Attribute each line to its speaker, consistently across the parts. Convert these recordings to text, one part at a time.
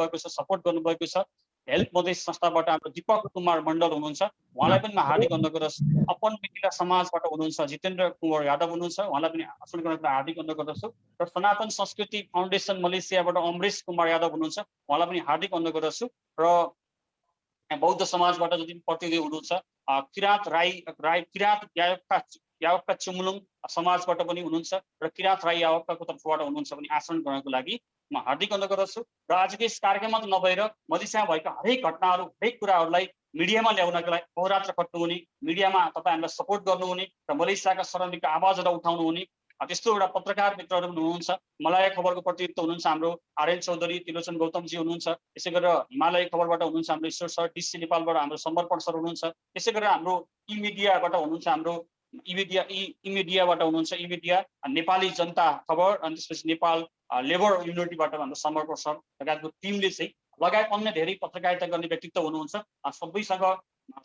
Speaker 1: भएको छ, सपोर्ट गर्नुभएको छ। हेल्प मधेस संस्थाबाट हाम्रो दीपक कुमार मण्डल हुनुहुन्छ, उहाँलाई पनि म हार्दिक अनुरोध गर्दछु। अपन मिथिला समाजबाट हुनुहुन्छ जितेन्द्र कुमार यादव हुनुहुन्छ, उहाँलाई पनि आसन गर्नको लागि हार्दिक अनुरोध गर्दछु। र सनातन संस्कृति फाउन्डेसन मलेसियाबाट अमरेश कुमार यादव हुनुहुन्छ, उहाँलाई पनि हार्दिक अनुरोध गर्दछु। र बौद्ध समाजबाट जति पनि प्रतिनिधि हुनुहुन्छ, किराँत यावक्का चुमुलुङ समाजबाट पनि हुनुहुन्छ र किराँत राई यावक्काको तर्फबाट हुनुहुन्छ भने आसन ग्रहणको लागि म हार्दिक अनुरोध गर्दछु। र आजको यस कार्यक्रममा त नभएर मधेसमा भएका हरेक घटनाहरू, हरेक कुराहरूलाई मिडियामा ल्याउनका लागि अहोरात्र खट्नुहुने, मिडियामा तपाईँहरूलाई सपोर्ट गर्नुहुने र मलेसियाका सरहदीको आवाजहरू उठाउनुहुने त्यस्तो एउटा पत्रकार मित्रहरू पनि हुनुहुन्छ। मलाया खबरको प्रतिनिधित्व हुनुहुन्छ हाम्रो आर्यन चौधरी, त्रिलोचन गौतमजी हुनुहुन्छ। त्यसै गरेर हिमालय खबरबाट हुनुहुन्छ हाम्रो ईश्वर सर, डिसी नेपालबाट हाम्रो समर्पण सर हुनुहुन्छ। त्यसै गरेर हाम्रो ई मिडियाबाट हुनुहुन्छ हाम्रो ई मिडियाबाट हुनुहुन्छ ई मिडिया नेपाली जनता खबर, अनि त्यसपछि नेपाल लेबर युनिटीबाट हाम्रो समर्पण सर लगायतको टिमले चाहिँ लगायत अन्य धेरै पत्रकारिता गर्ने व्यक्तित्व हुनुहुन्छ।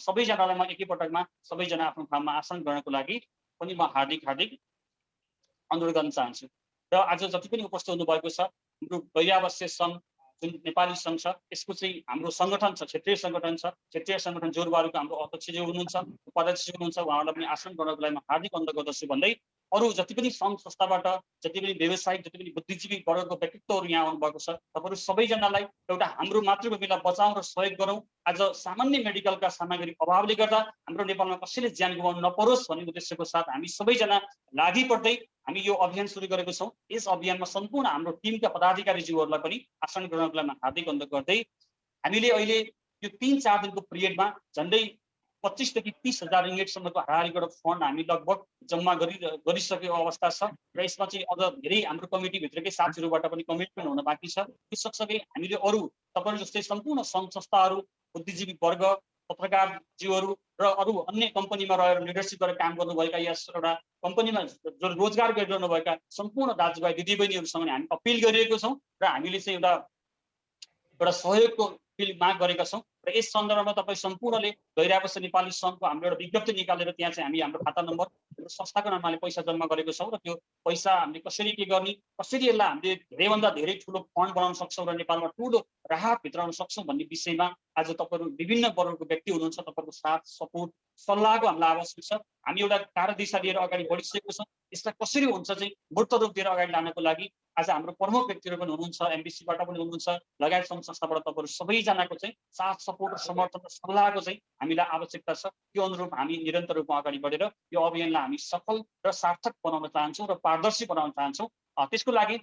Speaker 1: सबैजनालाई म एकैपटकमा सबैजना आफ्नो ठाउँमा आसन गर्नको लागि पनि म हार्दिक अनुरोध गर्न चाहन्छु। र आज जति पनि उपस्थित हुनुभएको छ, हाम्रो गैरावास्य सङ्घ जुन नेपाली सङ्घ छ, यसको चाहिँ हाम्रो सङ्गठन छ, क्षेत्रीय सङ्गठन छ, क्षेत्रीय सङ्गठन जोरबारुको हाम्रो अध्यक्षज्यू हुनुहुन्छ, उपाध्यक्षज्यू हुनुहुन्छ, उहाँलाई पनि आसन गर्नको लागि म हार्दिक अनुरोध गर्दछु भन्दै अरू जति पनि सङ्घ संस्थाबाट जति पनि व्यवसायिक जति पनि बुद्धिजीवी वर्गको व्यक्तित्वहरू यहाँ आउनुभएको छ, तपाईँहरू सबैजनालाई एउटा हाम्रो मातृभूमिलाई बचाउँ र सहयोग गरौँ। आज सामान्य मेडिकलका सामग्री अभावले गर्दा हाम्रो नेपालमा कसैले ज्यान गुमाउनु नपरोस् भन्ने उद्देश्यको साथ हामी सबैजना लागि पर्दै हामी यो अभियान सुरु गरेको छौँ। यस अभियानमा सम्पूर्ण हाम्रो टिमका पदाधिकारीज्यूहरूलाई पनि आसन ग्रहणको लागि हार्दिक अनुरोध गर्दै हामीले अहिले यो 3-4 दिनको पिरियडमा झन्डै 25 देखि 30,000 ringgit-सम्मको हाराहारीको फन्ड हामी लगभग जम्मा गरिसकेको अवस्था छ। र यसमा चाहिँ अझ धेरै हाम्रो कमिटीभित्रकै साथीहरूबाट पनि कमिटमेन्ट हुन बाँकी छ। त्यो सँगसँगै हामीले अरू तपाईँहरू जस्तै सम्पूर्ण सङ्घ संस्थाहरू, बुद्धिजीवी वर्ग, पत्रकारज्यूहरू र अरू अन्य कम्पनीमा रहेर लिडरसिप गरेर काम गर्नुभएका या एउटा कम्पनीमा जो रोजगार गरिरहनुभएका सम्पूर्ण दाजुभाइ दिदीबहिनीहरूसँग हामी अपिल गरिरहेको छौँ र हामीले चाहिँ एउटा सहयोगको माग गरेका छौँ। र यस सन्दर्भमा तपाईँ सम्पूर्णले गैरावास्य नेपाली सङ्घको हाम्रो एउटा विज्ञप्ति निकालेर त्यहाँ चाहिँ हामी हाम्रो खाता नम्बर संस्थाको नामले पैसा जम्मा गरेको छौँ र त्यो पैसा हामीले कसरी के गर्ने, कसरी यसलाई हामीले धेरैभन्दा धेरै ठुलो फन्ड बनाउन सक्छौँ र नेपालमा ठुलो राहत भित्राउन सक्छौँ भन्ने विषयमा आज तपाईँहरू विभिन्न वर्गको व्यक्ति हुनुहुन्छ, तपाईँहरूको साथ सपोर्ट सल्लाहको हामीलाई आवश्यक छ। हामी एउटा कार्यदिशा लिएर अगाडि बढिसकेको छौँ। यसलाई कसरी हुन्छ चाहिँ मूर्त रूप दिएर अगाडि लानको लागि आज हाम्रो प्रमुख व्यक्तिहरू पनि हुनुहुन्छ, एमबिसीबाट पनि हुनुहुन्छ, लगायत सङ्घ संस्थाबाट तपाईँहरू सबैजनाको चाहिँ साथ सपोर्ट र समर्थन र सल्लाहको चाहिँ हामीलाई आवश्यकता छ। त्यो अनुरूप हामी निरन्तर रूपमा अगाडि बढेर यो अभियानलाई हामी सफल र सार्थक बनाउन चाहन्छौँ र पारदर्शी बनाउन चाहन्छौँ। त्यसको लागि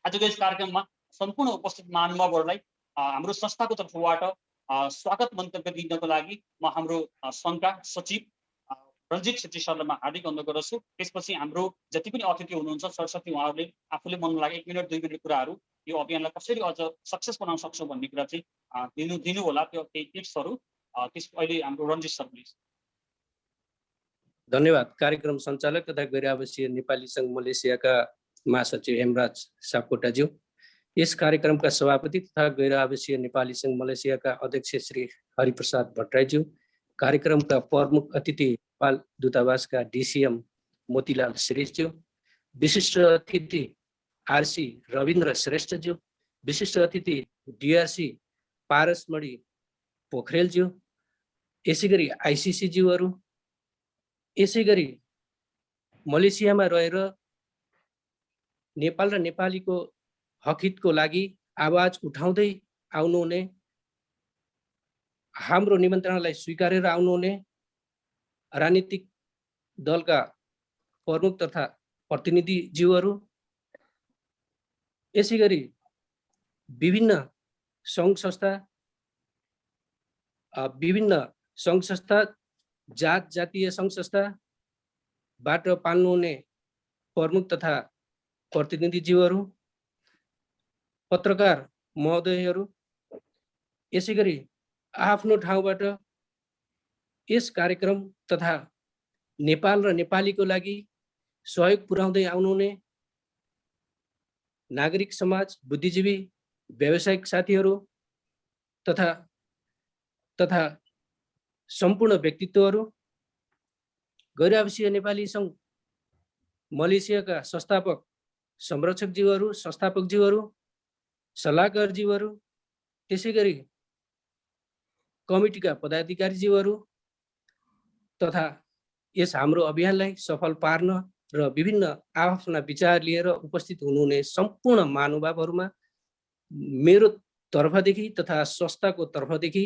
Speaker 1: आजको यस कार्यक्रममा सम्पूर्ण उपस्थित महानुभावहरूलाई हाम्रो संस्थाको तर्फबाट स्वागत मन्तव्य दिनको लागि म हाम्रो सङ्घका सचिव रञ्जित छेत्री सरलाई म हार्दिक अनुरोध गर्दछु। त्यसपछि हाम्रो जति पनि अतिथि हुनुहुन्छ सरस्वती, उहाँहरूले आफूले मन लाग्यो 1 मिनट 2 मिनट कुराहरू यो अभियानलाई कसरी अझ सक्सेस बनाउन सक्छौँ भन्ने कुरा चाहिँ दिनु होला, त्यो केही टिप्सहरू। अहिले हाम्रो रञ्जित सर प्लिज।
Speaker 2: धन्यवाद। कार्यक्रम सञ्चालक तथा गैरावासीय नेपाली सङ्घ मलेसियाका महासचिव हेमराज सापकोटाज्यू, यस कार्यक्रमका सभापति तथा गैरावासीय नेपाली सङ्घ मलेसियाका अध्यक्ष श्री हरिप्रसाद भट्टराईज्यू, कार्यक्रमका प्रमुख अतिथि नेपाल दूतावासका डिसिएम मोतीलाल श्रेष्ठज्यू, विशिष्ट अतिथि आरसी रविन्द्र श्रेष्ठज्यू, विशिष्ट अतिथि डिआरसी पारसमणि पोखरेलज्यू, यसै गरी आइसिसी ज्यूहरू, यसै गरी मलेसियामा रहेर नेपाल र नेपालीको हक हितको लागि आवाज उठाउँदै आउनुहुने, हाम्रो निमन्त्रणालाई स्वीकारेर आउनुहुने राजनीतिक दलका प्रमुख तथा प्रतिनिधिज्यूहरू, यसै गरी विभिन्न सङ्घ संस्था जातीय सङ्घ संस्थाबाट पाल्नुहुने प्रमुख तथा प्रतिनिधिज्यूहरू, पत्रकार महोदयहरू, यसै गरी आफ्नो ठाउँबाट यस कार्यक्रम तथा नेपाल र नेपालीको लागि सहयोग पुर्याउँदै आउनुहुने नागरिक समाज, बुद्धिजीवी, व्यावसायिक साथीहरू तथा सम्पूर्ण व्यक्तित्वहरू, गैरावासीय नेपाली सङ्घ मलेसियाका संस्थापक संरक्षकज्यूहरू, संस्थापकज्यूहरू, सल्लाहकारज्यूहरू, त्यसै गरी कमिटीका पदाधिकारीज्यूहरू तथा यस हाम्रो अभियानलाई सफल पार्न र विभिन्न आफ्ना विचार लिएर उपस्थित हुनुहुने सम्पूर्ण महानुभावहरूमा मेरो तर्फदेखि तथा संस्थाको तर्फदेखि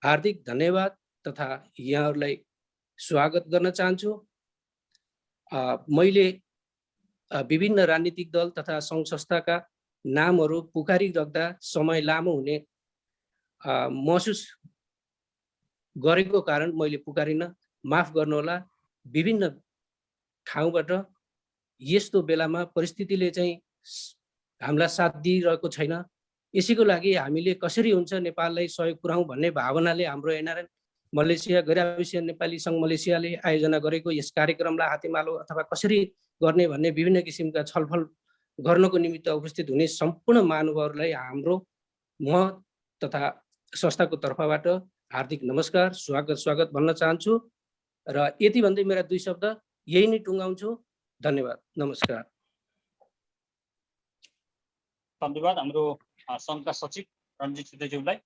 Speaker 2: हार्दिक धन्यवाद तथा यहाँहरूलाई स्वागत गर्न चाहन्छु। मैले विभिन्न राजनीतिक दल तथा सङ्घ संस्थाका नामहरू पुकारिराख्दा समय लामो हुने महसुस गरेको कारण मैले पुकारिन, माफ गर्नुहोला। विभिन्न ठाउँबाट यस्तो बेलामा परिस्थितिले चाहिँ हामीलाई साथ दिइरहेको छैन। यसैको लागि हामीले कसरी हुन्छ नेपाललाई सहयोग पुर्याउँ भन्ने भावनाले हाम्रो एनआरएन मलेसिया गैर-आवासीय नेपाली सङ्घ मलेसियाले आयोजना गरेको यस कार्यक्रमलाई हातेमालो अथवा कसरी गर्ने भन्ने विभिन्न किसिमका छलफल गर्नको निमित्त उपस्थित हुने सम्पूर्ण महानुभावहरूलाई हाम्रो म तथा संस्थाको तर्फबाट हार्दिक नमस्कार, स्वागत भन्न चाहन्छु र यति भन्दै मेरा 2 शब्द यही नै टुङ्गाउँछु। धन्यवाद, नमस्कार।
Speaker 1: धन्यवाद हाम्रो सङ्घका सचिव रञ्जित छेत्रीज्यूलाई।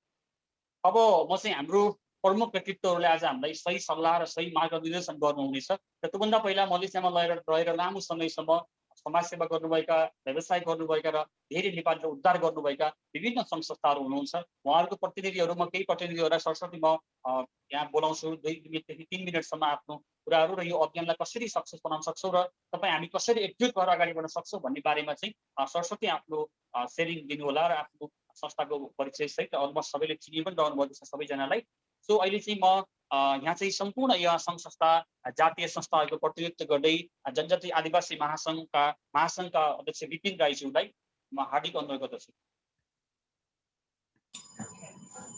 Speaker 1: अब म चाहिँ हाम्रो प्रमुख व्यक्तित्वहरूले आज हामीलाई सही सल्लाह र सही मार्गनिर्देशन गर्नुहुनेछ र त्योभन्दा पहिला मलेसियामा रहेर लामो समयसम्म समाजसेवा गर्नुभएका, व्यवसाय गर्नुभएका र धेरै नेपालीलाई उद्धार गर्नुभएका विभिन्न सङ्घ संस्थाहरू हुनुहुन्छ। उहाँहरूको प्रतिनिधिहरूमा केही प्रतिनिधिहरूलाई सरस्वती म यहाँ बोलाउँछु। 2 मिनटदेखि 3 मिनटसम्म आफ्नो कुराहरू र यो अभियानलाई कसरी सक्सेस बनाउन सक्छौँ र तपाईँ हामी कसरी एकजुट भएर अगाडि बढ्न सक्छौँ भन्ने बारेमा चाहिँ सरस्वती आफ्नो सेयरिङ दिनुहोला र आफ्नो संस्थाको परिचय सहित अलमोस्ट सबैले चिनी पनि रहनुभएको छ सबैजनालाई। सो अहिले चाहिँ म यहाँ चाहिँ सम्पूर्ण यहाँ सङ्घ संस्था, जातीय संस्थाहरूको प्रतिनिधित्व गर्दै जनजाति आदिवासी महासङ्घका अध्यक्ष विपिन राईज्यूलाई म हार्दिक अनुरोध गर्दछु।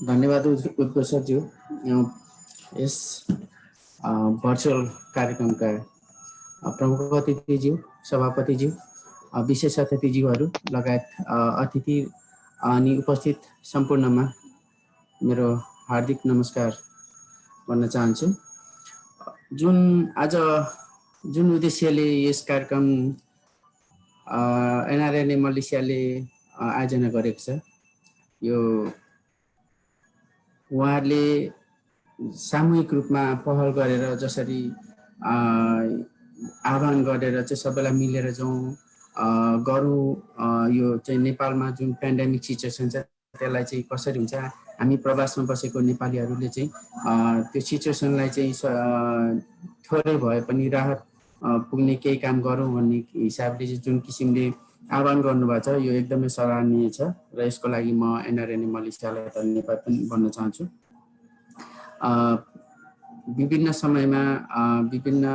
Speaker 3: धन्यवाद उत्कर्षज्यू। यस भर्चुअल कार्यक्रमका प्रमुख अतिथिज्यू, सभापतिज्यू, विशेष अतिथिज्यूहरू लगायत अतिथि अनि उपस्थित सम्पूर्णमा मेरो हार्दिक नमस्कार भन्न चाहन्छु। जुन उद्देश्यले यस कार्यक्रम एनआरएन मलेसियाले आयोजना गरेको छ, यो उहाँहरूले सामूहिक रूपमा पहल गरेर जसरी आह्वान गरेर चाहिँ सबैलाई मिलेर जाउँ गरौँ, यो चाहिँ नेपालमा जुन पेन्डेमिक सिचुएसन छ त्यसलाई चाहिँ कसरी हुन्छ, हामी प्रवासमा बसेको नेपालीहरूले चाहिँ त्यो सिचुएसनलाई चाहिँ थोरै भए पनि राहत पुग्ने केही काम गरौँ भन्ने हिसाबले चाहिँ जुन किसिमले आह्वान गर्नुभएको छ यो एकदमै सराहनीय छ र यसको लागि म एनआरएन मलेसियालाई धन्यवाद पनि भन्न चाहन्छु। विभिन्न समयमा विभिन्न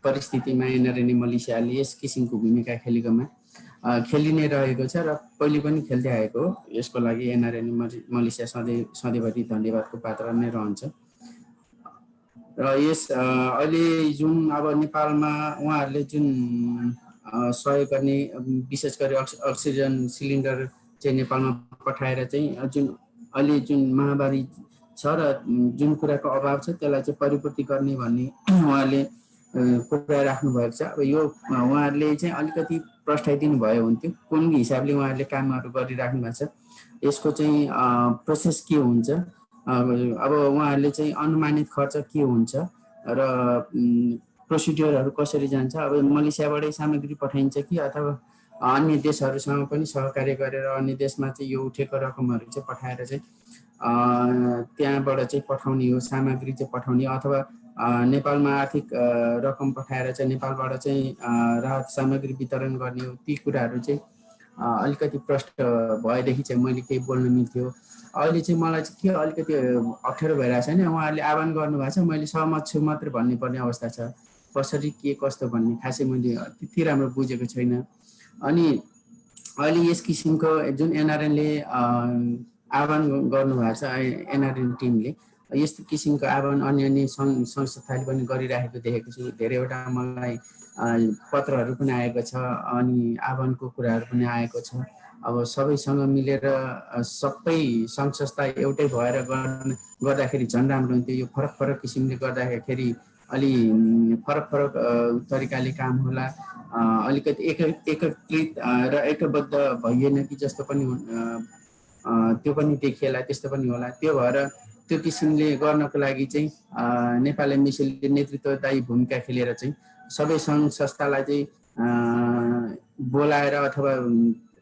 Speaker 3: परिस्थितिमा एनआरएन मलेसियाले यस किसिमको भूमिका खेलि नै रहेको छ र पहिले पनि खेल्दै आएको हो। यसको लागि एनआरएन मलेसिया सधैँभरि धन्यवादको पात्र नै रहन्छ। र यस अहिले जुन अब नेपालमा उहाँहरूले जुन सहयोग गर्ने, विशेष गरी अक्सिजन सिलिन्डर चाहिँ नेपालमा पठाएर चाहिँ अहिले जुन महामारी छ र जुन कुराको अभाव छ त्यसलाई चाहिँ परिपूर्ति गर्ने भन्ने उहाँले कुरा राख्नु भएको छ। अब यो उहाँहरूले चाहिँ अलिकति प्रस्ताइदिनु भयो हुन्थ्यो, कुन हिसाबले उहाँहरूले कामहरू गरिराख्नु भएको छ, यसको चाहिँ प्रोसेस के हुन्छ, अब उहाँहरूले चाहिँ अनुमानित खर्च के हुन्छ र प्रोसिड्युरहरू कसरी जान्छ, अब मलेसियाबाटै सामग्री पठाइन्छ कि अथवा अन्य देशहरूसँग पनि सहकार्य गरेर अन्य देशमा चाहिँ यो उठेको रकमहरू चाहिँ पठाएर चाहिँ त्यहाँबाट चाहिँ पठाउने हो, सामग्री चाहिँ पठाउने, अथवा नेपालमा आर्थिक रकम पठाएर चाहिँ नेपालबाट चाहिँ राहत सामग्री वितरण गर्ने हो। ती कुराहरू चाहिँ अलिकति प्रष्ट भएदेखि चाहिँ मैले केही बोल्न मिल्थ्यो। अहिले चाहिँ मलाई चाहिँ के अलिकति अप्ठ्यारो भइरहेको छ नि, उहाँहरूले आह्वान गर्नुभएको छ, मैले सहमत छु मात्रै भन्ने पर्ने अवस्था छ। कसरी के कस्तो भन्ने खासै मैले त्यति राम्रो बुझेको छैन। अनि अहिले यस किसिमको जुन एनआरएनले आह्वान गर्नुभएको छ, एनआरएन टिमले यस्तो किसिमको आह्वान अन्य सङ्घ संस्थाले पनि गरिराखेको देखेको छु। धेरैवटा मलाई पत्रहरू पनि आएको छ अनि आह्वानको कुराहरू पनि आएको छ। अब सबैसँग मिलेर सबै सङ्घ संस्था एउटै भएर गर्दाखेरि झन् राम्रो हुन्थ्यो। यो फरक किसिमले गर्दाखेरि अलि फरक तरिकाले काम होला। अलिकति एकीकृत र एकबद्ध भइएन कि जस्तो पनि त्यो पनि देखिएला, त्यस्तो पनि होला। त्यो भएर त्यो किसिमले गर्नको लागि चाहिँ नेपाल एम्बेसीले नेतृत्वदायी भूमिका खेलेर चाहिँ सबै सङ्घ संस्थालाई चाहिँ बोलाएर अथवा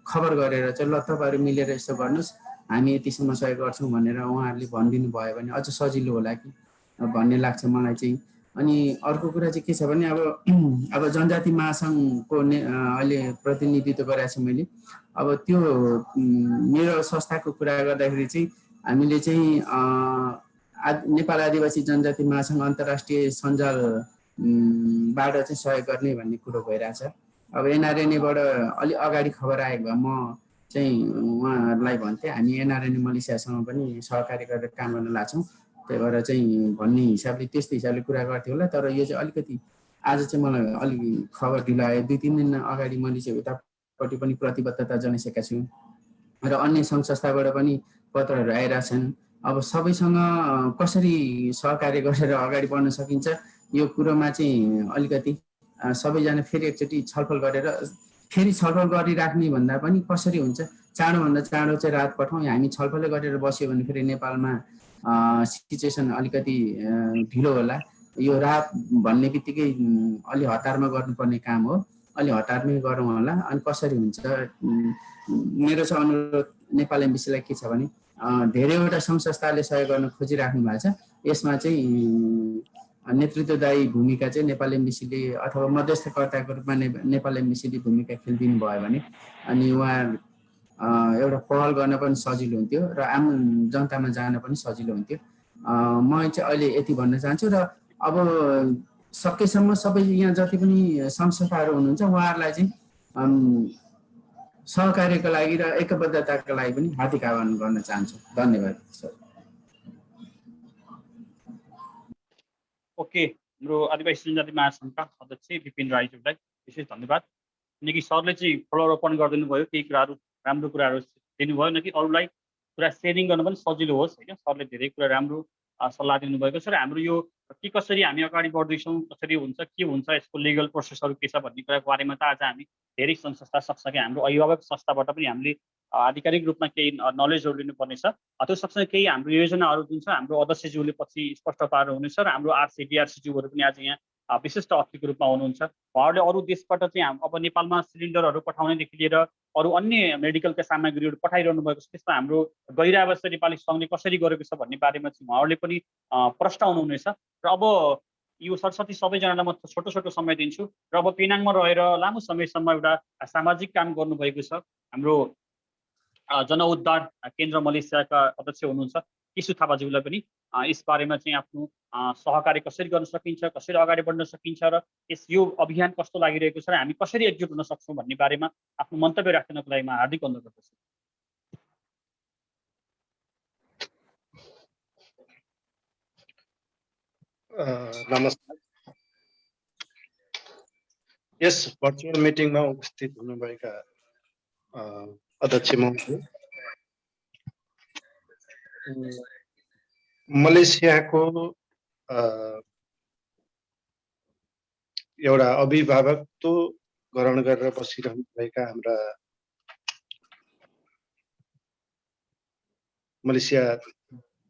Speaker 3: खबर गरेर चाहिँ ल तपाईँहरू मिलेर यसो गर्नुहोस्, हामी यतिसम्म सहयोग गर्छौँ भनेर उहाँहरूले भनिदिनु भयो भने अझ सजिलो होला कि भन्ने लाग्छ मलाई चाहिँ। अनि अर्को कुरा चाहिँ के छ भने अब जनजाति महासङ्घको अहिले प्रतिनिधित्व गरेको छु मैले। अब त्यो मेरो संस्थाको कुरा गर्दाखेरि चाहिँ हामीले चाहिँ नेपाल आदिवासी जनजाति महासङ्घ अन्तर्राष्ट्रिय सञ्जालबाट चाहिँ सहयोग गर्ने भन्ने कुरो भइरहेछ। अब एनआरएनएबाट अलि अगाडि खबर आएको भए म चाहिँ उहाँहरूलाई भन्थेँ हामी एनआरएनए मलेसियासँग पनि सहकारी गरेर काम गर्न लाग्छौँ, त्यही भएर चाहिँ भन्ने हिसाबले त्यस्तो हिसाबले कुरा गर्थ्यो होला। तर यो चाहिँ अलिकति आज चाहिँ मलाई अलिक खबर ढिलो आयो। 2-3 दिन अगाडि मैले चाहिँ उतापट्टि पनि प्रतिबद्धता जनाइसकेका छु र अन्य सङ्घ संस्थाबाट पनि पत्रहरू आइरहेछन्। अब सबैसँग कसरी सहकार्य गरेर अगाडि बढ्न सकिन्छ यो कुरोमा चाहिँ अलिकति सबैजना फेरि एकचोटि छलफल गरेर फेरि छलफल गरिराख्ने भन्दा पनि कसरी हुन्छ चाँडोभन्दा चाँडो चाहिँ रात पठाउँ। हामी छलफल गरेर बस्यो भने फेरि नेपालमा सिचुएसन अलिकति ढिलो होला। यो रात भन्ने बित्तिकै अलि हतारमा गर्नुपर्ने काम हो, अलि हतारमै गरौँ होला। अनि कसरी हुन्छ मेरो चाहिँ अनुरोध नेपाल एम्बेसीलाई के छ भने धेरैवटा सङ्घ संस्थाले सहयोग गर्न खोजिराख्नु भएको छ। यसमा चाहिँ नेतृत्वदायी भूमिका चाहिँ नेपाल एम्बेसीले अथवा मध्यस्थकर्ताको रूपमा नेपाल एम्बेसीले भूमिका खेलिदिनु भयो भने अनि उहाँ एउटा पहल गर्न पनि सजिलो हुन्थ्यो र आम जनतामा जान पनि सजिलो हुन्थ्यो। म चाहिँ अहिले यति भन्न चाहन्छु र अब सकेसम्म सबै यहाँ जति पनि सङ्घ संस्थाहरू हुनुहुन्छ उहाँहरूलाई चाहिँ सहकार्यको लागि र एकबद्धताको लागि पनि हार्दिक आह्वान गर्न चाहन्छु। धन्यवाद सर।
Speaker 1: ओके, हाम्रो आदिवासी जनजाति महासङ्घका अध्यक्ष विपिन राईज्यूलाई विशेष धन्यवाद। किनकि सरले चाहिँ फलोरोपण गरिदिनु भयो, केही कुराहरू राम्रो कुराहरू दिनुभयो न कि अरूलाई कुरा सेयरिङ गर्न पनि सजिलो होस् होइन। सरले धेरै कुरा राम्रो सल्लाह दिनुभएको छ र हाम्रो यो के कसरी हामी अगाडि बढ्दैछौँ, कसरी हुन्छ, के हुन्छ, यसको लिगल प्रोसेसहरू के छ भन्ने कुराको बारेमा त आज हामी धेरै सङ्घ संस्था सँगसँगै हाम्रो अभिभावक संस्थाबाट पनि हामीले आधिकारिक रूपमा केही नलेजहरू लिनुपर्नेछ। त्यो सँगसँगै केही हाम्रो योजनाहरू जुन छ हाम्रो अध्यक्षज्यूले पछि स्पष्ट पारेर हुनेछ र हाम्रो आरसी डिआरसीज्यूहरू पनि आज यहाँ विशिष्ट अतिथिको रूपमा हुनुहुन्छ। उहाँहरूले अरू देशबाट चाहिँ अब नेपालमा सिलिन्डरहरू पठाउनेदेखि लिएर अरू अन्य मेडिकलका सामग्रीहरू पठाइरहनु भएको छ, त्यसमा हाम्रो गैर-आवासीय नेपाली सङ्घले कसरी गरेको छ भन्ने बारेमा चाहिँ उहाँहरूले पनि प्रश्न आउनुहुनेछ। र अब यो सरस्वती सबैजनालाई म छोटो छोटो समय दिन्छु र अब पेनाङमा रहेर लामो समयसम्म एउटा सामाजिक काम गर्नुभएको छ हाम्रो जनउद्धार केन्द्र मलेसियाका अध्यक्ष हुनुहुन्छ किशु थापाज्यूलाई पनि यसबारेमा चाहिँ आफ्नो सहकार्य कसरी गर्न सकिन्छ, कसरी अगाडि बढ्न सकिन्छ र यो अभियान कस्तो लागिरहेको छ र हामी कसरी एकजुट हुन सक्छौँ भन्ने बारेमा आफ्नो मन्तव्य राख्नको लागि म हार्दिक अनुरोध गर्दछु।
Speaker 4: नमस्कार। यस भर्चुअल मिटिङमा उपस्थित हुनुभएका अध्यक्ष महोदय, मलेसियाको एउटा अभिभावकत्व ग्रहण गरेर बसिरहनुभएका हाम्रा मलेसिया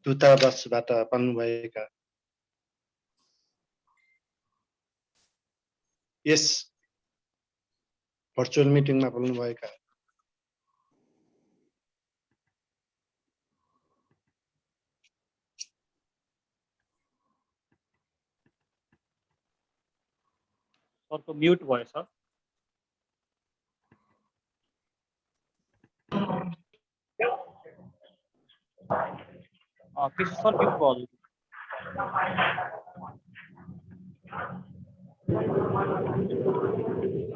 Speaker 4: दूतावासबाट पाल्नुभएका यस भर्चुअल मिटिङमा बोल्नुभएका
Speaker 1: सरको म्युट भयो सर। किशु सर म्युट भयो।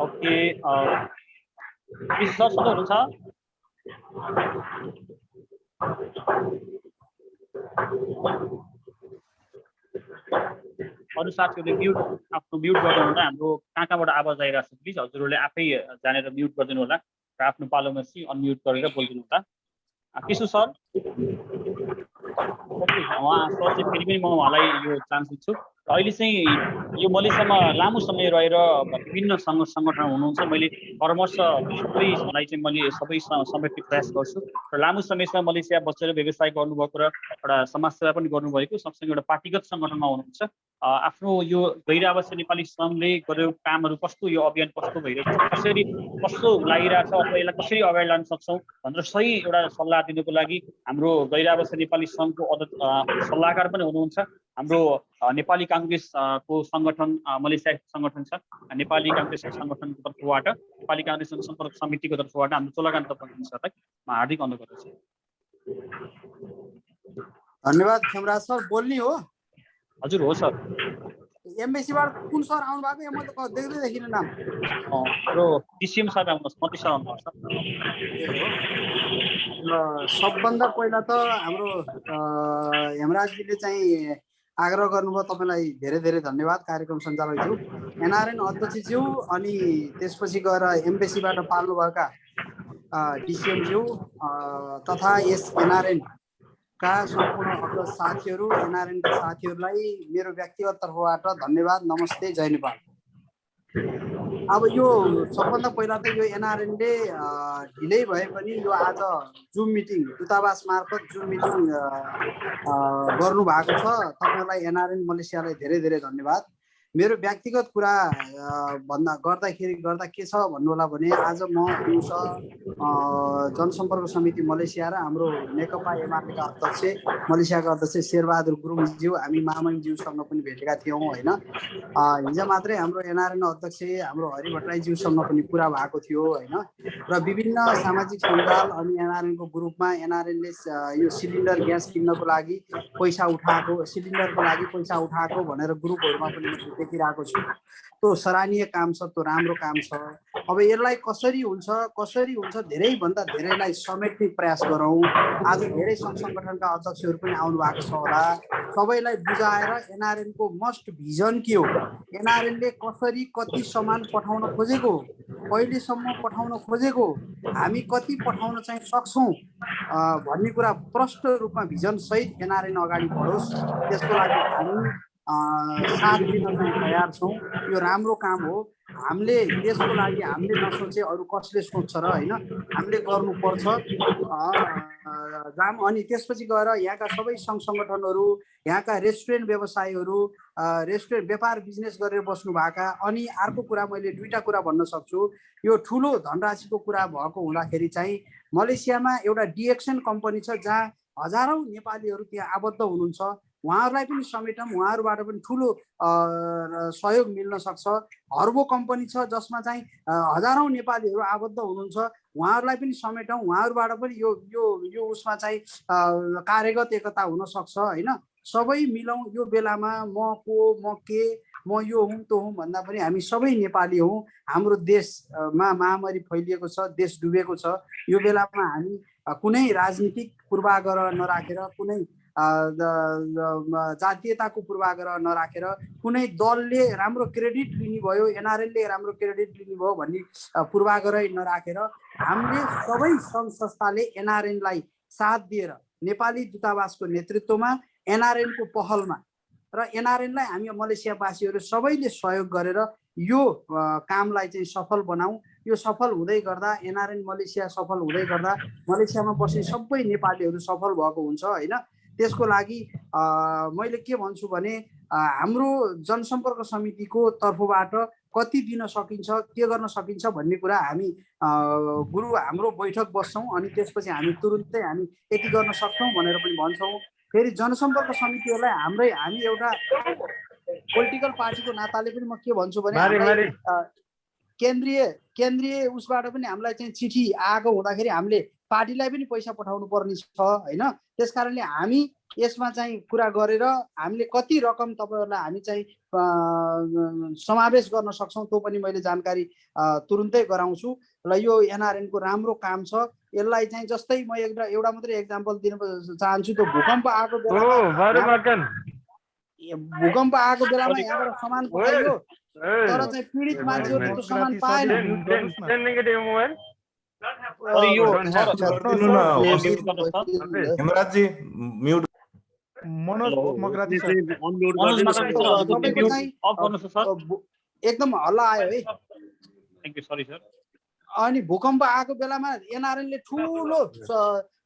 Speaker 1: ओके, किशु सर सुन्नु हुनुहुन्छ? अरू साथीहरूले म्युट आफ्नो म्युट गरिदिनु होला। हाम्रो कहाँबाट आवाज आइरहेको छ प्लिज हजुरहरूले आफै जानेर म्युट गरिदिनु होला र आफ्नो पालोमा चाहिँ अनम्युट गरेर बोलिदिनु होला। किशु सर उहाँ सर चाहिँ फेरि पनि म उहाँलाई यो चान्स दिन्छु। अहिले चाहिँ यो मलेसियामा लामो समय रहेर विभिन्न सङ्गठन हुनुहुन्छ। मैले कर्मश सबैलाई चाहिँ मैले सबैसँग समेट्ने प्रयास गर्छु र लामो समयसम्म मलेसिया बसेर व्यवसाय गर्नुभएको र एउटा समाजसेवा पनि गर्नुभएको, सँगसँगै एउटा पार्टीगत सङ्गठनमा हुनुहुन्छ। आफ्नो यो गैर आवासीय नेपाली श्रमले गरेको कामहरू कस्तो, यो अभियान कस्तो भइरहेको छ, कसरी कस्तो लागिरहेछ अथवा यसलाई कसरी अगाडि लान सक्छौँ भनेर सही एउटा सल्लाह दिनुको लागि हाम्रो गैर आवासीय नेपाली सङ्घको सल्लाहकार पनि हुनुहुन्छ। हाम्रो नेपाली काङ्ग्रेसको सङ्गठन मलेसिया सङ्गठन छ, नेपाली काङ्ग्रेस सङ्गठनको तर्फबाट, नेपाली काङ्ग्रेस जनसम्पर्क समितिको तर्फबाट हाम्रो चोलाकान्त पन्त सरलाई म हार्दिक अनुरोध गर्दछु।
Speaker 5: धन्यवाद खेमराज सर। बोल्ने हो?
Speaker 1: हजुर हो सर।
Speaker 5: एमबेसीबाट कुन सर आउनु भएको? म त देख्दै देखिनँ नाम।
Speaker 1: हाम्रो डिसिएम सर आउनुहोस्, मती सर आउनुहोस् सर।
Speaker 5: सबभन्दा पहिला त हाम्रो हेमराजजीले चाहिँ आग्रह गर्नुभयो, तपाईँलाई धेरै धेरै धन्यवाद कार्यक्रम सञ्चालकज्यू, एनआरएन अध्यक्षज्यू, अनि त्यसपछि गएर एमबेसीबाट पाल्नुभएका डिसिएमज्यू तथा यस एनआरएन का सम्पूर्ण अग्रज साथीहरू, एनआरएनका साथीहरूलाई मेरो व्यक्तिगत तर्फबाट धन्यवाद, नमस्ते, जय नेपाल। अब यो सबभन्दा पहिला त यो एनआरएनले ढिलै भए पनि यो आज जुम मिटिङ, दूतावास मार्फत जुम मिटिङ गर्नु भएको छ। तपाईँलाई एनआरएन मलेसियालाई धेरै धेरै धन्यवाद। मेरो व्यक्तिगत कुरा गर्दा के छ भन्नु होला भने, आज म दिउँसो जनसम्पर्क समिति मलेसिया र हाम्रो नेकपा एमालेका अध्यक्ष मलेसियाका अध्यक्ष शेरबहादुर गुरुङज्यू, हामी मामङज्यूसँग पनि भेटेका थियौँ होइन। हिजो मात्रै हाम्रो एनआरएन अध्यक्ष हाम्रो हरि भट्टराईज्यूसँग पनि कुरा भएको थियो होइन। र विभिन्न सामाजिक सञ्जाल अनि एनआरएनको ग्रुपमा एनआरएनले यो सिलिन्डर ग्यास किन्नको लागि पैसा उठाएको, सिलिन्डरको लागि पैसा उठाएको भनेर ग्रुपहरूमा पनि देखिरहेको छु। त्यो सराहनीय काम छ, त्यो राम्रो काम छ। अब यसलाई कसरी हुन्छ धेरैभन्दा धेरैलाई समेट्ने प्रयास गरौँ। आज धेरै सङ्घ सङ्गठनका अध्यक्षहरू पनि आउनु भएको छ होला। सबैलाई बुझाएर एनआरएनको मस्ट भिजन के हो, एनआरएनले कसरी कति सामान पठाउन खोजेको, कहिलेसम्म पठाउन खोजेको, हामी कति पठाउन चाहिँ सक्छौँ भन्ने कुरा प्रष्ट रूपमा भिजन सहित एनआरएन अगाडि बढोस्। त्यसको लागि हामी साथ दिन चाहिँ तयार छौँ। यो राम्रो काम हो। हामीले देशको लागि हामीले नसोचे अरू कसले सोच्छ र होइन, हामीले गर्नुपर्छ। अनि त्यसपछि गएर यहाँका सबै सङ्घ सङ्गठनहरू, यहाँका रेस्टुरेन्ट व्यवसायीहरू, रेस्टुरेन्ट व्यापार बिजनेस गरेर बस्नु भएका, अनि अर्को कुरा मैले दुईवटा कुरा भन्न सक्छु। यो ठुलो धनराशिको कुरा भएको हुँदाखेरि चाहिँ मलेसियामा एउटा डिएक्सन कम्पनी छ जहाँ हजारौँ नेपालीहरू त्यहाँ आबद्ध हुनुहुन्छ। उहाँहरूलाई पनि समेटौँ, उहाँहरूबाट पनि ठुलो सहयोग मिल्न सक्छ। हर्बो कम्पनी छ जसमा चाहिँ हजारौँ नेपालीहरू आबद्ध हुनुहुन्छ, उहाँहरूलाई पनि समेटौँ, उहाँहरूबाट पनि यो उसमा चाहिँ कार्यगत एकता हुन सक्छ होइन। सबै मिलौँ। यो बेलामा म के, म यो हुँ त्यो हुँ भन्दा पनि हामी सबै नेपाली हौँ। हाम्रो देशमा महामारी फैलिएको छ, देश डुबेको छ। यो बेलामा हामी कुनै राजनीतिक पूर्वाग्रह नराखेर, कुनै जातीयताको पूर्वाग्रह नराखेर, कुनै दलले राम्रो क्रेडिट लिने भयो, एनआरएनले राम्रो क्रेडिट लिने भयो भन्ने पूर्वाग्रह नराखेर हामीले सबै सङ्घ संस्थाले एनआरएनलाई साथ दिएर नेपाली दूतावासको नेतृत्वमा एनआरएनको पहलमा र एनआरएनलाई हामी मलेसियावासीहरू सबैले सहयोग गरेर यो कामलाई चाहिँ सफल बनाऊ। यो सफल हुँदै गर्दा एनआरएन मलेसिया सफल हुँदै गर्दा मलेसियामा बस्ने सबै नेपालीहरू सफल भएको हुन्छ होइन। त्यसको लागि मैले के भन्छु भने हाम्रो जनसम्पर्क समितिको तर्फबाट कति दिन सकिन्छ, के गर्न सकिन्छ भन्ने कुरा हामी हाम्रो बैठक बस्छौँ अनि त्यसपछि हामी तुरुन्तै हामी यति गर्न सक्छौँ भनेर पनि भन्छौँ। फेरि जनसम्पर्क समितिहरूलाई हामी एउटा पोलिटिकल पार्टीको नाताले पनि म के भन्छु भने केन्द्रीय उसबाट पनि हामीलाई चाहिँ चिठी आएको हुँदाखेरि हामीले पार्टीलाई पनि पैसा पठाउनु पर्ने छ होइन। त्यस कारणले हामी यसमा चाहिँ कुरा गरेर हामीले कति रकम तपाईँहरूलाई हामी चाहिँ समावेश गर्न सक्छौँ त्यो पनि मैले जानकारी तुरुन्तै गराउँछु। र यो एनआरएनको राम्रो काम छ। यसलाई चाहिँ जस्तै म एउटा मात्रै एक्जाम्पल दिन चाहन्छु। त्यो भूकम्प आएको बेलामा यहाँबाट सामान पठाइयो तर चाहिँ पीडित मान्छेहरूले त्यो सामान पाएन।
Speaker 4: मनोज मगराती सर
Speaker 1: मनोज मात्र
Speaker 5: तपाईँको चाहिँ
Speaker 1: अफ गर्नुहोस् सर।
Speaker 5: एकदम हल्ला आयो है।
Speaker 1: Thank you, sorry sir.
Speaker 5: अनि भूकम्प आएको बेलामा एनआरएनले ठुलो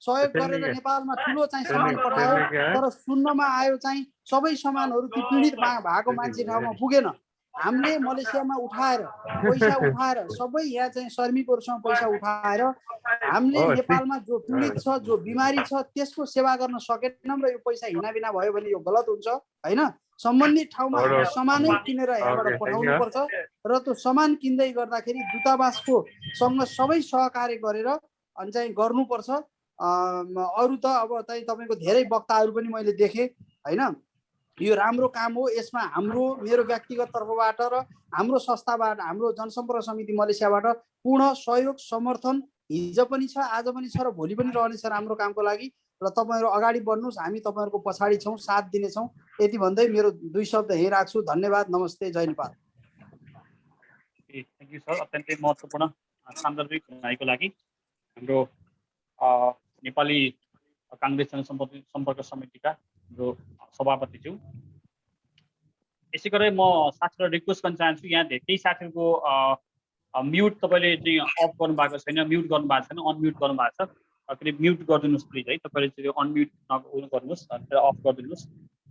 Speaker 5: सहयोग गरेर नेपालमा ठुलो चाहिँ सामान पठायो, तर सुन्नमा आयो चाहिँ सबै सामानहरू ती पीडित भएको मान्छे ठाउँमा पुगेन। हामीले मलेसियामा उठाएर पैसा उठाएर सबै यहाँ चाहिँ श्रमिकहरूसँग पैसा उठाएर हामीले नेपालमा जो पीडित छ, जो बिमारी छ, त्यसको सेवा गर्न सकेनौँ र यो पैसा हिनाबिना भयो भने यो गलत हुन्छ होइन। सम्बन्धित ठाउँमा हामी सामानै किनेर यहाँबाट पठाउनु पर्छ र त्यो सामान किन्दै गर्दाखेरि दूतावासको सँग सबै सहकार्य गरेर अनि चाहिँ गर्नुपर्छ। अरू त अब चाहिँ तपाईँको धेरै वक्ताहरू पनि मैले देखेँ होइन। यो राम्रो काम हो। यसमा हाम्रो मेरो व्यक्तिगत तर्फबाट र हाम्रो संस्थाबाट, हाम्रो जनसम्पर्क समिति मलेसियाबाट पूर्ण सहयोग समर्थन हिजो पनि छ, आज पनि छ र भोलि पनि रहनेछ राम्रो कामको लागि। र तपाईँहरू अगाडि बढ्नुहोस्, हामी तपाईँहरूको पछाडि छौँ, साथ दिनेछौँ। यति भन्दै मेरो 2 शब्द यहीँ राख्छु। धन्यवाद, नमस्ते, जय नेपाल।
Speaker 1: थ्याङ्क यू सर, अत्यन्तै महत्त्वपूर्ण सान्दर्भिक भनाइको लागि। हाम्रो नेपाली काङ्ग्रेस जनसम्पर्क समितिका हाम्रो सभापतिज्यू, यसै गरी म साथीहरूलाई रिक्वेस्ट गर्न चाहन्छु, यहाँ केही साथीहरूको म्युट तपाईँले चाहिँ अफ गर्नुभएको छैन, म्युट गर्नुभएको छैन, अनम्युट गर्नुभएको छ। फेरि म्युट गरिदिनुहोस् प्लिज है। तपाईँले चाहिँ अनम्युट गर्नुहोस्, अफ गरिदिनुहोस्।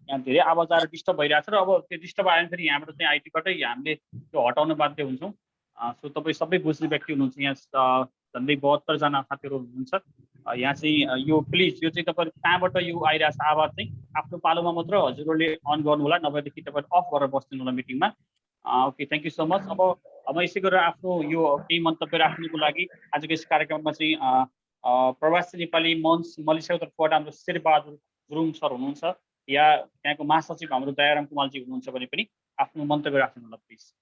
Speaker 1: यहाँ धेरै आवाज आएर डिस्टर्ब भइरहेको छ र अब त्यो डिस्टर्ब आयो भने फेरि यहाँबाट चाहिँ आइटीबाटै हामीले त्यो हटाउन बाध्य हुन्छौँ। सो तपाईँ सबै बुझ्ने व्यक्ति हुनुहुन्छ, यहाँ झन्डै 72 जना साथीहरू हुनुहुन्छ। यहाँ चाहिँ यो प्लिज यो चाहिँ तपाईँ कहाँबाट यो आइरहेको छ आवाज चाहिँ आफ्नो पालोमा मात्र हजुरहरूले अन गर्नु होला, नभएदेखि तपाईँ अफ गरेर बस्दिनु होला मिटिङमा। Okay, thank you so much. अब यसै गरेर आफ्नो यो केही मन्तव्य राख्नुको लागि आजको यस कार्यक्रममा चाहिँ प्रवासी नेपाली मञ्च मलेसियाको तर्फबाट हाम्रो शेरबहादुर गुरुङ सर हुनुहुन्छ, या त्यहाँको महासचिव हाम्रो दयाराम कुमालजी हुनुहुन्छ भने पनि आफ्नो मन्तव्य राख्नु होला प्लिज।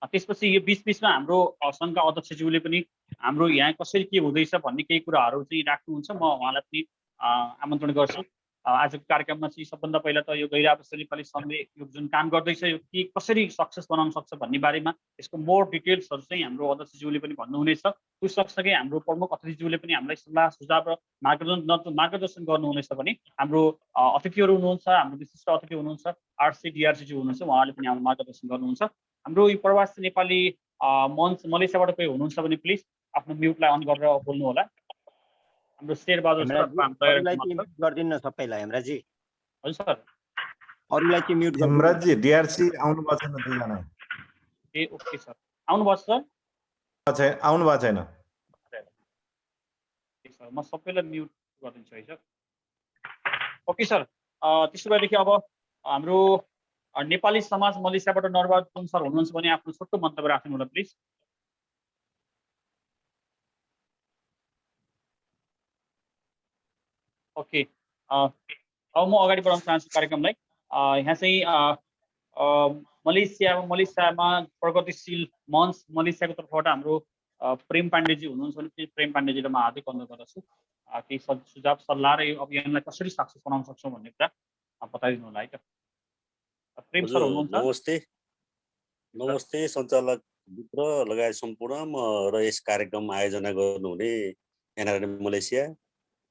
Speaker 1: त्यसपछि यो बिचमा हाम्रो सङ्घका अध्यक्षज्यूले पनि हाम्रो यहाँ कसरी के हुँदैछ भन्ने केही कुराहरू चाहिँ राख्नुहुन्छ। म उहाँलाई पनि आमन्त्रण गर्छु। आजको कार्यक्रममा चाहिँ सबभन्दा पहिला त यो गैर आवासीय नेपाली सङ्घले यो जुन काम गर्दैछ यो के कसरी सक्सेस बनाउन सक्छ भन्ने बारेमा यसको मोर डिटेल्सहरू चाहिँ हाम्रो अध्यक्षज्यूले पनि भन्नुहुनेछ। त्यो सँगसँगै हाम्रो प्रमुख अतिथिज्यूले पनि हामीलाई सल्लाह सुझाव र मार्गदर्शन गर्नुहुनेछ भने हाम्रो अतिथिहरू हुनुहुन्छ, हाम्रो विशिष्ट अतिथि हुनुहुन्छ, आरसी डिआरसीज्यू हुनुहुन्छ, उहाँले पनि हाम्रो मार्गदर्शन गर्नुहुन्छ। हाम्रो यो प्रवासी नेपाली मञ्च मलेसियाबाट कोही हुनुहुन्छ भने प्लिज आफ्नो म्युटलाई अन गरेर बोल्नु होला। हाम्रो शेरबहादुर
Speaker 6: गरिदिनु सबैलाई। हेमराजी
Speaker 1: हजुर सर,
Speaker 6: अरूलाई चाहिँ म्युट गर्नु।
Speaker 7: हेमराजी डिआरसी आउनु भएको छैन, दुईजना।
Speaker 1: ए ओके सर, आउनु भएको सर?
Speaker 7: आउनु भएको छैन
Speaker 1: सर, म सबैलाई म्युट गरिदिन्छु है सर। ओके सर, त्यसो भएदेखि अब हाम्रो नेपाली समाज मलेसियाबाट नरबहादुर सर हुनुहुन्छ भने आफ्नो छोटो मन्तव्य राख्नु होला प्लिज। ओके, अब म अगाडि बढाउन चाहन्छु कार्यक्रमलाई। यहाँ चाहिँ मलेसियामा प्रगतिशील मञ्च मलेसियाको तर्फबाट हाम्रो प्रेम पाण्डेजी हुनुहुन्छ भने प्रेम पाण्डेजीलाई म हार्दिक अनुरोध गर्दछु केही सुझाव सल्लाह र यो अभियानलाई कसरी सक्सेस बनाउन सक्छौँ भन्ने कुरा बताइदिनु होला है त। प्रेम सर हुनुहुन्छ?
Speaker 8: नमस्ते सञ्चालक मित्र लगायत सम्पूर्ण र यस कार्यक्रम आयोजना गर्नुहुने एनआरएन मलेसिया,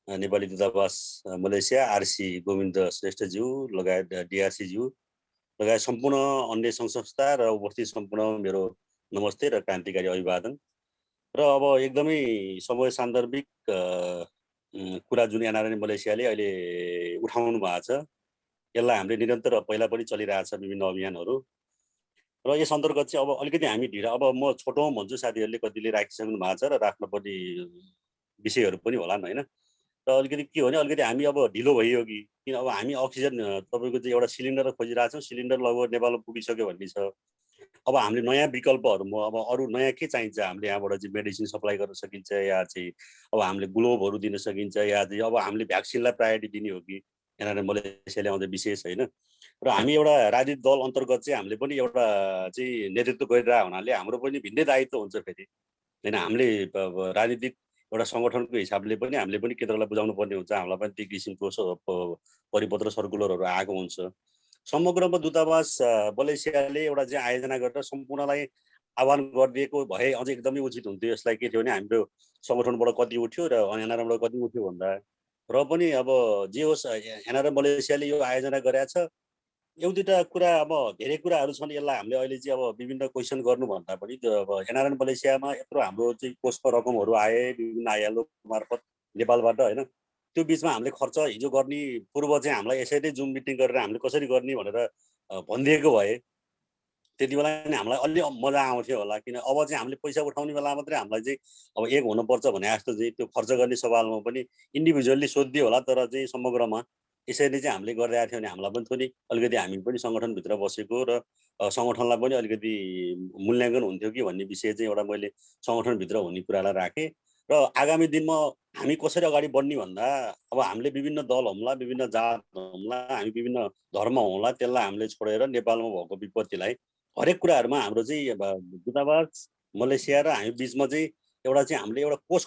Speaker 8: नेपाली दूतावास मलेसिया, आरसी गोविन्द श्रेष्ठज्यू लगायत डिआरसीज्यू लगायत सम्पूर्ण अन्य सङ्घ संस्था र उपस्थित सम्पूर्ण मेरो नमस्ते र क्रान्तिकारी अभिवादन। र अब एकदमै समय सान्दर्भिक कुरा जुन एनआरएन मलेसियाले अहिले उठाउनु भएको छ, यसलाई हामीले निरन्तर पहिला पनि चलिरहेछ विभिन्न अभियानहरू। र यस अन्तर्गत चाहिँ अब अलिकति हामी ढिला, अब म छोटो भन्छु, साथीहरूले कतिले राखिसक्नु भएको छ र राख्नुपर्ने विषयहरू पनि होलान् होइन। र अलिकति के हो भने अलिकति हामी अब ढिलो भइयो कि किन अब हामी अक्सिजन तपाईँको चाहिँ एउटा सिलिन्डर खोजिरहेछौँ, सिलिन्डर लगभग नेपालमा पुगिसक्यो भन्ने छ। अब हामीले नयाँ विकल्पहरूमा अब अरू नयाँ के चाहिन्छ, हामीले यहाँबाट चाहिँ मेडिसिन सप्लाई गर्न सकिन्छ या चाहिँ अब हामीले ग्लोभहरू दिन सकिन्छ या चाहिँ अब हामीले भ्याक्सिनलाई प्रायोरिटी दिने हो कि एनआरएन मलेसियाले आउँदा विशेष होइन। र हामी एउटा राजनीतिक दल अन्तर्गत चाहिँ हामीले पनि एउटा चाहिँ नेतृत्व गरिरहेको हुनाले हाम्रो पनि भिन्दै दायित्व हुन्छ फेरि होइन। हामीले राजनीतिक एउटा सङ्गठनको हिसाबले पनि हामीले पनि केन्द्रलाई बुझाउनु पर्ने हुन्छ, हामीलाई पनि त्यो किसिमको परिपत्र सर्कुलरहरू आएको हुन्छ। समग्रमा दूतावास मलेसियाले एउटा चाहिँ आयोजना गरेर सम्पूर्णलाई आह्वान गरिदिएको भए अझै एकदमै उचित हुन्थ्यो। यसलाई के थियो भने हाम्रो सङ्गठनबाट कति उठ्यो र एनआरएमबाट कति उठ्यो भन्दा र पनि अब जे होस् एनआरएम मलेसियाले यो आयोजना गरेको छ। एक दुईवटा कुरा अब धेरै कुराहरू छन्, यसलाई हामीले अहिले चाहिँ अब विभिन्न क्वेसन गर्नुभन्दा पनि त्यो अब एनआरएम मलेसियामा यत्रो हाम्रो चाहिँ कोषको रकमहरू आए विभिन्न आइएलओ मार्फत नेपालबाट होइन, त्यो बिचमा हामीले खर्च हिजो गर्ने पूर्व चाहिँ हामीलाई यसरी जुम मिटिङ गरेर हामीले कसरी गर्ने भनेर भनिदिएको भए त्यति बेला नि हामीलाई अलि मजा आउँथ्यो होला। किन अब चाहिँ हामीले पैसा उठाउने बेला मात्रै हामीलाई चाहिँ अब एक हुनुपर्छ भने जस्तो चाहिँ त्यो खर्च गर्ने सवालमा पनि इन्डिभिजुअल्ली सोधिदियो होला, तर चाहिँ समग्रमा यसरी चाहिँ हामीले गरिरहेको थियो भने हामीलाई पनि थोरै अलिकति हामी पनि सङ्गठनभित्र बसेको र सङ्गठनलाई पनि अलिकति मूल्याङ्कन हुन्थ्यो कि भन्ने विषय चाहिँ एउटा मैले सङ्गठनभित्र हुने कुरालाई राखेँ। र आगामी दिनमा हामी कसरी अगाडि बढ्ने भन्दा अब हामीले विभिन्न दल हौँला, विभिन्न जात हौँला, हामी विभिन्न धर्म हौँला, त्यसलाई हामीले छोडेर नेपालमा भएको विपत्तिलाई हरेक कुराहरूमा हाम्रो चाहिँ अब दूतावास मलेसिया र हामी बिचमा चाहिँ एउटा चाहिँ हामीले एउटा कोष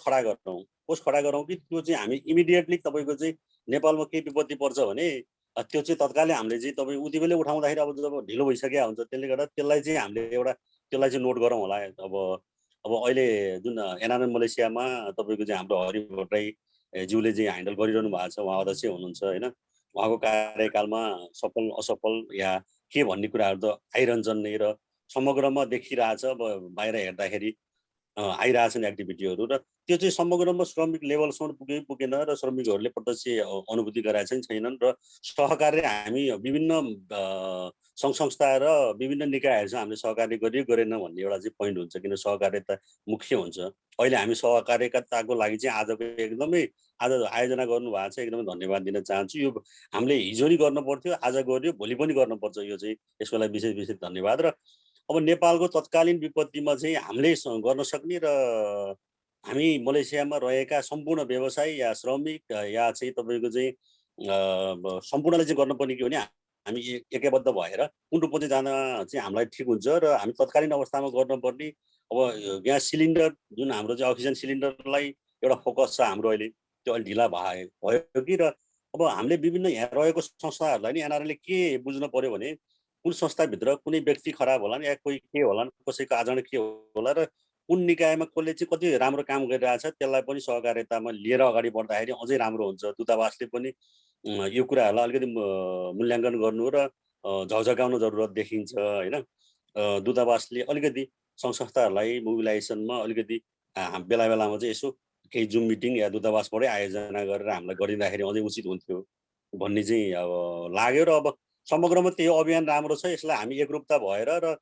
Speaker 8: खडा गरौँ कि त्यो चाहिँ हामी इमिडिएटली तपाईँको चाहिँ नेपालमा केही विपत्ति पर्छ भने त्यो चाहिँ तत्कालै हामीले चाहिँ तपाईँ उति बेलै उठाउँदाखेरि अब जब ढिलो भइसकेको हुन्छ, त्यसले गर्दा त्यसलाई चाहिँ हामीले एउटा त्यसलाई चाहिँ नोट गरौँ होला। अब अहिले जुन एनआरएम मलेसियामा तपाईँको चाहिँ हाम्रो हरि भट्टराई ज्यूले चाहिँ ह्यान्डल गरिरहनु भएको छ, उहाँ अध्यक्ष हुनुहुन्छ होइन। उहाँको कार्यकालमा सफल असफल या के भन्ने कुराहरू त आइरहन्छन् नै र समग्रमा देखिरहेछ। अब बाहिर हेर्दाखेरि आइरहेछन् एक्टिभिटीहरू र त्यो चाहिँ समग्रमा श्रमिक लेभलसम्म पुगेन र श्रमिकहरूले प्रत्यक्ष अनुभूति गराएका छैनन्। र सहकार्य हामी विभिन्न सङ्घ संस्था र विभिन्न निकायहरूसँग हामीले सहकार्य गरियो गरेन भन्ने एउटा चाहिँ पोइन्ट हुन्छ, किन सहकार्यता मुख्य हुन्छ। अहिले हामी सहकार्यताको लागि चाहिँ आजको एकदमै आज आयोजना गर्नुभएको छ, एकदमै धन्यवाद दिन चाहन्छु। यो हामीले हिजो नि गर्नु पर्थ्यो, आज गर्यो, भोलि पनि गर्नुपर्छ, यो चाहिँ यसको लागि विशेष धन्यवाद। र अब नेपालको तत्कालीन विपत्तिमा चाहिँ हामीले गर्न सक्ने र हामी मलेसियामा रहेका सम्पूर्ण व्यवसायी या श्रमिक या चाहिँ तपाईँको चाहिँ सम्पूर्णले चाहिँ गर्नुपर्ने के भने हामी एकैबद्ध भएर कुन रूपमा चाहिँ जान चाहिँ हामीलाई ठिक हुन्छ र हामी तत्कालीन अवस्थामा गर्नुपर्ने अब ग्यास सिलिन्डर जुन हाम्रो चाहिँ अक्सिजन सिलिन्डरलाई एउटा फोकस छ हाम्रो अहिले, त्यो अलि ढिला भयो कि। र अब हामीले विभिन्न यहाँ रहेको संस्थाहरूलाई नि एनआरएले के बुझ्नु पर्यो भने कुन संस्थाभित्र कुनै व्यक्ति खराब होला या कोही के होला, कसैको आचरण के होला र कुन निकायमा कसले चाहिँ कति राम्रो काम गरिरहेछ त्यसलाई पनि सहकार्यतामा लिएर अगाडि बढ्दाखेरि अझै राम्रो हुन्छ। दूतावासले पनि यो कुराहरूलाई अलिकति मूल्याङ्कन गर्नु र झकझकाउन जरुरत देखिन्छ होइन। दूतावासले अलिकति सङ्घ संस्थाहरूलाई मोबिलाइजेसनमा अलिकति बेला बेलामा चाहिँ यसो केही जुम मिटिङ या दूतावासबाटै आयोजना गरेर हामीलाई गरिदिँदाखेरि अझै उचित हुन्थ्यो भन्ने चाहिँ अब लाग्यो। र अब समग्रमा त्यो अभियान राम्रो छ, यसलाई हामी एकरूपता भएर र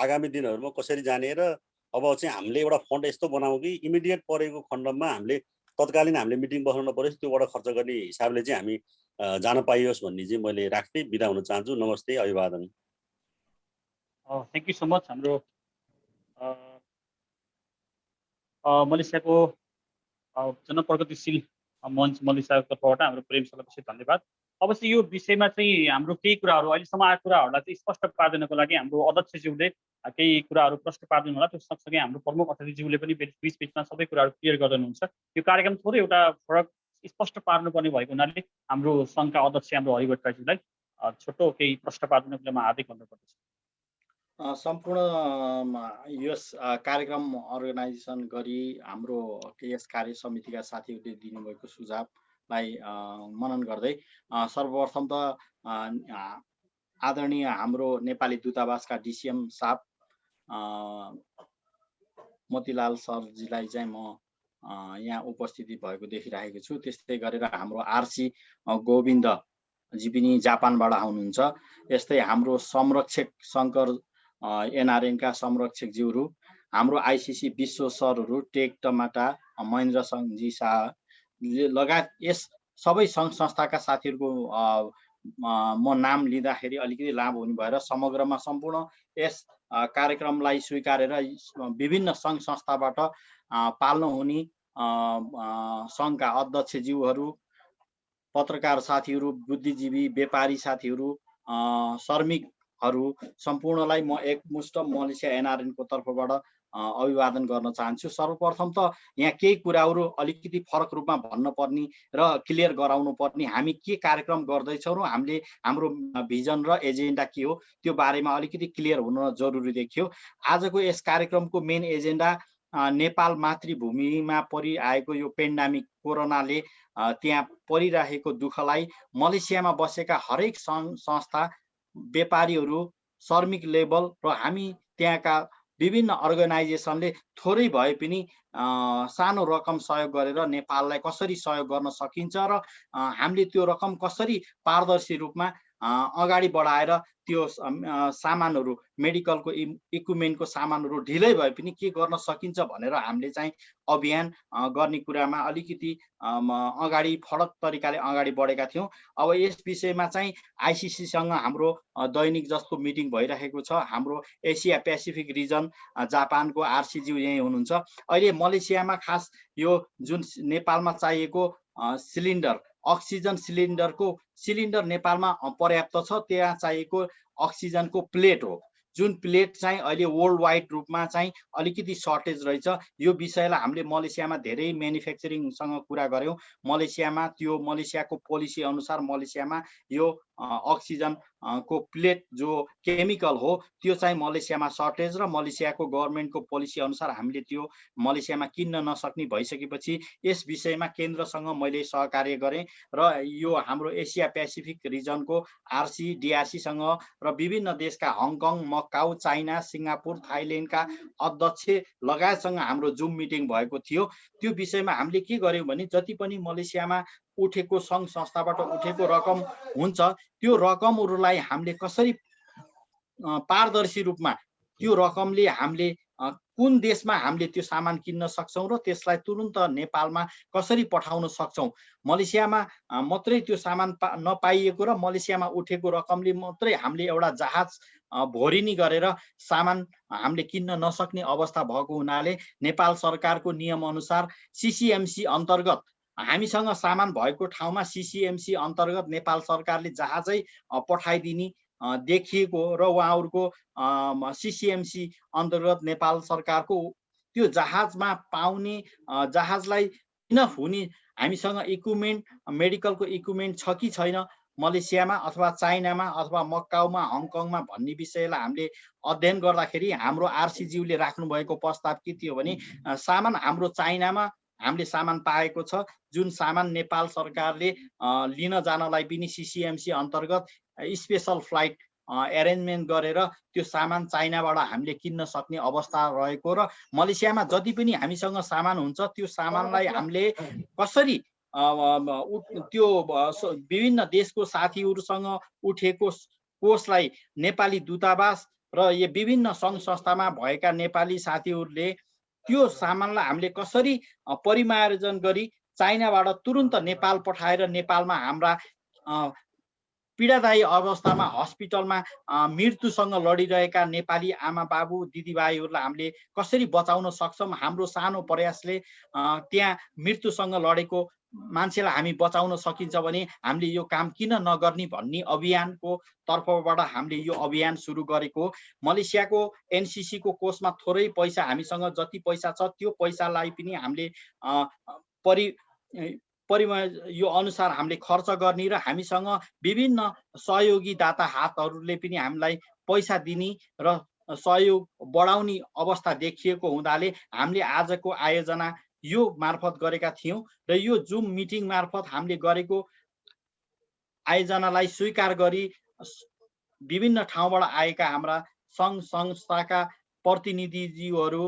Speaker 8: आगामी दिनहरूमा कसरी जाने र अब चाहिँ हामीले एउटा फन्ड यस्तो बनाऊँ कि इमिडिएट परेको खण्डमा हामीले तत्कालीन हामीले मिटिङ बसाउन पऱ्यो, त्योबाट खर्च गर्ने हिसाबले चाहिँ हामी जान पाइयोस् भन्ने चाहिँ मैले राख्दै बिदा हुन चाहन्छु। नमस्ते, अभिवादन।
Speaker 1: Thank you so much. हाम्रो मलेसियाको जनप्रगतिशील मञ्च मलेसियाको तर्फबाट हाम्रो प्रेम सरलाई विशेष धन्यवाद। अवश्य यो विषयमा चाहिँ हाम्रो केही कुराहरू अहिलेसम्म आएको कुराहरूलाई चाहिँ स्पष्ट पार्दिनको लागि हाम्रो अध्यक्षज्यूले केही कुराहरू प्रश्न पारिदिनु होला। त्यो सँगसँगै हाम्रो प्रमुख अतिथिज्यूले पनि बिचमा सबै कुराहरू क्लियर गरिदिनुहुन्छ। यो कार्यक्रम थोरै एउटा फरक स्पष्ट पार्नुपर्ने भएको हुनाले हाम्रो सङ्घका अध्यक्ष हाम्रो हरि भट्टराईज्यूलाई छोटो केही प्रश्न पारिदिनको लागि म हार्दिक अनुरोध गर्दछु।
Speaker 9: सम्पूर्ण यस कार्यक्रम अर्गनाइजेसन गरी हाम्रो यस कार्य समितिका साथीहरूले दिनुभएको सुझावलाई मनन गर्दै सर्वप्रथम त आदरणीय हाम्रो नेपाली दूतावासका डिसिएम साहब मोतीलाल सरजीलाई चाहिँ म यहाँ उपस्थिति भएको देखिरहेको छु। त्यस्तै गरेर हाम्रो आरसी गोविन्दजी पनि जापानबाट आउनुहुन्छ। यस्तै हाम्रो संरक्षक शङ्कर एनआरएनका संरक्षकज्यूहरू, हाम्रो आइसिसी विश्व सरहरू टेक टमाटा महेन्द्र सङ्घजी शाह लगायत यस सबै सङ्घ संस्थाका साथीहरूको म नाम लिँदाखेरि अलिकति लामो हुने भएर समग्रमा सम्पूर्ण यस कार्यक्रमलाई स्वीकारेर विभिन्न सङ्घ संस्थाबाट पाल्न हुने सङ्घका अध्यक्षज्यूहरू, पत्रकार साथीहरू, बुद्धिजीवी व्यापारी साथीहरू, श्रमिकहरू सम्पूर्णलाई म एकमुष्ट मलेसिया एनआरएनको तर्फबाट अभिवादन गर्न चाहन्छु। सर्वप्रथम त यहाँ केही कुराहरू अलिकति फरक रूपमा भन्न पर्ने र क्लियर गराउनु पर्ने, हामी के कार्यक्रम गर्दैछौँ र हाम्रो भिजन र एजेन्डा के हो त्यो बारेमा अलिकति क्लियर हुन जरुरी देखियो। आजको यस कार्यक्रमको मेन एजेन्डा नेपाल मातृभूमिमा परिआएको यो पेन्डामिक कोरोनाले त्यहाँ परिरहेको दुःखलाई मलेसियामा बसेका हरेक संस्था, व्यापारीहरू, श्रमिक लेभल र हामी त्यहाँका विभिन्न अर्गनाइजेसनले थोरै भए पनि सानो रकम सहयोग गरेर नेपाललाई कसरी सहयोग गर्न सकिन्छ र हामीले त्यो रकम कसरी पारदर्शी रूपमा अगाडि बढाएर त्यो सामानहरू, मेडिकलको इक्विपमेन्टको सामानहरू ढिलै भए पनि के गर्न सकिन्छ भनेर हामीले चाहिँ अभियान गर्ने कुरामा अलिकति अगाडि फरक तरिकाले अगाडि बढेका थियौँ। अब यस विषयमा चाहिँ आइसिसीसँग हाम्रो दैनिक जस्तो मिटिङ भइरहेको छ। हाम्रो एसिया पेसिफिक रिजन जापानको आरसीज्यू यहीँ हुनुहुन्छ। अहिले मलेसियामा खास यो जुन नेपालमा चाहिएको सिलिन्डर, अक्सिजन सिलिन्डर नेपालमा पर्याप्त छ। त्यहाँ चाहिएको अक्सिजनको प्लेट हो, जुन प्लेट चाहिँ अहिले वर्ल्ड वाइड रूपमा चाहिँ अलिकति सर्टेज रहेछ। यो विषयलाई हामीले मलेसियामा धेरै म्यानुफ्याक्चरिङसँग कुरा गऱ्यौँ। मलेसियाको पोलिसी अनुसार मलेसियामा यो अक्सिजन को प्लेट जो केमिकल हो त्यो चाहिँ मलेसियामा सर्टेज र मलेसियाको गभर्नमेन्टको पोलिसी अनुसार हामीले त्यो मलेसियामा किन्न नसक्ने भइसकेपछि यस विषयमा केन्द्रसँग मैले सहकार्य गरेँ र यो हाम्रो एसिया पेसिफिक रिजनको आरसी डिआरसीसँग र विभिन्न देशका हङकङ, मकाउ, चाइना, सिङ्गापुर, थाइल्यान्डका अध्यक्ष लगायतसँग हाम्रो जुम मिटिङ भएको थियो। त्यो विषयमा हामीले के गर्यौँ भने जति पनि मलेसियामा उठेको सङ्घ संस्थाबाट उठेको रकम हुन्छ त्यो रकमहरूलाई हामीले कसरी पारदर्शी रूपमा त्यो रकमले हामीले कुन देशमा हामीले त्यो सामान किन्न सक्छौँ र त्यसलाई तुरुन्त नेपालमा कसरी पठाउन सक्छौँ। मलेसियामा मात्रै त्यो सामान नपाइएको र मलेसियामा उठेको रकमले मात्रै हामीले एउटा जहाज भोरिनी गरेर सामान हामीले किन्न नसक्ने अवस्था भएको हुनाले नेपाल सरकारको नियम अनुसार सीसीएमसी अन्तर्गत हामीसँग सामान भएको ठाउँमा सीसीएमसी अन्तर्गत नेपाल सरकारले जहाजै पठाइदिने देखिएको र उहाँहरूको सीसीएमसी अन्तर्गत नेपाल सरकारको त्यो जहाजमा पाउने जहाजलाई इनफ हुने हामीसँग इक्विपमेन्ट, मेडिकलको इक्विपमेन्ट छ कि छैन मलेसियामा अथवा चाइनामा अथवा मकाउमा, हङकङमा भन्ने विषयलाई हामीले अध्ययन गर्दाखेरि हाम्रो आरसीज्यूले राख्नुभएको प्रस्ताव के थियो भने सामान हाम्रो चाइनामा हामीले सामान पाएको छ, जुन सामान नेपाल सरकारले लिन जानलाई पनि सीसीएमसी अन्तर्गत स्पेसल फ्लाइट एरेन्जमेन्ट गरेर त्यो सामान चाइनाबाट हामीले किन्न सक्ने अवस्था रहेको र मलेसियामा जति पनि हामीसँग सामान हुन्छ त्यो सामानलाई हामीले कसरी त्यो विभिन्न देशको साथीहरूसँग उठेको कोषलाई नेपाली दूतावास र यो विभिन्न सङ्घ संस्थामा भएका नेपाली साथीहरूले त्यो सामानलाई हामीले कसरी परिमार्जन गरी चाइनाबाट तुरुन्त नेपाल पठाएर नेपालमा हाम्रा पीडादायी अवस्थामा हस्पिटलमा मृत्युसँग लडिरहेका नेपाली आमा बाबु दिदीभाइहरूलाई हामीले कसरी बचाउन सक्छौँ। हाम्रो सानो प्रयासले त्यहाँ मृत्युसँग लडेको मान्छेलाई हामी बचाउन सकिन्छ भने हामीले यो काम किन नगर्ने भन्ने अभियानको तर्फबाट हामीले यो अभियान सुरु गरेको। मलेसियाको एनसीसीको कोषमा थोरै पैसा, हामीसँग जति पैसा छ त्यो पैसालाई पनि हामीले यो अनुसार हामीले खर्च गर्ने र हामीसँग विभिन्न सहयोगी दाता हातहरूले पनि हामीलाई पैसा दिने र सहयोग बढाउने अवस्था देखिएको हुँदाले हामीले आजको आयोजना यो मार्फत गरेका थियौँ र यो जुम मिटिङ मार्फत हामीले गरेको आयोजनालाई स्वीकार गरी विभिन्न ठाउँबाट आएका हाम्रा सङ्घ संस्थाका प्रतिनिधिज्यूहरू,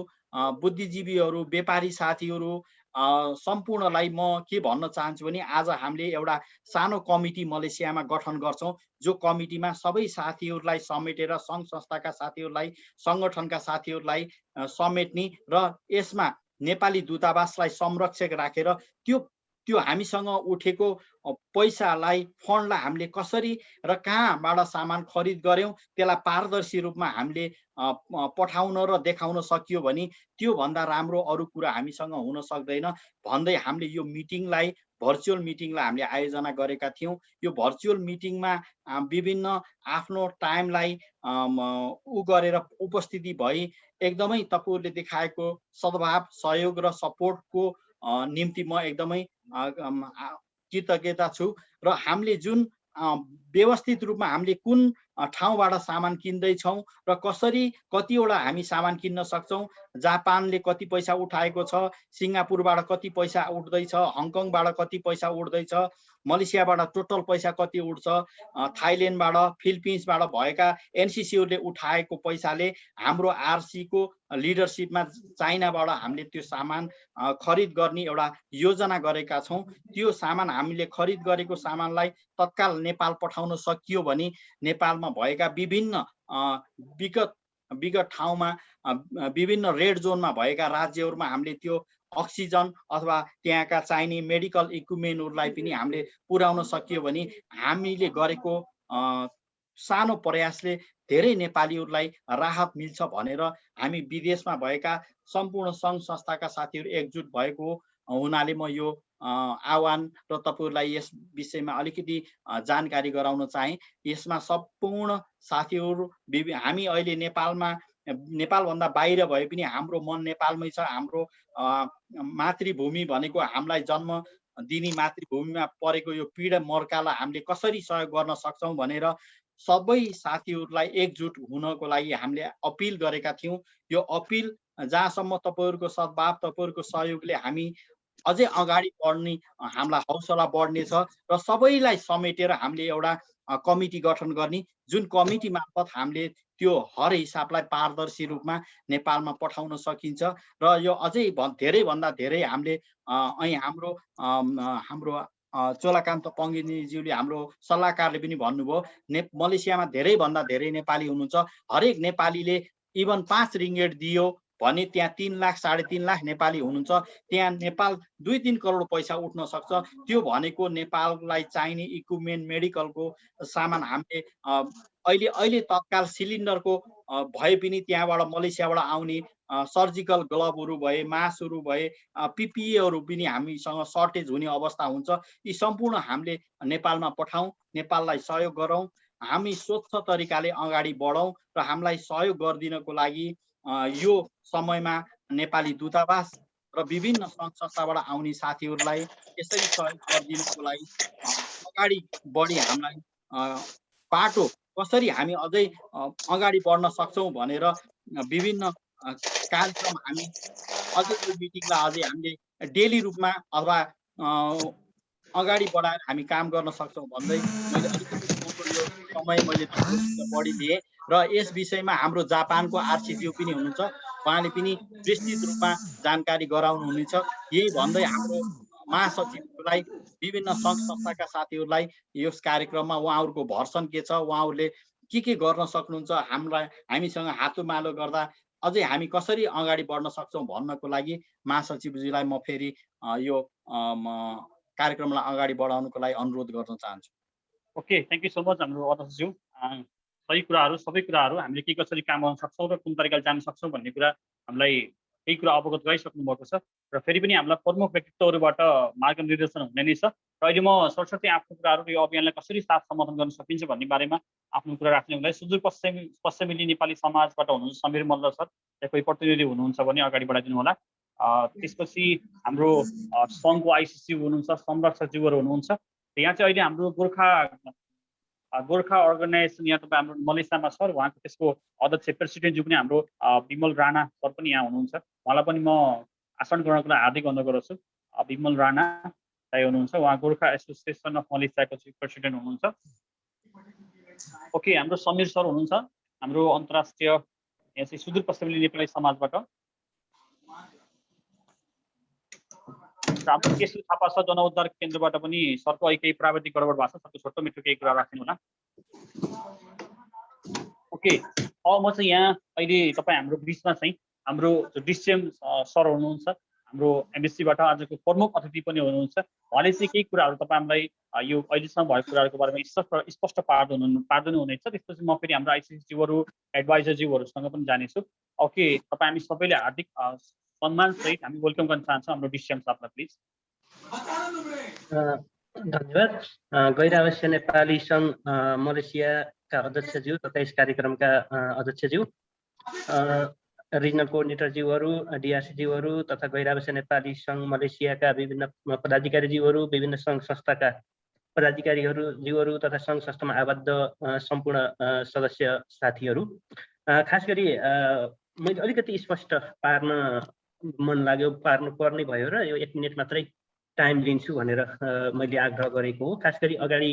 Speaker 9: बुद्धिजीवीहरू, व्यापारी साथीहरू सम्पूर्णलाई म के भन्न चाहन्छु भने आज हामीले एउटा सानो कमिटी मलेसियामा गठन गर्छौँ, जो कमिटीमा सबै साथीहरूलाई समेटेर सङ्घ संस्थाका साथीहरूलाई, सङ्गठनका साथीहरूलाई समेट्ने र यसमा नेपाली दूतावासलाई संरक्षक राखेर त्यो हामीसँग उठेको पैसालाई, फन्डलाई हामीले कसरी र कहाँबाट सामान खरिद गर्यौँ त्यसलाई पारदर्शी रूपमा हामीले पठाउन र देखाउन सकियो भने त्यो भन्दा राम्रो अरू कुरा हामीसँग हुन सक्दैन भन्दै हामीले यो मिटिङलाई भर्चुअल मिटिङलाई हामीले आयोजना गरेका थियौँ। यो भर्चुअल मिटिङमा विभिन्न आफ्नो टाइमलाई उ गरेर उपस्थिति भई एकदमै तपाईँहरूले देखाएको सद्भाव सहयोग र सपोर्टको निम्ति म एकदमै कृतज्ञता छु। र हामीले जुन व्यवस्थित रूपमा हामीले कुन ठाउँबाट सामान किन्दैछौँ र कसरी कतिवटा हामी सामान किन्न सक्छौँ, जापानले कति पैसा उठाएको छ, सिङ्गापुरबाट कति पैसा उठ्दैछ, हङकङबाट कति पैसा उठ्दैछ, मलेसियाबाट टोटल पैसा कति उठ्छ, थाइल्यान्डबाट फिलिपिन्सबाट भएका एनसिसीहरूले उठाएको पैसाले हाम्रो आरसीको लिडरसिपमा चाइनाबाट हामीले त्यो सामान खरिद गर्ने एउटा योजना गरेका छौँ। त्यो सामान हामीले खरिद गरेको सामानलाई तत्काल नेपाल पठाउन सकियो भने नेपालमा भएका विभिन्न विगत ठाउँमा विभिन्न रेड जोनमा भएका राज्यहरूमा हामीले त्यो अक्सिजन अथवा त्यहाँका चाहिने मेडिकल इक्विपमेन्टहरूलाई पनि हामीले पुर्याउन सकियो भने हामीले गरेको सानो प्रयासले धेरै नेपालीहरूलाई राहत मिल्छ भनेर हामी विदेशमा भएका सम्पूर्ण सङ्घ संस्थाका साथीहरू एकजुट भएको हुनाले म यो आह्वान र तपाईँहरूलाई यस विषयमा अलिकति जानकारी गराउन चाहे। यसमा सम्पूर्ण साथीहरू हामी अहिले नेपालभन्दा बाहिर भए पनि हाम्रो मन नेपालमै छ। हाम्रो मातृभूमि भनेको हामीलाई जन्म दिने मातृभूमिमा परेको यो पीडा मर्कालाई हामीले कसरी सहयोग गर्न सक्छौँ भनेर सबै साथीहरूलाई एकजुट हुनको लागि हामीले अपिल गरेका थियौँ। यो अपिल जहाँसम्म तपाईँहरूको सद्भाव तपाईँहरूको सहयोगले हामी अझै अगाडि बढ्ने हामीलाई हौसला बढ्नेछ र सबैलाई समेटेर हामीले एउटा कमिटी गठन गर्ने, जुन कमिटी मार्फत हामीले त्यो हर हिसाबलाई पारदर्शी रूपमा नेपालमा पठाउन सकिन्छ। र यो अझै धेरैभन्दा धेरै हामीले અહીં हाम्रो चोलाकान्त पङ्गिनीज्यूले हाम्रो सल्लाहकारले पनि भन्नुभयो, मलेसियामा धेरैभन्दा धेरै नेपाली हुनुहुन्छ। हरेक नेपालीले इभन 5 रिङ्गेट दियो भने त्यहाँ 3 लाख 3.5 लाख नेपाली हुनुहुन्छ। त्यहाँ नेपाल 2-3 करोड पैसा उठ्न सक्छ। त्यो भनेको नेपाललाई चाहिने इक्विपमेन्ट मेडिकलको सामान हामीले अहिले तत्काल सिलिन्डरको भए पनि त्यहाँबाट मलेसियाबाट आउने सर्जिकल ग्लोभहरू भए, मास्कहरू भए, पिपिईहरू पनि हामीसँग सर्टेज हुने अवस्था हुन्छ। यी सम्पूर्ण हामीले नेपालमा पठाउँ, नेपाललाई सहयोग गरौँ, हामी स्वच्छ तरिकाले अगाडि बढौँ र हामीलाई सहयोग गरिदिनको लागि यो समयमा नेपाली दूतावास र विभिन्न सङ्घ संस्थाबाट आउने साथीहरूलाई यसरी सहयोग गरिदिनुको लागि अगाडि बढी हामीलाई बाटो कसरी हामी अझै अगाडि बढ्न सक्छौँ भनेर विभिन्न कार्यक्रम हामी अझै यो मिटिङलाई अझै हामीले डेली रूपमा अथवा अगाडि बढाएर हामी काम गर्न सक्छौँ भन्दै मैले अलिकति यो समय मैले बढी लिएँ। र यस विषयमा हाम्रो जापानको आरसीज्यू पनि हुनुहुन्छ, उहाँले पनि विस्तृत रूपमा जानकारी गराउनुहुनेछ। यही भन्दै हाम्रो महासचिवलाई विभिन्न सङ्घ संस्थाका साथीहरूलाई यस कार्यक्रममा उहाँहरूको भर्सन के छ, उहाँहरूले के गर्न सक्नुहुन्छ, हामीसँग हातोमालो गर्दा अझै हामी कसरी अगाडि बढ्न सक्छौँ भन्नको लागि महासचिवजीलाई म फेरि यो कार्यक्रमलाई अगाडि बढाउनको लागि अनुरोध गर्न चाहन्छु।
Speaker 1: Okay, thank you so much हाम्रो अध्यक्षज्यू। सबै कुराहरू हामीले के कसरी काम गर्न सक्छौँ र कुन तरिकाले जान सक्छौँ भन्ने कुरा हामीलाई केही कुरा अवगत गराइसक्नु भएको छ र फेरि पनि हामीलाई प्रमुख व्यक्तित्वहरूबाट मार्गनिर्देशन हुने नै छ। र अहिले म सरस्वती आफ्नो कुराहरू यो अभियानलाई कसरी साथ समर्थन गर्न सकिन्छ भन्ने बारेमा आफ्नो कुरा राख्ने हुँदै सुदूरपश्चिमेली नेपाली समाजबाट हुनुहुन्छ समीर मल्ल सर, कोही प्रतिनिधि हुनुहुन्छ भने अगाडि बढाइदिनु होला। त्यसपछि हाम्रो सङ्घको आइसिसी हुनुहुन्छ, संरक्षकज्यूहरू हुनुहुन्छ। यहाँ चाहिँ अहिले हाम्रो गोर्खा अर्गनाइजेसन यहाँ तपाईँ हाम्रो मलेसियामा छ, उहाँको त्यसको अध्यक्ष प्रेसिडेन्टज्यू पनि हाम्रो विमल राणा सर पनि यहाँ हुनुहुन्छ। उहाँलाई पनि म आसन गर्नको लागि हार्दिक अनुरोध गर्छु। विमल राणा दाइ हुनुहुन्छ, उहाँ गोर्खा एसोसिएसन अफ मलेसियाको चिफ प्रेसिडेन्ट हुनुहुन्छ। ओके, हाम्रो समीर सर हुनुहुन्छ, हाम्रो अन्तर्राष्ट्रिय यहाँ चाहिँ सुदूरपश्चिमेली नेपाली समाजबाट। हाम्रो केशरी थापा सर जनउद्धार केन्द्रबाट पनि सरको अहिले केही प्राविधिक गडबड भएको छ, सरको छोटो मिठो केही कुरा राख्नु होला। ओके, म चाहिँ यहाँ अहिले तपाईँ हाम्रो बिचमा चाहिँ हाम्रो डिसिएम सर हुनुहुन्छ, हाम्रो एमएससीबाट आजको प्रमुख अतिथि पनि हुनुहुन्छ। उहाँले चाहिँ केही कुराहरू तपाईँलाई यो अहिलेसम्म भएको कुराहरूको बारेमा स्पष्ट पार्दिनु हुनेछ। त्यसपछि म फेरि हाम्रो आइसिसीज्यूहरू एडभाइजरज्यूहरूसँग पनि जानेछु। ओके, तपाईँ हामी सबैले हार्दिक सम्मानसहित हामी वेलकम गर्न चाहन्छौँ हाम्रो डिसिएम सरलाई प्लिज।
Speaker 2: धन्यवाद। गैर आवासीय नेपाली सङ्घ मलेसियाका अध्यक्षज्यू तथा यस कार्यक्रमका अध्यक्षज्यू, रिजनल कोअर्डिनेटरज्यूहरू, डिआरसीज्यूहरू तथा गैर आवासीय नेपाली सङ्घ मलेसियाका विभिन्न पदाधिकारीज्यूहरू, विभिन्न सङ्घ संस्थाका पदाधिकारीज्यूहरू तथा सङ्घ संस्थामा आबद्ध सम्पूर्ण सदस्य साथीहरू, खास गरी मैले अलिकति स्पष्ट पार्न मन लाग्यो, पार्नु पर्ने भयो र यो 1 मिनट मात्रै टाइम लिन्छु भनेर मैले आग्रह गरेको हो। खास गरी अगाडि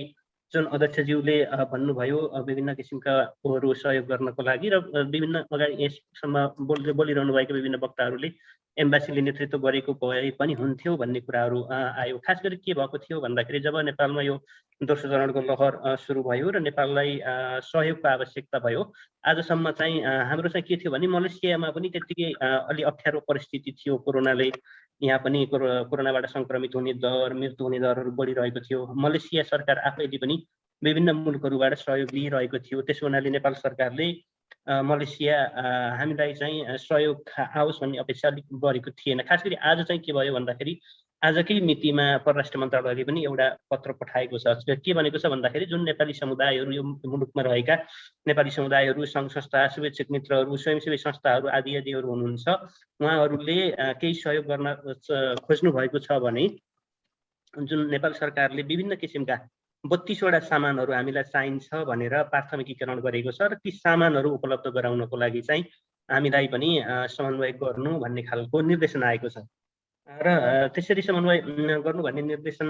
Speaker 2: जुन अध्यक्षज्यूले भन्नुभयो विभिन्न किसिमका सहयोग गर्नको लागि र विभिन्न अगाडि यससम्म बोलिरहनु भएको विभिन्न वक्ताहरूले एम्बासीले नेतृत्व गरेको भए पनि हुन्थ्यो भन्ने कुराहरू आयो। खास गरी के भएको थियो भन्दाखेरि जब नेपालमा यो दोस्रो चरणको लहर सुरु भयो र नेपाललाई सहयोगको आवश्यकता भयो, आजसम्म चाहिँ हाम्रो चाहिँ के थियो भने मलेसियामा पनि त्यत्तिकै अलि अप्ठ्यारो परिस्थिति थियो। कोरोनाले यहाँ पनि कोरोनाबाट सङ्क्रमित हुने दर, मृत्यु हुने दरहरू बढिरहेको थियो। मलेसिया सरकार आफैले पनि विभिन्न मुलुकहरूबाट सहयोग लिइरहेको थियो। त्यसो हुनाले नेपाल सरकारले मलेसिया हामीलाई चाहिँ सहयोग आओस् भन्ने अपेक्षा गरेको थिएन। खास गरी आज चाहिँ के भयो भन्दाखेरि आजकै मितिमा परराष्ट्र मन्त्रालयले पनि एउटा पत्र पठाएको छ। के भनेको छ भन्दाखेरि जुन नेपाली समुदायहरू यो मुलुकमा रहेका नेपाली समुदायहरू, सङ्घ संस्था, शुभेच्छुक मित्रहरू, स्वयंसेवी संस्थाहरू आदिहरू हुनुहुन्छ, उहाँहरूले केही सहयोग गर्न खोज्नु भएको छ भने जुन नेपाल सरकारले विभिन्न किसिमका 32वटा सामानहरू हामीलाई चाहिन्छ भनेर प्राथमिकीकरण गरेको छ र ती सामानहरू उपलब्ध गराउनको लागि चाहिँ हामीलाई पनि समन्वय गर्नु भन्ने खालको निर्देशन आएको छ र त्यसरी समन्वय गर्नु भन्ने निर्देशन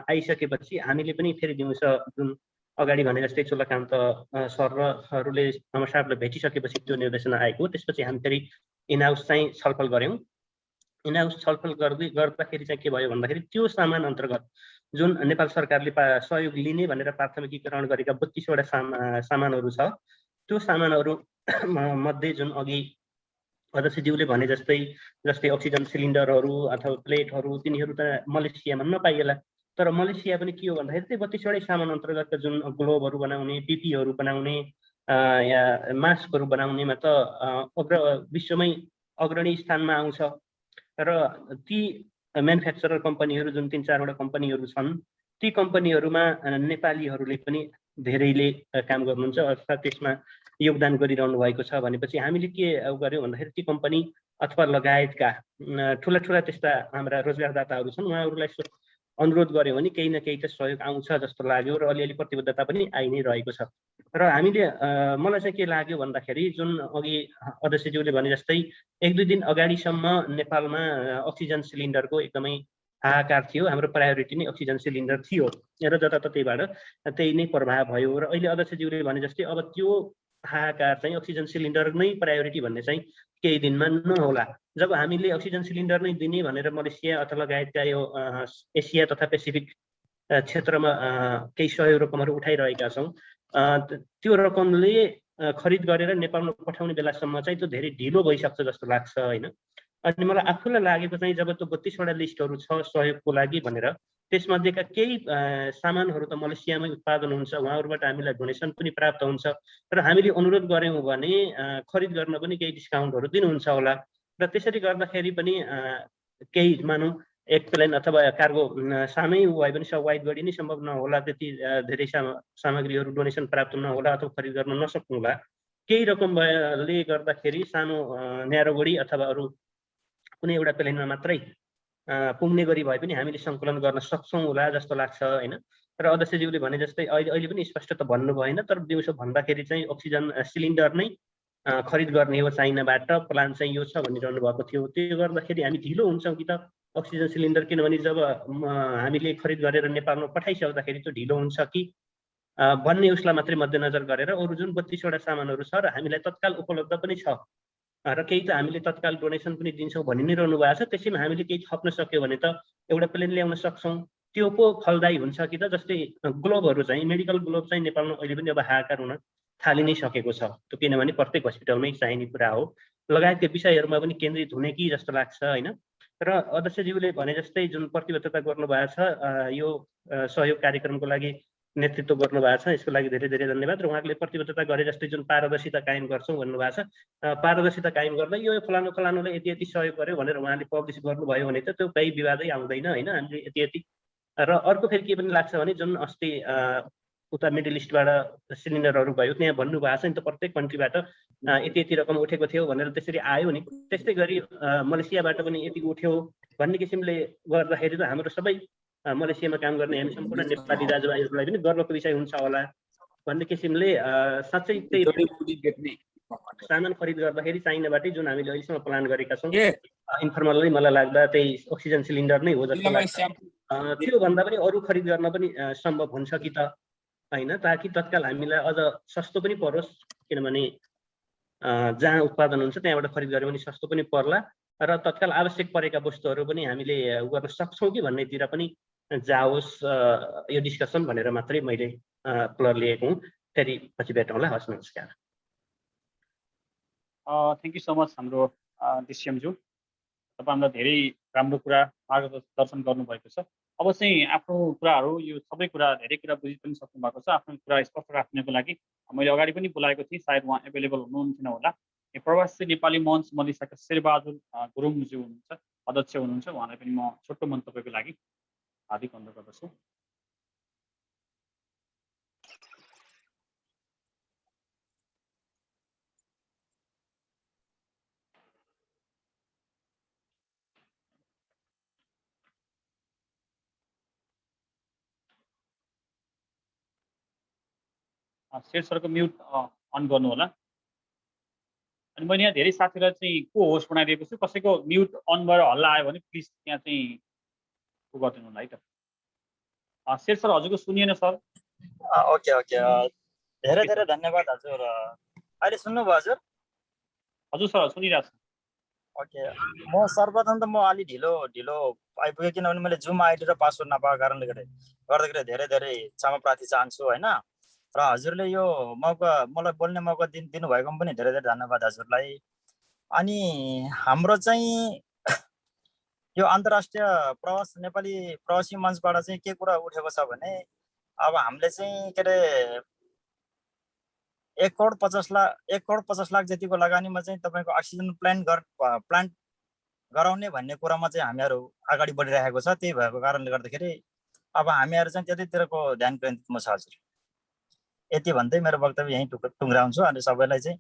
Speaker 2: आइसकेपछि हामीले पनि फेरि दिउँसो जुन अगाडि भने जस्तै चोलाकान्त सरहरूले साहबले भेटिसकेपछि त्यो निर्देशन आएको, त्यसपछि हामी फेरि इनहाउस चाहिँ छलफल गऱ्यौँ। इनहाउस छलफल गर्दाखेरि चाहिँ के भयो भन्दाखेरि त्यो सामान अन्तर्गत जुन नेपाल सरकारले सहयोग लिने भनेर प्राथमिकीकरण गरेका 32वटा सामानहरू छ, त्यो सामानहरू मध्ये जुन अघि अध्यक्षज्यूले भने जस्तै अक्सिजन सिलिन्डरहरू अथवा प्लेटहरू तिनीहरू त मलेसियामा नपाइएला, तर मलेसिया पनि के हो भन्दाखेरि त्यही 32वटै सामान अन्तर्गतका जुन ग्लोभहरू बनाउने, पिपीहरू बनाउने, मास्कहरू बनाउनेमा त विश्वमै अग्रणी स्थानमा आउँछ र ती म्यानुफ्याक्चरर कम्पनीहरू जुन 3-4वटा कम्पनीहरू छन्, ती कम्पनीहरूमा नेपालीहरूले पनि धेरैले काम गर्नुहुन्छ अर्थात् त्यसमा योगदान गरिरहनु भएको छ भनेपछि हामीले के गर्यौँ भन्दाखेरि ती कम्पनी अथवा लगायतका ठुला त्यस्ता हाम्रा रोजगारदाताहरू छन्, उहाँहरूलाई अनुरोध गर्यौँ भने केही न केही त सहयोग आउँछ जस्तो लाग्यो र अलिअलि प्रतिबद्धता पनि आइ नै रहेको छ। र हामीले मलाई चाहिँ के लाग्यो भन्दाखेरि जुन अघि अध्यक्षज्यूले भने जस्तै 1-2 दिन अगाडिसम्म नेपालमा अक्सिजन सिलिन्डरको एकदमै हाहाकार थियो। हाम्रो प्रायोरिटी नै अक्सिजन सिलिन्डर थियो र जताततैबाट त्यही नै प्रभाव भयो र अहिले अध्यक्षज्यूले भने जस्तै अब त्यो हाहाकार चाहिँ अक्सिजन सिलिन्डर नै प्रायोरिटी भन्ने चाहिँ केही दिनमा नहोला। जब हामीले अक्सिजन सिलिन्डर नै दिने भनेर मलेसिया अथवा लगायतका यो एसिया तथा पेसिफिक क्षेत्रमा केही सहयोग रकमहरू उठाइरहेका छौँ, त्यो रकमले खरिद गरेर नेपालमा पठाउने बेलासम्म चाहिँ त्यो धेरै ढिलो भइसक्छ जस्तो लाग्छ होइन। अनि मलाई आफूलाई लागेको चाहिँ जब त्यो 32वटा लिस्टहरू छ सहयोगको लागि भनेर, त्यसमध्येका केही सामानहरू त मलेसियामै उत्पादन हुन्छ, उहाँहरूबाट हामीलाई डोनेसन पनि प्राप्त हुन्छ र हामीले अनुरोध गऱ्यौँ भने खरिद गर्न पनि केही डिस्काउन्टहरू दिनुहुन्छ होला र त्यसरी गर्दाखेरि पनि केही मानौँ एक प्लेन अथवा कार्गो सानै भए पनि वाइड बडी नै सम्भव नहोला, त्यति धेरै सामग्रीहरू डोनेसन प्राप्त नहोला अथवा खरिद गर्न नसक्नुहोला। केही रकमले गर्दाखेरि सानो न्यारो बडी अथवा अरू कुनै एउटा प्लेनमा मात्रै पुग्ने गरी भए पनि हामीले सङ्कलन गर्न सक्छौँ होला जस्तो लाग्छ होइन। र अध्यक्षज्यूले भने जस्तै अहिले पनि स्पष्ट त भन्नु भएन, तर दिउँसो भन्दाखेरि चाहिँ अक्सिजन सिलिन्डर नै खरिद गर्ने हो चाइनाबाट, प्लान चाहिँ यो छ भनिरहनु भएको थियो। त्यो गर्दाखेरि हामी ढिलो हुन्छौँ कि त अक्सिजन सिलिन्डर, किनभने जब हामीले खरिद गरेर नेपालमा पठाइसक्दाखेरि त्यो ढिलो हुन्छ कि भन्ने उसलाई मात्रै मध्यनजर गरेर अरू जुन 32वटा सामानहरू छ र हामीलाई तत्काल उपलब्ध पनि छ र केही त हामीले तत्काल डोनेसन पनि दिन्छौँ भनि नै रहनु भएको छ, त्यसैमा हामीले केही थप्न सक्यो भने त एउटा प्लेन ल्याउन सक्छौँ, त्यो पो फलदायी हुन्छ कि त। जस्तै ग्लोभहरू चाहिँ मेडिकल ग्लोभ चाहिँ नेपालमा अहिले पनि अब हाहाकार हुन थालि नै सकेको छ, त्यो किनभने प्रत्येक हस्पिटलमै चाहिने कुरा हो, लगायतका विषयहरूमा पनि केन्द्रित हुने कि जस्तो लाग्छ होइन। र अध्यक्षज्यूले भने जस्तै जुन प्रतिबद्धता गर्नुभएको छ यो सहयोग कार्यक्रमको लागि नेतृत्व गर्नुभएको छ। यसको लागि धेरै धेरै धन्यवाद। र उहाँले प्रतिबद्धता गरे जस्तै जुन पारदर्शिता कायम गर्छौँ भन्नुभएको छ, पारदर्शिता कायम गर्दा यो फलानुले यति यति सहयोग गर्यो भनेर उहाँले पब्लिस गर्नुभयो भने त त्यो कहीँ विवादै आउँदैन होइन। हामीले यति यति र अर्को फेरि के पनि लाग्छ भने जुन अस्ति उता मिडल इस्टबाट सिलिन्डरहरू भयो त्यहाँ भन्नुभएको छ नि त प्रत्येक कन्ट्रीबाट यति यति रकम उठेको थियो भनेर त्यसरी आयो नि। त्यस्तै गरी मलेसियाबाट पनि यति उठ्यो भन्ने किसिमले गर्दाखेरि त हाम्रो सबै मलेसियामा काम गर्ने हामी सम्पूर्ण नेपाली दाजुभाइहरूलाई पनि गर्वको विषय हुन्छ होला भन्ने किसिमले साँच्चै त्यही सामान खरिद गर्दाखेरि चाइनाबाटै जुन हामीले अहिलेसम्म प्लान गरेका छौँ इन्फर्मल्ली मलाई लाग्दा त्यही अक्सिजन सिलिन्डर नै हो जस्तो लाग्छ। त्योभन्दा पनि अरू खरिद गर्न पनि सम्भव हुन्छ कि त होइन, ताकि तत्काल हामीलाई अझ सस्तो पनि परोस्। किनभने जहाँ उत्पादन हुन्छ त्यहाँबाट खरिद गरे पनि सस्तो पनि पर्ला र तत्काल आवश्यक परेका वस्तुहरू पनि हामीले गर्न सक्छौँ कि भन्नेतिर पनि जाओस् यो डिस्कसन भनेर मात्रै मैले फ्लोर लिएको हुँ। फेरि पछि भेटौँला। हस्, नमस्कार।
Speaker 1: थ्याङ्क यू सो मच हाम्रो डिसिएमज्यू, तपाईँ हामीलाई धेरै राम्रो कुरा मार्गदर्शन गर्नुभएको छ। अब चाहिँ आफ्नो कुराहरू यो सबै कुरा धेरै कुरा बुझि पनि सक्नु भएको छ। आफ्नो कुरा स्पष्ट राख्नको लागि मैले अगाडि पनि बोलाएको थिएँ, सायद उहाँ एभाइलेबल हुनुहुन्थेन होला। प्रवासी नेपाली मञ्च मलेसियाका शेरबहादुर गुरुङज्यू हुनुहुन्छ, अध्यक्ष हुनुहुन्छ। उहाँलाई पनि म छोटो मन्तव्यको लागि हार्दिक अनुरोध गर्दछु। शेर सरको म्युट अन गर्नु होला। अनि मैले यहाँ धेरै साथीलाई चाहिँ को होस्ट बनाइदिएको छु, कसैको म्युट अन भएर हल्ला आयो भने प्लिज त्यहाँ चाहिँ को गरिदिनु होला है त। शेर सर हजुरको सुनिएन सर?
Speaker 10: ओके ओके, धेरै धेरै धन्यवाद हजुर। अहिले सुन्नुभयो हजुर?
Speaker 1: हजुर सर सुनिरहेको छु।
Speaker 10: ओके, म सर्वप्रथम त म अलि ढिलो आइपुगेँ किनभने मैले जुम आइडी र पासवर्ड नपाएको कारणले गर्दाखेरि धेरै धेरै क्षमा प्रार्थी चाहन्छु होइन। र हजुरले यो मौका मलाई बोल्ने मौका दिनुभएकोमा पनि धेरै धेरै धन्यवाद हजुरलाई। अनि हाम्रो चाहिँ यो अन्तर्राष्ट्रिय नेपाली प्रवासी मञ्चबाट चाहिँ के कुरा उठेको छ भने अब हामीले चाहिँ के अरे 1 करोड 50 लाख जतिको लगानीमा चाहिँ तपाईँको अक्सिजन प्लान्ट गराउने भन्ने कुरामा चाहिँ हामीहरू अगाडि बढिरहेको छ। त्यही भएको कारणले गर्दाखेरि अब हामीहरू चाहिँ त्यतैतिरको ध्यान केन्द्रितमा छ हजुर। यति भन्दै मेरो वक्तव्य यहीँ टुङ्ग्राउँछु। अनि सबैलाई चाहिँ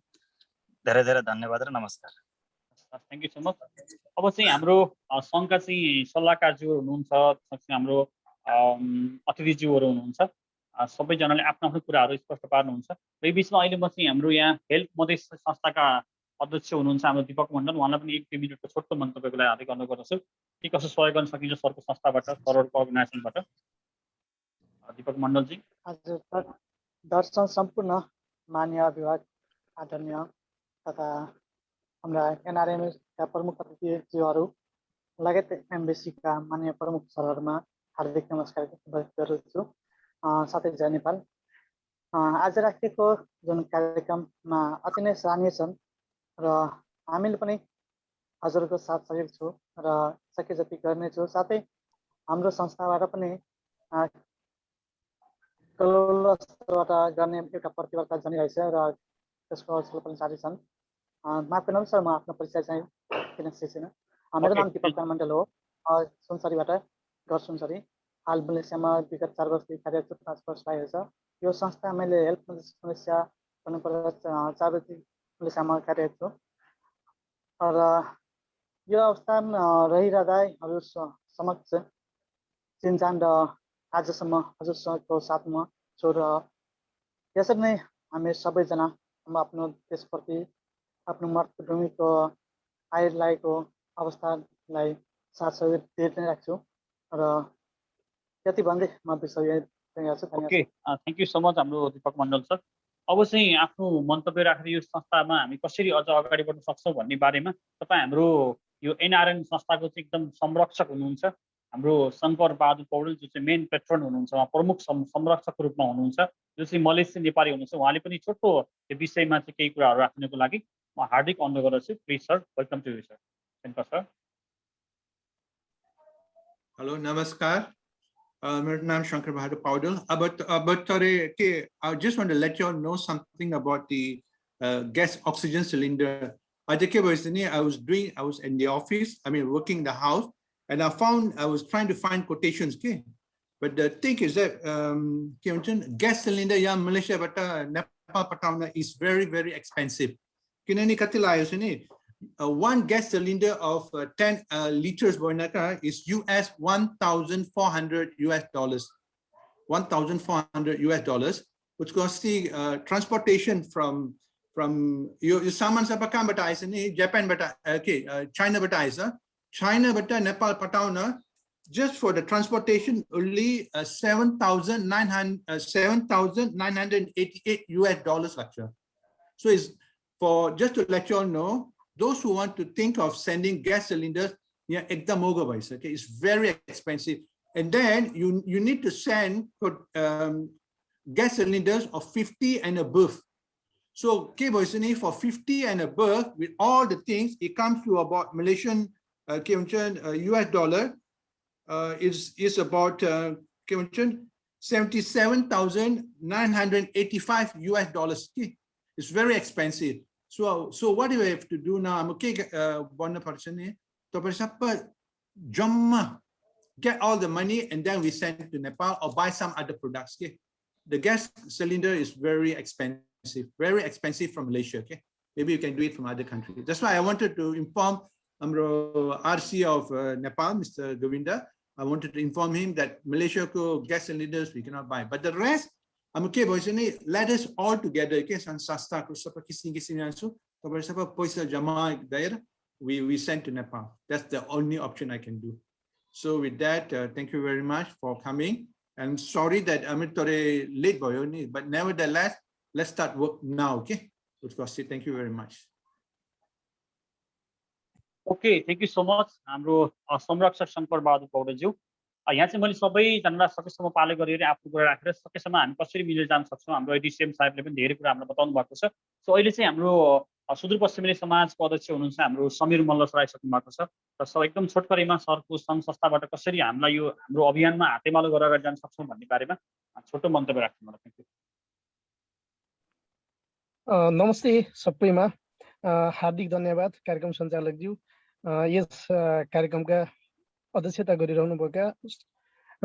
Speaker 10: धेरै धेरै धन्यवाद र नमस्कार।
Speaker 1: Thank you so much. अब चाहिँ हाम्रो सङ्घका चाहिँ सल्लाहकारज्यूहरू हुनुहुन्छ, हाम्रो अतिथिज्यूहरू हुनुहुन्छ। सबैजनाले आफ्नो आफ्नो कुराहरू स्पष्ट पार्नुहुन्छ। र यो बिचमा अहिले म चाहिँ हाम्रो यहाँ हेल्प मधेस संस्थाका अध्यक्ष हुनुहुन्छ हाम्रो दीपक मण्डल, उहाँलाई पनि 1-2 मिनटको छोटो मन्तव्यको लागि हार्दिक अनुरोध गर्दछु। के कसो सहयोग गर्न सकिन्छ सरको संस्थाबाट, सरहरूको अर्गनाइजेसनबाट? दीपक मण्डलजी।
Speaker 11: हजुर, दर्शन सम्पूर्ण मान्य विभाग आदरणीय तथा हाम्रा एनआरएमएका प्रमुख अतिथिज्यूहरू लगायत एमबेसीका मान्य प्रमुख सरहरूमा हार्दिक नमस्कार गर्दछु। साथै जय नेपाल। आज राखिएको जुन कार्यक्रममा अति नै सराहनीय छन् र हामीले पनि हजुरको साथ सहयोग छु र सके जति गर्नेछु। साथै हाम्रो संस्थाबाट पनि कलौल स्तरबाट गर्ने एउटा प्रतिबद्धता जनिरहेछ र त्यसको अवसर पनि जारी छन्। माफ गर्नुहोस् सर, म आफ्नो परिचय चाहिँ किन सिर्सिन। मेरो नाम दीपक मण्डल हो, सुनसरीबाट सुनसरी। हाल मलेसियामा विगत 4 वर्षदेखि कार्यरत 5 वर्ष लागेको छ। यो संस्था मैले हेल्प मलेसिया भन्नुपर्दा 4 वर्षदेखि मलेसियामा कार्यरत छु। र यो अवस्थामा रहिरहँदा हजुर समक्ष चिन्जान र आजसम्म हजुरसँगको साथमा छु र यसरी नै हामी सबैजना आफ्नो देशप्रति आफ्नो मातृभूमिको आएर लागेको अवस्थालाई साथ सहयोग दिएर नै राख्छु र यति भन्दै म विषय छु।
Speaker 1: Okay, thank you so much हाम्रो दीपक मण्डल सर। अब चाहिँ आफ्नो मन्तव्य राखेर यो संस्थामा हामी कसरी अझ अगाडि बढ्न सक्छौँ भन्ने बारेमा तपाईँ हाम्रो यो एनआरएन संस्थाको चाहिँ एकदम संरक्षक हुनुहुन्छ। हाम्रो शङ्कर बहादुर पौडेल जो चाहिँ मेन पेट्रन हुनुहुन्छ, उहाँ प्रमुख संरक्षकको रूपमा हुनुहुन्छ, जो चाहिँ मलेसियन नेपाली हुनुहुन्छ। उहाँले पनि छोटो यो विषयमा चाहिँ केही कुराहरू राख्नको लागि म हार्दिक अनुरोध गर्दछु। Please sir, welcome to you sir. Thank you sir.
Speaker 12: Hello, नमस्कार। मेरो नाम Shankar Bahadur Paudel. I just want to let you all know something about the gas oxygen cylinder. I was in the office, working in the house, and I was trying to find quotations. Okay? But the thing is that gas cylinder in Malaysia but Nepal patauna is very, very expensive. One gas cylinder of 10 liters is US $1,400. $1,400, which costs the transportation from your saman sa pakam bata aisa ni Japan bata China bata aisa China bata Nepal patauna just for the transportation only $7,988 lecture. So it's for just to let you all know, those who want to think of sending gas cylinders, okay, it's very expensive. And then you need to send gas cylinders of 50 and above. So for 50 and above, with all the things, it comes to about Malaysian US dollar is about $77,985 US. It's very expensive. So what do we have to do now? I'm okay. Get all the money and then we send it to Nepal or buy some other products. Okay? The gas cylinder is very expensive from Malaysia. Okay? Maybe you can do it from other countries. That's why I wanted to inform RC of Nepal, Mr. Govinda. I wanted to inform him that Malaysia gas cylinders we cannot buy. But the rest, I'm okay, boys. Let us all together. Okay, we send to Nepal. That's the only option I can do. So with that, thank you very much for coming. I'm sorry that I'm late, but nevertheless, let's start work now. Okay, thank you very much.
Speaker 1: Okay, thank you so much. हाम्रो संरक्षक शङ्कर बहादुर पौडेलज्यू यहाँ चाहिँ मैले सबैजनालाई सकेसम्म पालो गरेर आफ्नो कुरा राखेर सकेसम्म हामी कसरी मिलेर जान सक्छौँ हाम्रो एडिसिएम साहेबले पनि धेरै कुरा हामीलाई बताउनु भएको छ। सो अहिले चाहिँ हाम्रो सुदूरपश्चिमेली समाजको अध्यक्ष हुनुहुन्छ हाम्रो समीर मल्ल सर आइसक्नु भएको छ र सर एकदम छोटकरीमा सरको सङ्घ संस्थाबाट कसरी हामीलाई यो हाम्रो अभियानमा हातेमालो गरेर जान सक्छौँ भन्ने बारेमा छोटो मन्तव्य राख्नु मलाई। Thank you.
Speaker 13: नमस्ते सबैमा हार्दिक धन्यवाद कार्यक्रम सञ्चालकज्यू। यस कार्यक्रमका अध्यक्षता गरिरहनुभएका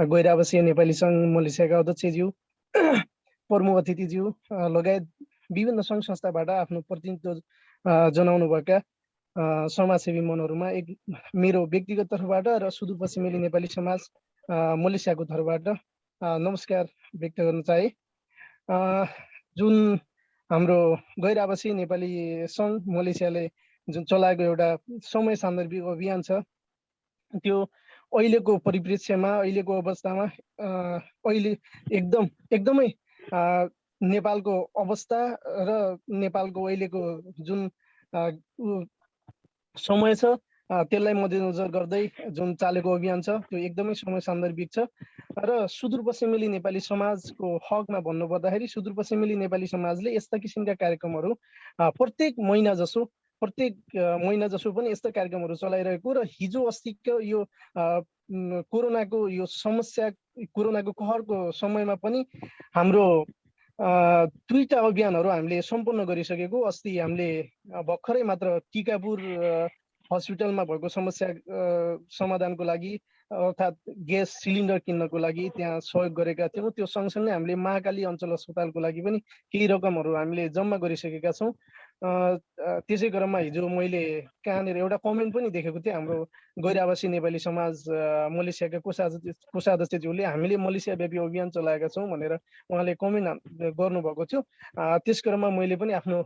Speaker 13: गैर आवासीय नेपाली सङ्घ मलेसियाका अध्यक्षज्यू, प्रमुख अतिथिज्यू लगायत विभिन्न सङ्घ संस्थाबाट आफ्नो प्रतिनिधित्व जनाउनुभएका समाजसेवी मनहरूमा एक मेरो व्यक्तिगत तर्फबाट र सुदूरपश्चिमेली नेपाली समाज मलेसियाको तर्फबाट नमस्कार व्यक्त गर्न चाहे। जुन हाम्रो गैर आवासीय नेपाली सङ्घ मलेसियाले जुन चलाएको एउटा समय सान्दर्भिक अभियान छ त्यो अहिलेको परिप्रेक्ष्यमा अहिलेको अवस्थामा अहिले एकदमै नेपालको अवस्था र नेपालको अहिलेको जुन समय छ त्यसलाई मध्यनजर गर्दै जुन चालेको अभियान छ त्यो एकदमै समय सान्दर्भिक छ र सुदूरपश्चिमेली नेपाली समाजको हकमा भन्नुपर्दाखेरि सुदूरपश्चिमेली नेपाली समाजले यस्ता किसिमका कार्यक्रमहरू प्रत्येक महिना जसो पनि यस्ता कार्यक्रमहरू चलाइरहेको र हिजो अस्तिको यो कोरोनाको यो समस्या कोरोनाको कहरको समयमा पनि हाम्रो दुईटा अभियानहरू हामीले सम्पन्न गरिसकेको। अस्ति हामीले भर्खरै मात्र टिकापुर हस्पिटलमा भएको समस्या समाधानको लागि अर्थात् ग्यास सिलिन्डर किन्नको लागि त्यहाँ सहयोग गरेका थियौँ। त्यो सँगसँगै हामीले महाकाली अञ्चल अस्पतालको लागि पनि केही रकमहरू हामीले जम्मा गरिसकेका छौँ। त्यसै क्रममा हिजो मैले कहाँनिर एउटा कमेन्ट पनि देखेको थिएँ हाम्रो गैर आवासीय नेपाली समाज मलेसियाका कोषाध्यक्षज्यूले हामीले मलेसियाव्यापी अभियान चलाएका छौँ भनेर उहाँले कमेन्ट गर्नुभएको थियो। त्यस क्रममा मैले पनि आफ्नो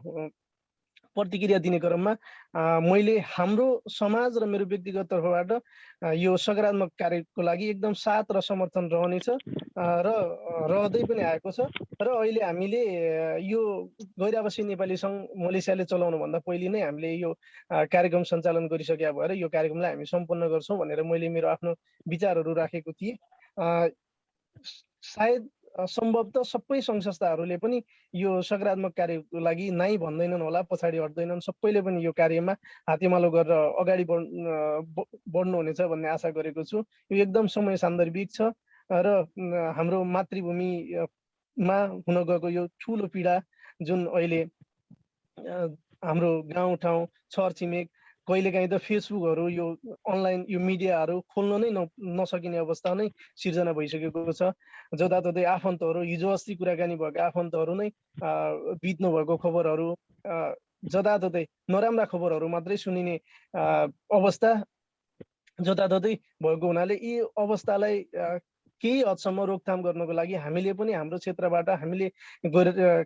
Speaker 13: प्रतिक्रिया दिने क्रममा मैले हाम्रो समाज र मेरो व्यक्तिगत तर्फबाट यो सकारात्मक कार्यको लागि एकदम साथ र समर्थन रहनेछ र रहँदै पनि आएको छ र अहिले हामीले यो गैर आवासीय नेपाली सङ्घ मलेसियाले चलाउनुभन्दा पहिले नै हामीले यो कार्यक्रम सञ्चालन गरिसकेका भएर यो कार्यक्रमलाई हामी सम्पन्न गर्छौँ भनेर मैले मेरो आफ्नो विचारहरू राखेको थिएँ। सायद सम्भवतः सबै सङ्घ संस्थाहरूले पनि यो सकारात्मक कार्यको लागि नाइ भन्दैनन् होला, पछाडि हट्दैनन्, सबैले पनि यो कार्यमा हातेमालो गरेर अगाडि बढ्नुहुनेछ भन्ने आशा गरेको छु। यो एकदम समय सान्दर्भिक छ र हाम्रो मातृभूमिमा हुन गएको यो ठुलो पीडा जुन अहिले हाम्रो गाउँठाउँ छरछिमेक कहिलेकाहीँ त फेसबुकहरू यो अनलाइन यो मिडियाहरू खोल्न नै नसकिने अवस्था नै सिर्जना भइसकेको छ। जताततै आफन्तहरू हिजो अस्ति कुराकानी भएको आफन्तहरू नै बित्नु भएको खबरहरू, जताततै नराम्रा खबरहरू मात्रै सुनिने अवस्था जताततै भएको हुनाले यी अवस्थालाई केही हदसम्म रोकथाम गर्नको लागि हामीले पनि हाम्रो क्षेत्रबाट हामीले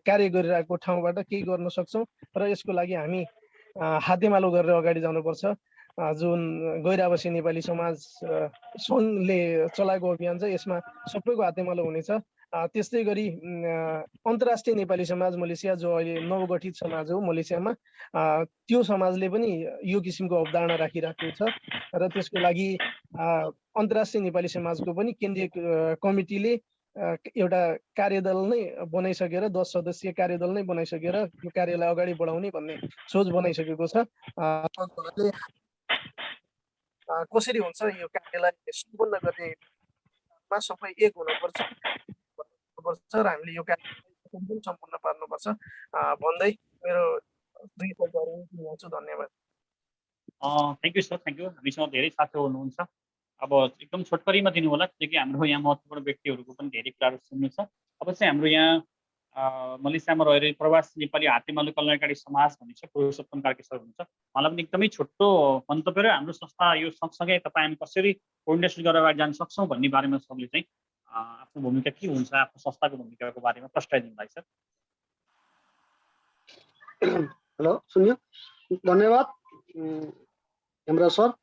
Speaker 13: कार्य गरिरहेको ठाउँबाट केही गर्न सक्छौँ र यसको लागि हामी हातेमालो गरेर अगाडि जानुपर्छ। जुन गैर आवासीय नेपाली समाज सङ्घले चलाएको अभियान छ यसमा सबैको हातेमालो हुनेछ। त्यस्तै गरी अन्तर्राष्ट्रिय नेपाली समाज मलेसिया जो अहिले नवगठित समाज हो मलेसियामा, त्यो समाजले पनि यो किसिमको अवधारणा राखिरहेको छ र त्यसको लागि अन्तर्राष्ट्रिय नेपाली समाजको पनि केन्द्रीय कमिटीले एउटा कार्यदल नै बनाइसकेर 10 सदस्यीय कार्यदल नै बनाइसकेर यो कार्यलाई अगाडि बढाउने भन्ने सोच बनाइसकेको छ। कसरी हुन्छ यो कार्यलाई सम्पन्न गर्नेमा सबै एक हुनुपर्छ र हामीले यो कार्यलाई सम्पन्न पार्नुपर्छ भन्दै मेरो 2 पल्टहरू दिन्छु। धन्यवाद।
Speaker 1: Thank you sir, thank you. हामीसँग धेरै साथीहरू हुनुहुन्छ। अब एकदम छोटकरीमा दिनु होला किनकि हाम्रो यहाँ महत्त्वपूर्ण व्यक्तिहरूको पनि धेरै कुराहरू सुन्नु छ। अब चाहिँ हाम्रो यहाँ मलेसियामा रहेर प्रवासी नेपाली हातेमालो कल्याणकारी समाज भन्ने छ, पुरुषोत्तम कार्की सर हुनुहुन्छ। उहाँलाई पनि एकदमै छोटो मन्तव्य र हाम्रो संस्था यो सँगसँगै तपाईँ हामी कसरी कोर्डिनेसन गरेर अगाडि जान सक्छौँ भन्ने बारेमा सबले चाहिँ आफ्नो भूमिका के हुन्छ, आफ्नो संस्थाको भूमिकाको बारेमा प्रस्ताव दिनुभएको छ।
Speaker 14: हेलो, सुन्यो? धन्यवाद हेमराज सर।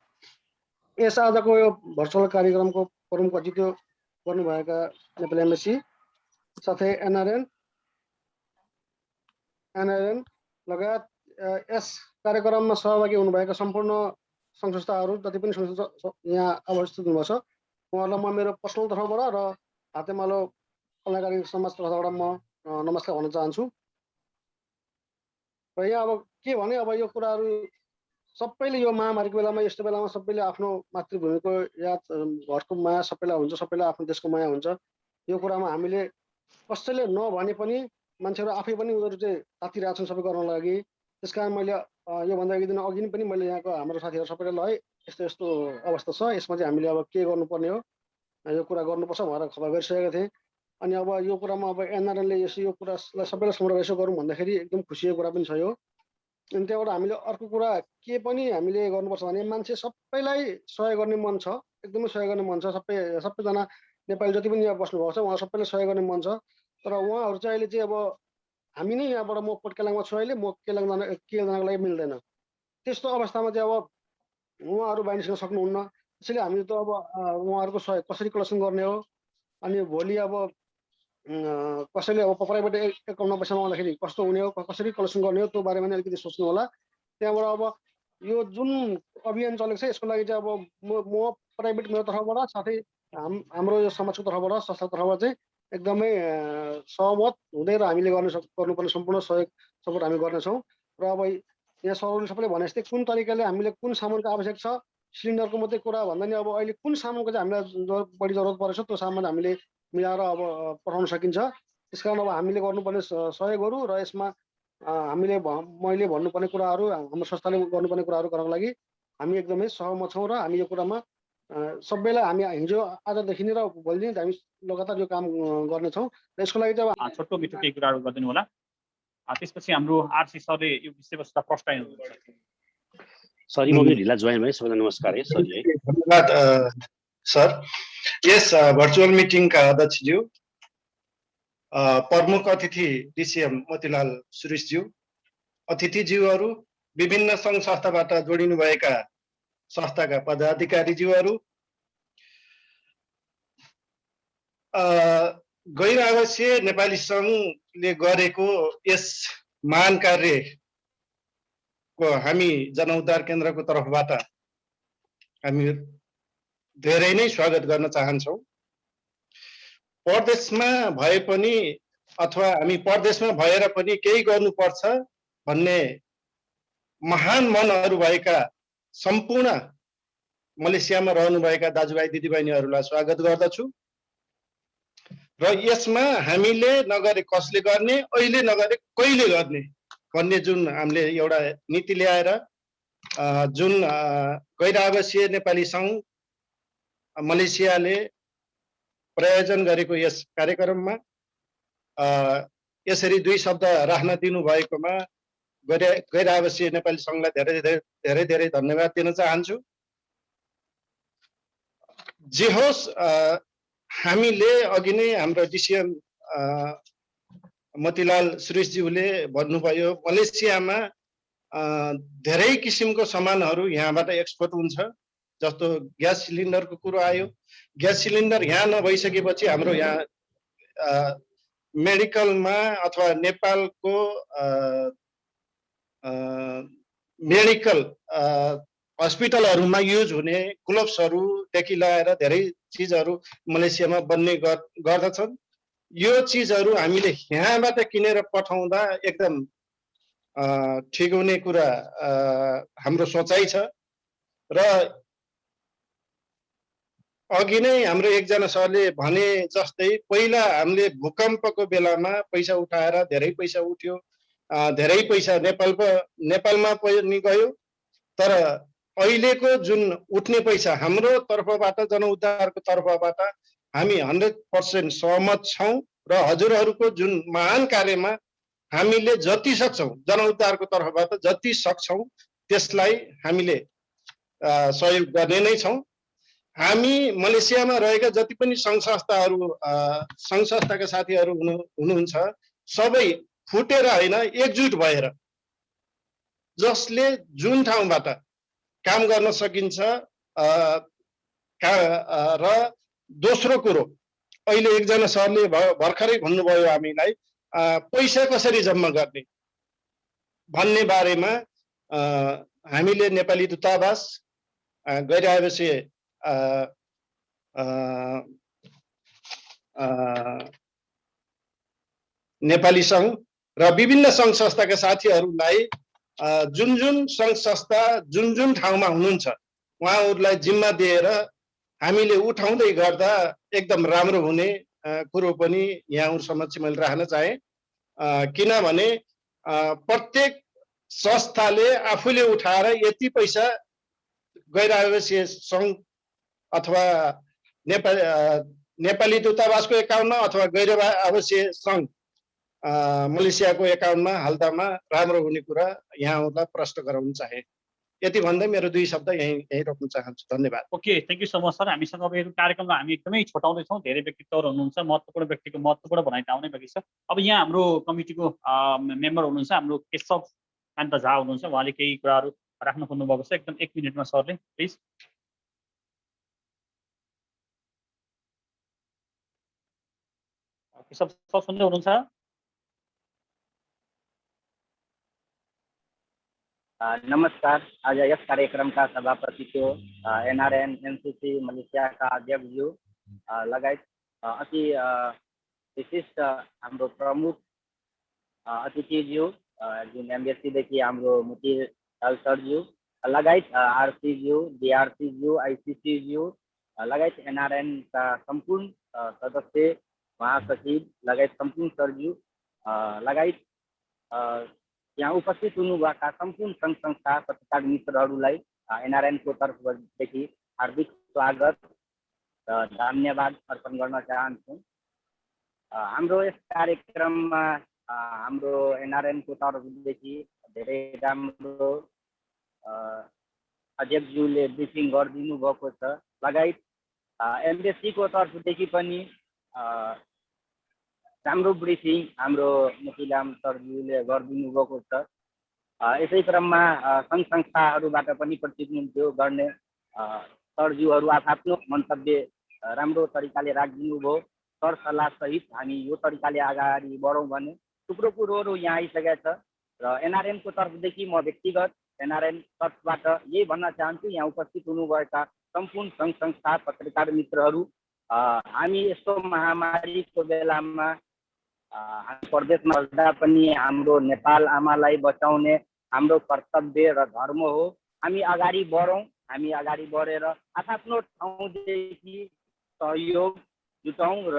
Speaker 14: यस आजको यो भर्चुअल कार्यक्रमको प्रमुख अतिथि गर्नुभएका नेपाली एमएससी साथै एनआरएन लगायत यस कार्यक्रममा सहभागी हुनुभएका सम्पूर्ण सङ्घ संस्थाहरू जति पनि यहाँ अवस्थित हुनुभएको छ उहाँहरूलाई म मेरो पर्सनल तर्फबाट र हातेमालो कल्याणकारी समाज तर्फबाट म नमस्कार भन्न चाहन्छु। र यहाँ अब के भने अब यो कुराहरू सबैले यो महामारीको बेलामा यस्तो बेलामा सबैले आफ्नो मातृभूमिको याद घरको माया सबैलाई हुन्छ, सबैलाई आफ्नो देशको माया हुन्छ। यो कुरामा हामीले कसैले नभने पनि मान्छेहरू आफै पनि उनीहरू चाहिँ तातिरहेको छन् सबै गर्नको लागि। त्यस कारण मैले योभन्दा एक दिन अघि पनि मैले यहाँको हाम्रो साथीहरू सबैले ल है यस्तो यस्तो अवस्था छ, यसमा चाहिँ हामीले अब के गर्नुपर्ने हो, यो कुरा गर्नुपर्छ भनेर खबर गरिसकेको थिएँ। अनि अब यो कुरामा अब एनआरएनले यो कुरालाई सबैलाई समग्र यसो गरौँ भन्दाखेरि एकदम खुसीको कुरा पनि छ यो। अनि त्यहाँबाट हामीले अर्को कुरा के पनि हामीले गर्नुपर्छ भने मान्छे सबैलाई सहयोग गर्ने मन छ, एकदमै सहयोग गर्ने मन छ। सबैजना नेपाली जति पनि यहाँ बस्नुभएको छ उहाँ सबैलाई सहयोग गर्ने मन छ। तर उहाँहरू चाहिँ अहिले चाहिँ अब हामी नै यहाँबाट म पोटकेलाङमा छु अहिले, म केलाङको लागि मिल्दैन। त्यस्तो अवस्थामा चाहिँ अब उहाँहरू बाहिर निस्कन सक्नुहुन्न। त्यसैले हामीले त अब उहाँहरूको सहयोग कसरी कलेक्सन गर्ने हो, अनि भोलि अब कसैले अब प्राइभेट एकाउन्टमा पैसा आउँदाखेरि कस्तो हुने हो, कसरी कलेक्सन गर्ने हो, त्यो बारेमा पनि अलिकति सोच्नु होला। त्यहाँबाट अब यो जुन अभियान चलेको छ यसको लागि चाहिँ अब म प्राइभेट मेरो तर्फबाट साथै हाम्रो यो समाजको तर्फबाट संस्थाको तर्फबाट चाहिँ एकदमै सहमत हुँदै र हामीले गर्नुपर्ने सम्पूर्ण सहयोग सपोर्ट हामी गर्नेछौँ। र अब यहाँ सरहरूले सबैले भने जस्तै कुन तरिकाले हामीले कुन सामानको आवश्यक छ, सिलिन्डरको मात्रै कुरा भन्दा नि अब अहिले कुन सामानको चाहिँ हामीलाई बढी जरुरत परेछ त्यो सामान हामीले मिलाएर अब पठाउन सकिन्छ। त्यस कारण अब हामीले गर्नुपर्ने सहयोगहरू र यसमा मैले भन्नुपर्ने कुराहरू हाम्रो संस्थाले गर्नुपर्ने कुराहरू गर्नको लागि हामी एकदमै सहमत छौँ र हामी यो कुरामा सबैलाई हामी हिजो आजदेखि नै र भोलि नै हामी लगातार यो काम गर्नेछौँ। र यसको लागि चाहिँ
Speaker 1: अब छोटो मिठो केही कुराहरू गरिदिनु होला। त्यसपछि हाम्रो आरसी सरले यो विषयवस्तु प्रस्ताव
Speaker 8: सरी म ढिला जोइन भएँ। सबैलाई नमस्कार है सरी है।
Speaker 4: धन्यवाद सर। यस भर्चुअल मिटिङका अध्यक्षज्यू, प्रमुख अतिथि डिसिएम मोतीलाल सुरेशज्यू, अतिथिज्यूहरू, विभिन्न सङ्घ संस्थाबाट जोडिनुभएका संस्थाका पदाधिकारीज्यूहरू, गैर आवासीय नेपाली सङ्घले गरेको यस महान कार्यको हामी जनउद्धार केन्द्रको तर्फबाट हामी धेरै नै स्वागत गर्न चाहन्छौँ। परदेशमा भए पनि अथवा हामी परदेशमा भएर पनि केही गर्नुपर्छ भन्ने महान मनहरू भएका सम्पूर्ण मलेसियामा रहनुभएका दाजुभाइ दिदीबहिनीहरूलाई स्वागत गर्दछु। र यसमा हामीले नगरे कसले गर्ने, अहिले नगरे कहिले गर्ने भन्ने जुन हामीले एउटा नीति ल्याएर जुन गैर आवासीय नेपाली सङ्घ मलेसियाले प्रायोजन गरेको यस कार्यक्रममा यसरी दुई शब्द राख्न दिनुभएकोमा गैर आवासीय नेपाली सङ्घलाई धेरै धेरै धन्यवाद दिन चाहन्छु। जे होस्, हामीले अघि नै हाम्रो डिसिएम मतिलाल सुरेशज्यूले भन्नुभयो, मलेसियामा धेरै किसिमको सामानहरू यहाँबाट एक्सपोर्ट हुन्छ। जस्तो ग्यास सिलिन्डरको कुरो आयो, ग्यास सिलिन्डर यहाँ नभइसकेपछि हाम्रो यहाँ मेडिकलमा अथवा नेपालको मेडिकल हस्पिटलहरूमा युज हुने ग्लोभ्सहरूदेखि लिएर धेरै चिजहरू मलेसियामा बन्ने गर्दछन्। यो चिजहरू हामीले यहाँबाट किनेर पठाउँदा एकदम ठिक हुने कुरा हाम्रो सोचाइ छ। र अघि नै हाम्रो एकजना सरले भने जस्तै पहिला हामीले भूकम्पको बेलामा पैसा उठाएर धेरै पैसा उठ्यो, धेरै पैसा नेपालमा पनि गयो। तर अहिलेको जुन उठ्ने पैसा हाम्रो तर्फबाट, जनउद्धारको तर्फबाट हामी 100% सहमत छौँ र हजुरहरूको जुन महान कार्यमा हामीले जति सक्छौँ, जनउद्धारको तर्फबाट जति सक्छौँ त्यसलाई हामीले सहयोग गर्ने नै छौँ। हामी मलेसियामा रहेका जति पनि सङ्घ संस्थाका साथीहरू हुनुहुन्छ, सबै फुटेर होइन, एकजुट भएर जसले जुन ठाउँबाट काम गर्न सकिन्छ। र दोस्रो कुरो, अहिले एकजना सरले भर्खरै भन्नुभयो हामीलाई पैसा कसरी जम्मा गर्ने भन्ने बारेमा हामीले नेपाली दूतावास, गैर आवासीय नेपाली सङ्घ र विभिन्न सङ्घ संस्थाका साथीहरूलाई जुन जुन सङ्घ संस्था जुन ठाउँमा हुनुहुन्छ उहाँहरूलाई जिम्मा दिएर हामीले उठाउँदै गर्दा एकदम राम्रो हुने कुरो पनि यहाँहरू समक्ष मैले राख्न चाहे। किनभने प्रत्येक संस्थाले आफूले उठाएर यति पैसा गैर आवासीय सङ्घ अथवा नेपाली दूतावासको एकाउन्टमा अथवा गैर आवासीय सङ्घ मलेसियाको एकाउन्टमा हाल्दामा राम्रो हुने कुरा यहाँहरूलाई प्रश्न गराउन चाहे। यति भन्दै मेरो दुई शब्द यही रोक्न चाहन्छु। धन्यवाद।
Speaker 1: Okay, thank you so much sir. हामीसँग अब यो कार्यक्रमलाई हामी एकदमै छोटाउँदैछौँ। धेरै व्यक्तित्वहरू हुनुहुन्छ, महत्त्वपूर्ण व्यक्तिको महत्त्वपूर्ण भनाइ त आउनै बाँकी छ। अब यहाँ हाम्रो कमिटीको मेम्बर हुनुहुन्छ, हाम्रो केशव कान्त झा हुनुहुन्छ, उहाँले केही कुराहरू राख्न खोज्नुभएको छ। एकदम 1 मिनटमा सरले प्लिज। केशव सर सुन्दै हुनुहुन्छ?
Speaker 15: नमस्कार। आज यस कार्यक्रमका सभापतिको एनआरएन एनसीसी मलेसियाका अध्यक्षज्यू लगायत अति विशिष्ट हाम्रो प्रमुख अतिथिज्यू जुन एमबीएससीदेखि हाम्रो मोतीलाल सरज्यू लगायत आरसीज्यू, डीआरसीज्यू, आईसीसीज्यू लगायत एनआरएनका सम्पूर्ण सदस्य, महासचिव लगायत सम्पूर्ण सरज्यू लगायत यहाँ उपस्थित हुनुभएका सम्पूर्ण सङ्घ संस्था पत्रकार मित्रहरूलाई एनआरएनको तर्फदेखि हार्दिक स्वागत र धन्यवाद अर्पण गर्न चाहन्छु। हाम्रो यस कार्यक्रममा हाम्रो एनआरएनको तर्फदेखि धेरै राम्रो अध्यक्षज्यूले ब्रिफिङ गरिदिनु भएको छ। लगायत एमबीएससीको तर्फदेखि पनि राम्रो ब्रिफिङ हाम्रो मोतीलाल सरज्यूले गरिदिनु भएको छ। यसै क्रममा सङ्घ संस्थाहरूबाट पनि प्रतिनिधित्व गर्ने सरज्यूहरू आफ्नो मन्तव्य राम्रो तरिकाले राखिदिनु भयो। सरसल्लाह सहित हामी यो तरिकाले अगाडि बढौँ भने थुप्रो कुरोहरू यहाँ आइसकेका छ र एनआरएनको तर्फदेखि म व्यक्तिगत एनआरएन तर्फबाट यही भन्न चाहन्छु, यहाँ उपस्थित हुनुभएका सम्पूर्ण सङ्घ संस्था पत्रकार मित्रहरू, हामी यस्तो महामारीको बेलामा हामी परदेशमा बस्दा पनि हाम्रो नेपाल आमालाई बचाउने हाम्रो कर्तव्य र धर्म हो। हामी अगाडि बढौँ, हामी अगाडि बढेर आफ्नो ठाउँदेखि सहयोग जुटाउँ र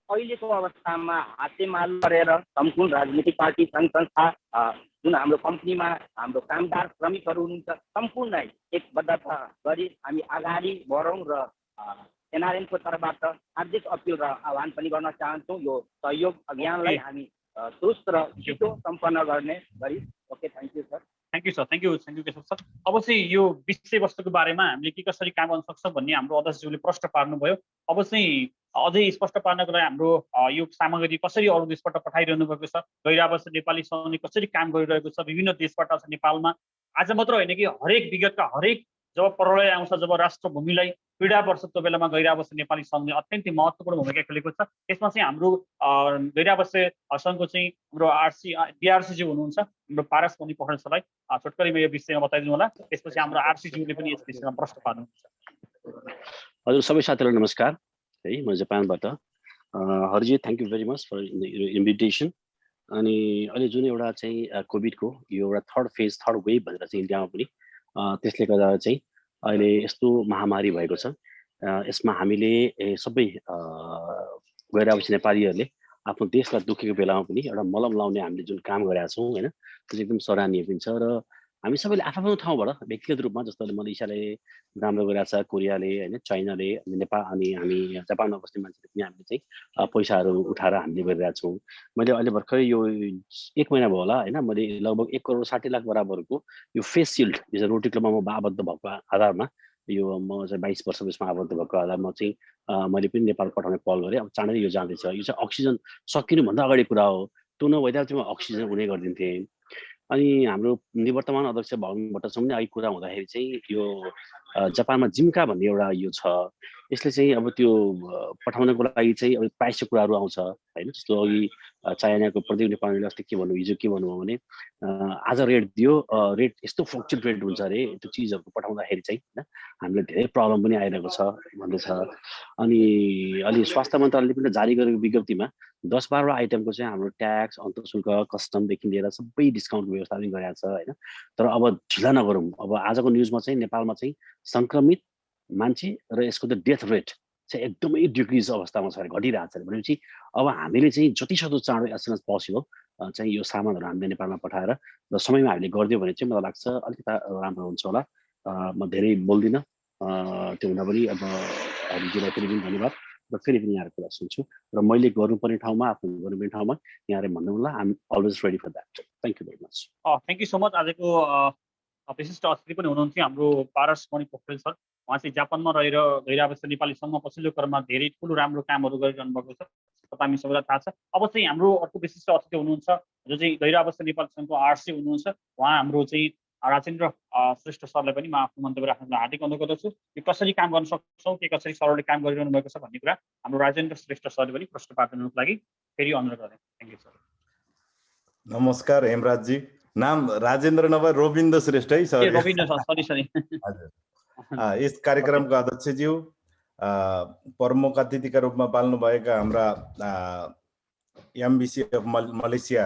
Speaker 15: अहिलेको अवस्थामा हातेमालो गरेर सम्पूर्ण राजनीतिक पार्टी सङ्घ संस्था जुन हाम्रो कम्पनीमा हाम्रो कामदार श्रमिकहरू हुनुहुन्छ सम्पूर्णलाई एकबद्धता गरी हामी अगाडि बढौँ र एनआरएनको तर्फबाट हार्दिक अपिल र आह्वान पनि गर्न चाहन्छौँ यो सहयोग अभियानलाई हामी सुस्त र छिटो सम्पन्न गर्ने गरी। Okay, thank you sir.
Speaker 1: Thank you sir, thank you Keshav sir. अब चाहिँ यो विषयवस्तुको बारेमा हामीले के कसरी काम गर्न सक्छौँ भन्ने हाम्रो अध्यक्षज्यूले प्रश्न पार्नुभयो। अब चाहिँ अझै स्पष्ट पार्नको लागि हाम्रो यो सामग्री कसरी अरू देशबाट पठाइरहनु भएको छ, गैर-आवासीय नेपाली सङ्घले कसरी काम गरिरहेको छ विभिन्न देशबाट छ नेपालमा। आज मात्र होइन कि हरेक विगतका हरेक जब प्रलय आउँछ, जब राष्ट्र भूमिलाई पीडा पर्छ, त्यो बेलामा गैर-आवासीय नेपाली सङ्घले अत्यन्तै महत्त्वपूर्ण भूमिका खेलेको छ। त्यसमा चाहिँ हाम्रो गैर-आवासीय सङ्घको चाहिँ हाम्रो डिआरसीज्यू हुनुहुन्छ, हाम्रो पारस मणि पोखरेल सरलाई छोटकरीमा यो विषयमा बताइदिनु होला। त्यसपछि हाम्रो आरसीज्यूले पनि यस विषयमा प्रश्न पार्नुहुन्छ।
Speaker 16: हजुर, सबै साथीहरूलाई नमस्कार है, म जापानबाट। Hariji, thank you very much for invitation. अनि अहिले जुन एउटा चाहिँ कोभिडको यो एउटा थर्ड फेज, थर्ड वेभ भनेर चाहिँ इन्डियामा पनि त्यसले गर्दा चाहिँ अहिले यस्तो महामारी भएको छ। यसमा हामीले सबै गैर-आवासीय नेपालीहरूले आफ्नो देशलाई दुखेको बेलामा पनि एउटा मलम लाउने हामीले जुन काम गरेका छौँ होइन, त्यो चाहिँ एकदम सराहनीय पनि छ। र हामी सबैले आफ्नो ठाउँबाट व्यक्तिगत रूपमा, जस्तो मलेसियाले राम्रो गरिरहेको छ, कोरियाले होइन, चाइनाले, नेपाल अनि हामी जापानमा बस्ने मान्छेले पनि हामीले चाहिँ पैसाहरू उठाएर हामीले गरिरहेका छौँ। मैले अहिले भर्खरै यो 1 महिना भयो होला होइन, मैले लगभग 1,60,00,000 बराबरको यो फेस सिल्ड जो रोटरी क्लबमा म आबद्ध भएको आधारमा, यो म चाहिँ 22 वर्ष बिचमा आबद्ध भएको आधारमा चाहिँ मैले पनि नेपाल पठाउने पहल गरेँ। अब चाँडै यो जाँदैछ। यो चाहिँ अक्सिजन सकिनुभन्दा अगाडि कुरा हो, त्यो नभइदा चाहिँ म अक्सिजन हुने गरिदिन्थेँ। अनि हाम्रो निवर्तमान अध्यक्ष भवन भट्टसँग अघि कुरा हुँदाखेरि चाहिँ यो जापानमा जिम्का भन्ने एउटा यो छ, यसले चाहिँ अब त्यो पठाउनको लागि चाहिँ अब प्राइसको कुराहरू आउँछ होइन। जस्तो अघि चाइनाको प्रदीप नेपालीले अस्ति के भन्नु, हिजो के भन्नुभयो भने आज रेट दियो, रेट यस्तो फ्लक्चुएट रेट हुन्छ अरे त्यो चिजहरू पठाउँदाखेरि चाहिँ होइन, हामीलाई धेरै प्रब्लम पनि आइरहेको छ भन्दैछ। अनि अलि स्वास्थ्य मन्त्रालयले पनि जारी गरेको विज्ञप्तिमा 10-12 आइटमको चाहिँ हाम्रो ट्याक्स, अन्तःशुल्क, कस्टमदेखि लिएर सबै डिस्काउन्ट व्यवस्था पनि गरेको छ होइन। तर अब ढिला नगरौँ। अब आजको न्युजमा चाहिँ नेपालमा चाहिँ सङ्क्रमित मान्छे र यसको त डेथ रेट चाहिँ एकदमै डिक्रिज अवस्थामा छ, घटिरहेको छ। भनेपछि अब हामीले चाहिँ जतिसक्दो चाँडो एज सुन एज पोसिबल चाहिँ यो सामानहरू हामीले नेपालमा पठाएर र समयमा हामीले गरिदियो भने चाहिँ मलाई लाग्छ अलिकति राम्रो हुन्छ होला। म धेरै बोल्दिनँ। त्यो हुँदा पनि अब हजुरजीलाई फेरि पनि धन्यवाद र फेरि पनि यहाँको कुरा सुन्छु र मैले गर्नुपर्ने ठाउँमा, आफ्नो गर्नुपर्ने ठाउँमा यहाँले भन्नु होला। I am always ready for that. Thank you very much.
Speaker 1: Thank you so much. आजको विशिष्ट अतिथि पनि हुनुहुन्थ्यो हाम्रो पारस मणि पोखरेल सर। उहाँ चाहिँ जापानमा रहेर गैर-आवासीय नेपाली सङ्घमा पछिल्लो क्रममा धेरै ठुलो राम्रो कामहरू गरिरहनु भएको छ, तपाईँ हामी सबैलाई थाहा छ। अब चाहिँ हाम्रो अर्को विशिष्ट अतिथि हुनुहुन्छ जो चाहिँ गैर-आवासीय नेपाली सङ्घको आरसी हुनुहुन्छ, उहाँ हाम्रो चाहिँ राजेन्द्र श्रेष्ठ सरलाई पनि म आफ्नो मन्तव्य राख्नलाई हार्दिक अनुरोध गर्दछु। यो कसरी काम गर्न सक्छौँ, के कसरी सरले काम गरिरहनु भएको छ भन्ने कुरा हाम्रो राजेन्द्र श्रेष्ठ सरले पनि प्रश्न पार्नको लागि फेरि अनुरोध गरेँ। Thank you sir.
Speaker 7: नमस्कार हेमराजजी। नाम राजेन्द्र नभए रोबिन्द श्रेष्ठ है सर?
Speaker 1: रोबिन्द sir, sorry.
Speaker 7: हजुर। यस कार्यक्रमको अध्यक्षज्यू, प्रमुख अतिथिका रूपमा पाल्नुभएका हाम्रा embassy of Malaysia,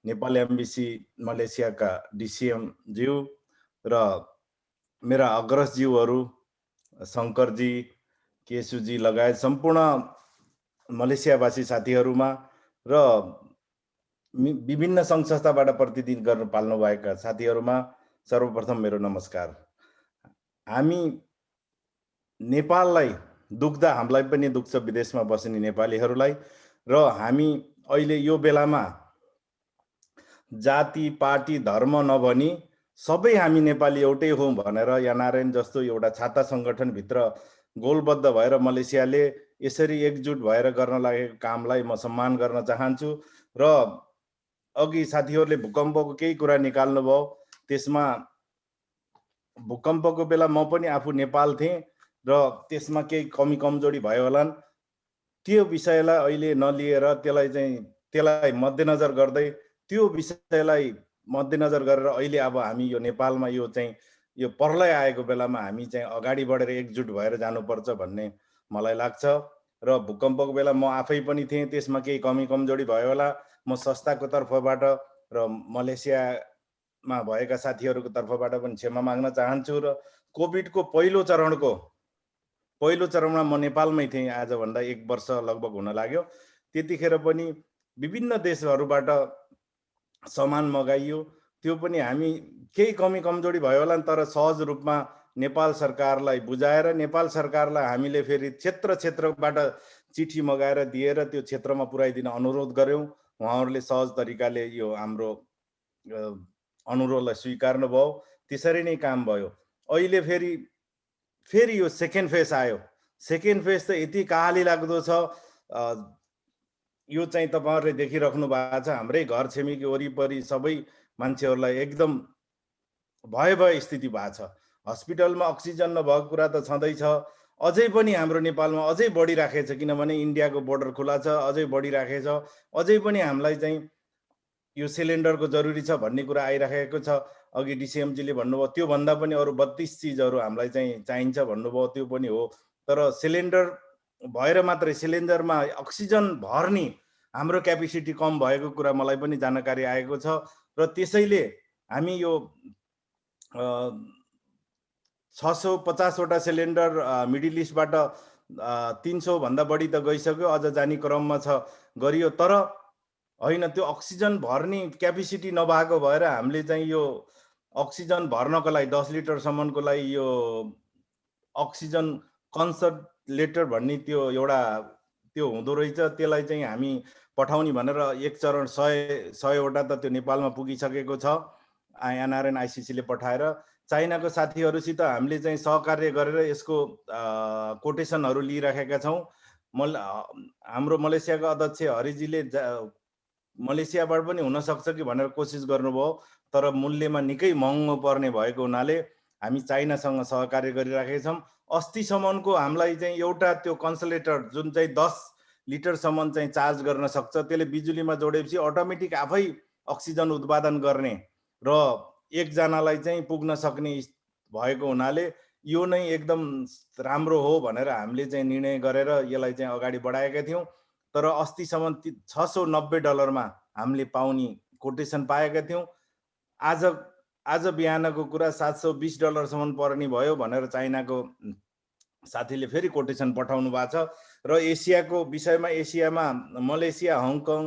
Speaker 7: Nepal embassy मलेसियाका डिसिएम ज्यू र मेरा अग्रजज्यूहरू शङ्करजी, केशुजी लगायत सम्पूर्ण मलेसियावासी साथीहरूमा र विभिन्न सङ्घ संस्थाबाट प्रतिनिधित्व गर्न पाल्नुभएका साथीहरूमा सर्वप्रथम मेरो नमस्कार। हामी नेपाललाई दुख्दा हामीलाई पनि दुख्छ, विदेशमा बस्ने नेपालीहरूलाई। र हामी अहिले यो बेलामा जाति, पार्टी, धर्म नभनी सबै हामी नेपाली एउटै हौँ भनेर एनआरएन जस्तो एउटा छाता सङ्गठनभित्र गोलबद्ध भएर मलेसियाले यसरी एकजुट भएर गर्न लागेको कामलाई म सम्मान गर्न चाहन्छु। र अघि साथीहरूले भूकम्पको केही कुरा निकाल्नुभयो, त्यसमा भूकम्पको बेला म पनि आफू नेपाल थिएँ र त्यसमा केही कमी कमजोरी भयो होलान्। त्यो विषयलाई अहिले नलिएर त्यसलाई मध्यनजर गर्दै त्यो विषयलाई मध्यनजर गरेर अहिले अब हामी यो नेपालमा यो प्रलय आएको बेलामा हामी चाहिँ अगाडि बढेर एकजुट भएर जानुपर्छ भन्ने मलाई लाग्छ। र भूकम्पको बेला म आफै पनि थिएँ, त्यसमा केही कमी कमजोरी भयो होला। म संस्थाको तर्फबाट र मलेसियामा भएका साथीहरूको तर्फबाट पनि क्षमा माग्न चाहन्छु। र कोभिडको पहिलो चरणको पहिलो चरणमा म नेपालमै थिएँ, आजभन्दा 1 वर्ष लगभग हुन लाग्यो। त्यतिखेर पनि विभिन्न देशहरूबाट सामान मगाइयो। त्यो पनि हामी केही कमी कमजोरी भयो होला, तर सहज रूपमा नेपाल सरकारलाई बुझाएर नेपाल सरकारलाई हामीले फेरि क्षेत्रबाट चिठी मगाएर दिएर त्यो क्षेत्रमा पुर्याइदिन अनुरोध गर्यौं। उहाँहरूले सहज तरिकाले यो हाम्रो अनुरोधलाई स्वीकार्नु भयो। त्यसरी नै काम भयो। अहिले फेरि यो सेकेन्ड फेज आयो। सेकेन्ड फेज त यति कहाली लाग्दो छ। यो चाहिँ तपाईहरुले देखिराख्नु भएको छ। हाम्रै घर छिमेकी वरिपरि सबै मान्छेहरूलाई एकदम भय स्थिति भएको छ। हस्पिटलमा अक्सिजन नभएको कुरा त छँदैछ। अझै पनि हाम्रो नेपालमा अझै बढिराखेको छ, किनभने इन्डियाको बोर्डर खुला छ, अझै बढिराखेको छ। अझै पनि हामीलाई चाहिँ यो सिलिन्डरको जरुरी छ भन्ने कुरा आइराखेको छ। अघि डिसिएमजीले भन्नुभयो त्यो भन्दा पनि अरु 32 चीजहरू हामीलाई चाहिँ चाहिन्छ भन्नुभयो, त्यो पनि हो। तर सिलिन्डर भएर मात्रै सिलिन्डरमा अक्सिजन भर्ने हाम्रो क्यापेसिटी कम भएको कुरा मलाई पनि जानकारी आएको छ। र त्यसैले हामी यो 650 वटा सिलिन्डर मिडल इस्टबाट 300 भन्दा बढी त गइसक्यो, अझ जाने क्रममा छ, गरियो। तर हैन, त्यो अक्सिजन भर्ने क्यापेसिटी नभएको भएर हामीले चाहिँ यो अक्सिजन भर्नको लागि 10 लिटर सम्मको लागि यो अक्सिजन कन्सन्ट्रेटर भन्ने त्यो एउटा त्यो हुँदो रहेछ। त्यसलाई चाहिँ हामी पठाउने भनेर एक चरण 100 वटा त त्यो नेपालमा पुगिसकेको छ। एनआरएन आईसीसीले पठाएर चाइनाको साथीहरुसित हामीले चाहिँ सहकार्य गरेर यसको कोटेसनहरु लिइराखेका छौं। हाम्रो मलेसियाको अध्यक्ष हरिजीले मलेसियाबाट पनि हुन सक्छ कि भनेर कोसिस गर्नुभयो, तर मूल्यमा निकै महँगो पर्ने भएको हुनाले हामी चाइनासँग सहकार्य गरिराखेका छौं। अस्तिसम्मको हामीलाई चाहिँ एउटा त्यो कन्सन्ट्रेटर जुन चाहिँ 10 लिटर सम्म चाहिँ चार्ज गर्न सक्छ, त्यसले बिजुलीमा जोडेपछि अटोमेटिक आफै अक्सिजन उत्पादन गर्ने र एकजनालाई चाहिँ पुग्न सक्ने भएको हुनाले यो नै एकदम राम्रो हो भनेर हामीले चाहिँ निर्णय गरेर यसलाई चाहिँ अगाडि बढाएका थियौं। तर अस्तिसम्म $690 मा हामीले पाउने कोटेसन पाएका थियौं। आज बिहानको कुरा $720 सम्म पर्ने भयो भनेर चाइनाको साथीले फेरि कोटेसन पठाउनु भएको छ। र एसियाको विषयमा एसियामा मलेसिया, हङकङ,